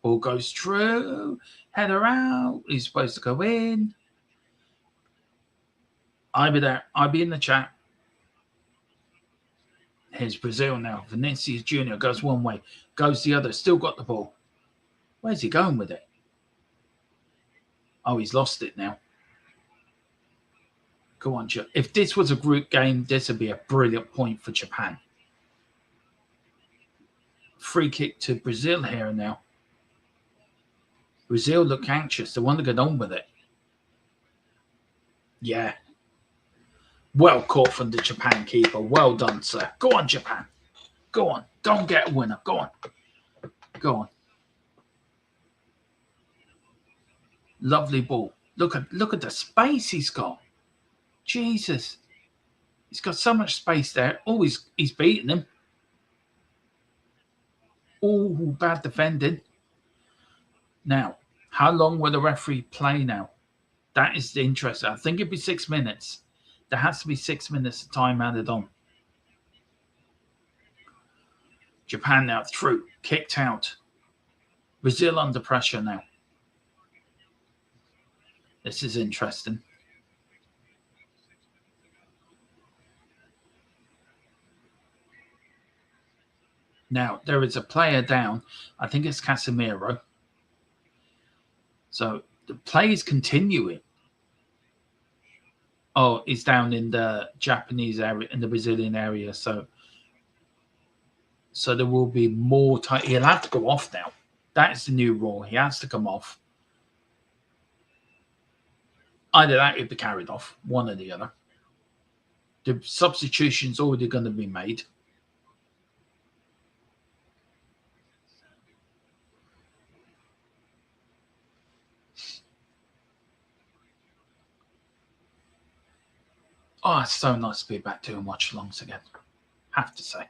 Ball goes through, header out. He's supposed to go in. I'll be there. I'll be in the chat. Here's Brazil now. Vinicius Jr. goes one way, goes the other. Still got the ball. Where's he going with it? Oh, he's lost it now. Go on, Joe. If this was a group game, this would be a brilliant point for Japan. Free kick to Brazil here now. Brazil look anxious. They want to get on with it. Yeah. Well caught from the Japan keeper. Well done, sir. Go on, Japan. Go on. Go and get a winner. Go on. Go on. Lovely ball. Look at the space he's got. Jesus. He's got so much space there. Oh, he's beaten him. Oh, bad defending. Now, How long will the referee play now? That is interesting. I think it'd be 6 minutes. There has to be 6 minutes of time added on. Japan now through, kicked out. Brazil under pressure now. This is interesting. Now, there is a player down. I think it's Casemiro. So the play is continuing. Oh, he's down in the Japanese area, in the Brazilian area. So there will be more time. He'll have to go off now. That's the new rule. He has to come off. Either that, he'll be carried off, one or the other. The substitution's already going to be made. Oh, it's so nice to be back doing watch-alongs again. Have to say.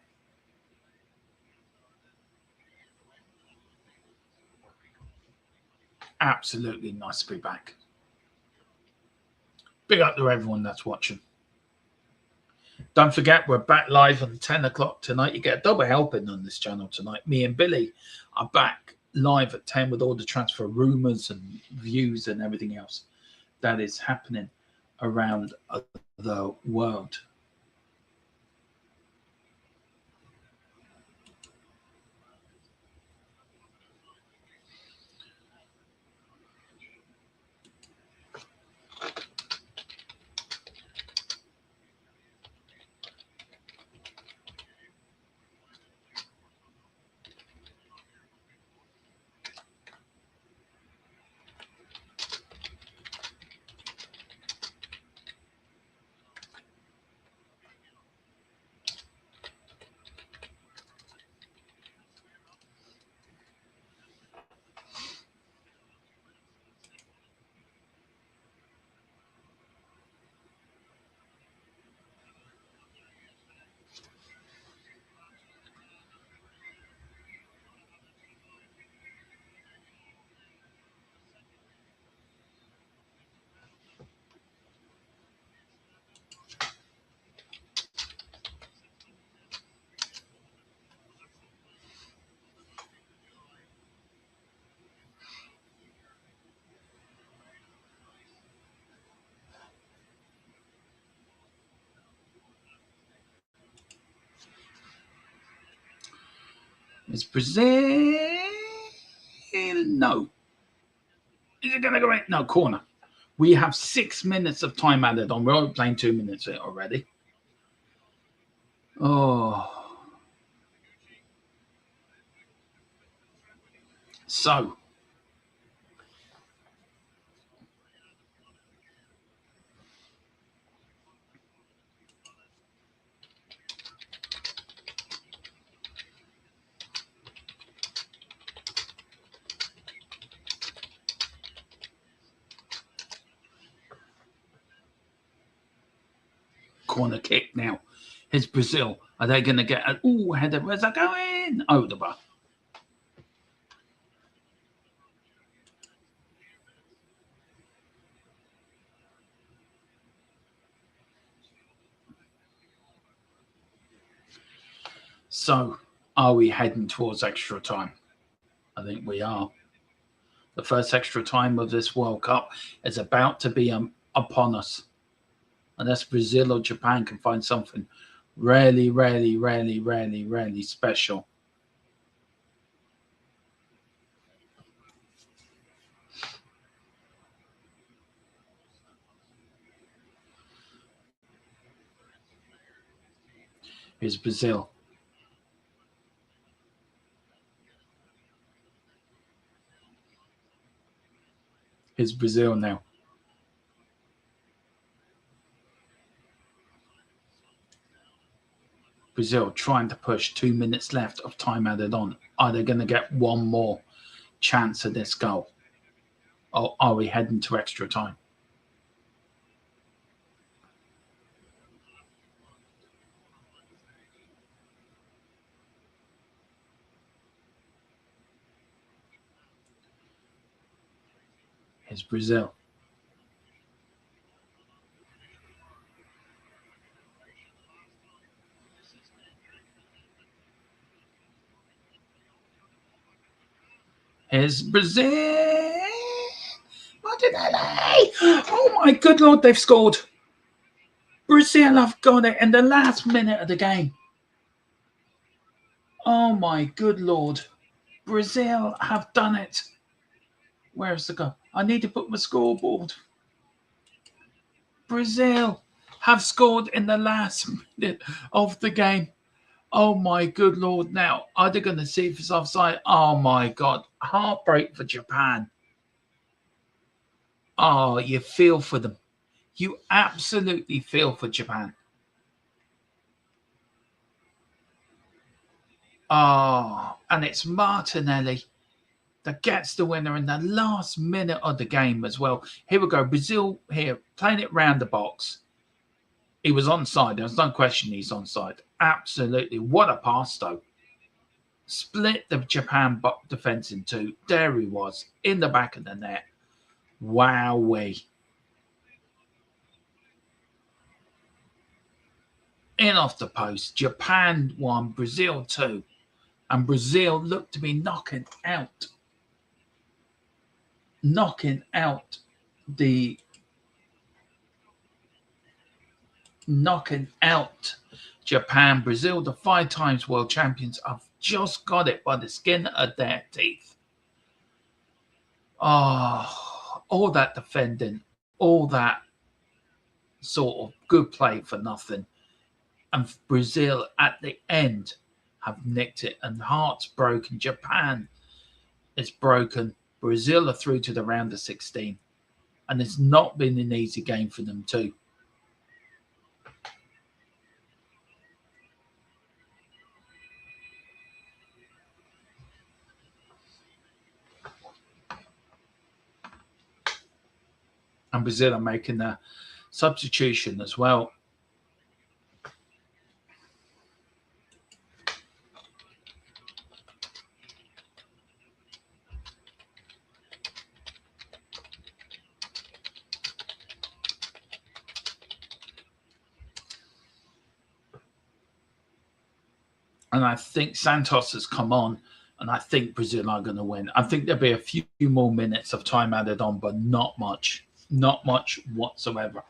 Absolutely nice to be back. Big up to everyone that's watching. Don't forget, we're back live on 10 o'clock tonight. You get a double helping on this channel tonight. Me and Billy are back live at 10 with all the transfer rumours and views and everything else that is happening around the world. It's Brazil. No. Is it going to go right? No, corner. We have 6 minutes of time added on. We're only playing 2 minutes already. Oh. So. Corner kick now. Here's Brazil. Are they going to get an header? Where's that going? Oh, the bar. So, are we heading towards extra time? I think we are. The first extra time of this World Cup is about to be upon us. Unless Brazil or Japan can find something really, really, really, really, really special. Here's Brazil. Here's Brazil now. Brazil trying to push. 2 minutes left of time added on. Are they going to get one more chance at this goal? Or are we heading to extra time? Here's Brazil. Here's Brazil. Martinelli. Oh my good Lord, they've scored. Brazil have got it in the last minute of the game. Oh my good Lord. Brazil have done it. Where's the goal? I need to put my scoreboard. Brazil have scored in the last minute of the game. Oh my good Lord. Now, are they going to see if it's offside? Oh my God. Heartbreak for Japan. Oh, you feel for them. You absolutely feel for Japan. Oh, and it's Martinelli that gets the winner in the last minute of the game as well. Here we go. Brazil here playing it round the box. He was onside. There's no question he's onside. Absolutely. What a pass, though. Split the Japan defense in two. There he was in the back of the net. Wowee. In off the post. Japan 1, Brazil 2. And Brazil looked to be knocking out Japan. Brazil, the 5 times world champions, have just got it by the skin of their teeth. Oh, all that defending, all that sort of good play for nothing. And Brazil at the end have nicked it, and hearts broken. Japan is broken. Brazil are through to the round of 16. And it's not been an easy game for them too. And Brazil are making a substitution as well. And I think Santos has come on, and I think Brazil are going to win. I think there'll be a few more minutes of time added on, but not much. Not much whatsoever.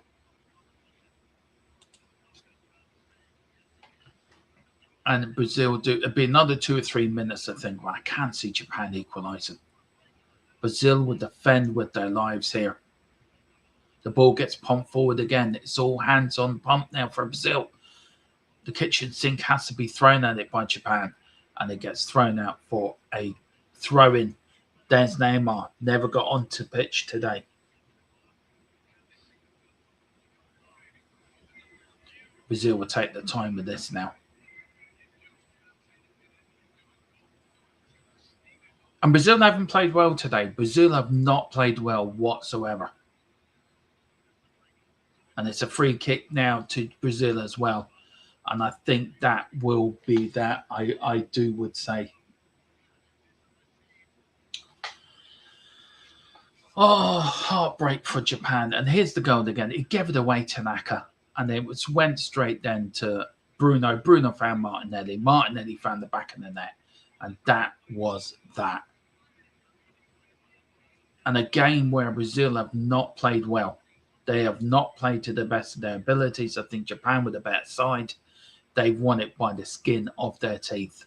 And Brazil it'll be another 2 or 3 minutes, I think, where I can't see Japan equalising. Brazil will defend with their lives here. The ball gets pumped forward again. It's all hands on pump now for Brazil. The kitchen sink has to be thrown at it by Japan, and it gets thrown out for a throw-in. There's Neymar. Never got onto pitch today. Brazil will take the time with this now. And Brazil haven't played well today. Brazil have not played well whatsoever. And it's a free kick now to Brazil as well. And I think that will be that, I would say. Oh, heartbreak for Japan. And here's the goal again. He gave it away to Naka. And it went straight then to Bruno. Bruno found Martinelli. Martinelli found the back of the net. And that was that. And a game where Brazil have not played well. They have not played to the best of their abilities. I think Japan were the better side. They've won it by the skin of their teeth.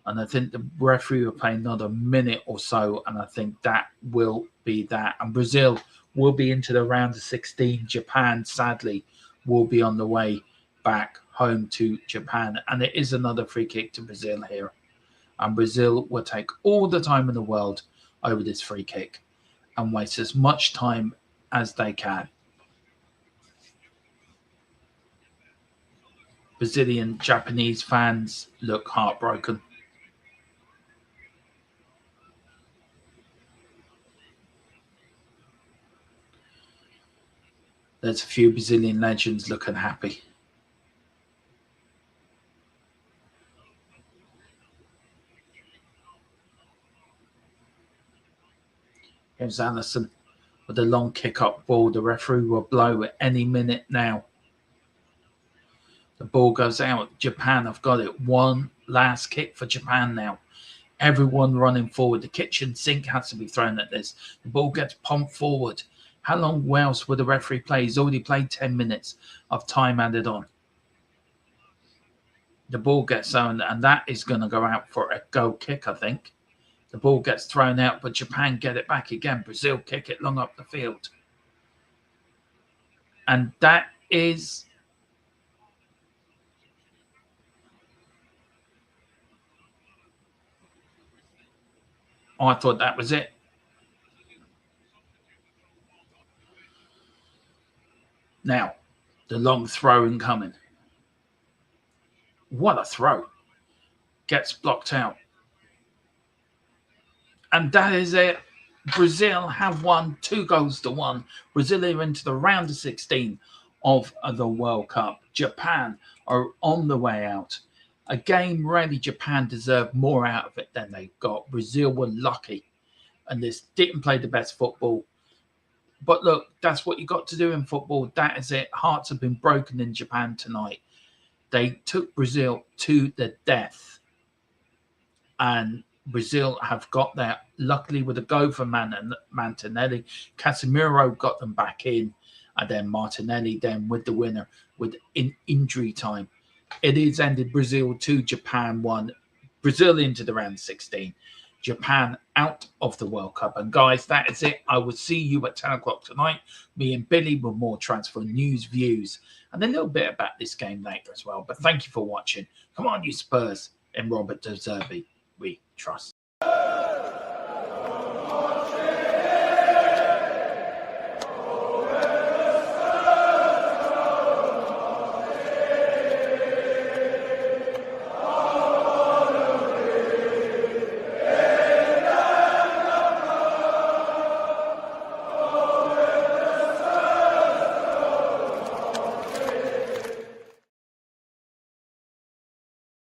And I think the referee will play another minute or so, and I think that will be that. And Brazil will be into the round of 16. Japan, sadly, will be on the way back home to Japan. And it is another free kick to Brazil here. And Brazil will take all the time in the world over this free kick and waste as much time as they can. Brazilian Japanese fans look heartbroken. There's a few Brazilian legends looking happy. Here's Allison with a long kick up ball. The referee will blow at any minute now. The ball goes out. Japan have got it. One last kick for Japan now. Everyone running forward. The kitchen sink has to be thrown at this. The ball gets pumped forward. How long else will the referee play? He's already played 10 minutes of time added on. The ball gets thrown, and that is going to go out for a goal kick, I think. The ball gets thrown out, but Japan get it back again. Brazil kick it long up the field. And that is... Oh, I thought that was it. Now, the long throw incoming. What a throw. Gets blocked out. And that is it. Brazil have won 2-1. Brazil are into the round of 16 of the World Cup. Japan are on the way out. A game really Japan deserved more out of it than they got. Brazil were lucky and this didn't play the best football. But look, that's what you got to do in football. That is it. Hearts have been broken in Japan tonight. They took Brazil to the death. And Brazil have got there, luckily, with a go for Martinelli. Casemiro got them back in. And then Martinelli then with the winner with injury time. It is ended Brazil 2, Japan 1. Brazil into the round 16. Japan out of the World Cup. And guys, that is it. I will see you at 10 o'clock tonight. Me and Billy with more transfer news, views, and a little bit about this game later as well. But thank you for watching. Come on, you Spurs and Robert De Zerbi. We trust.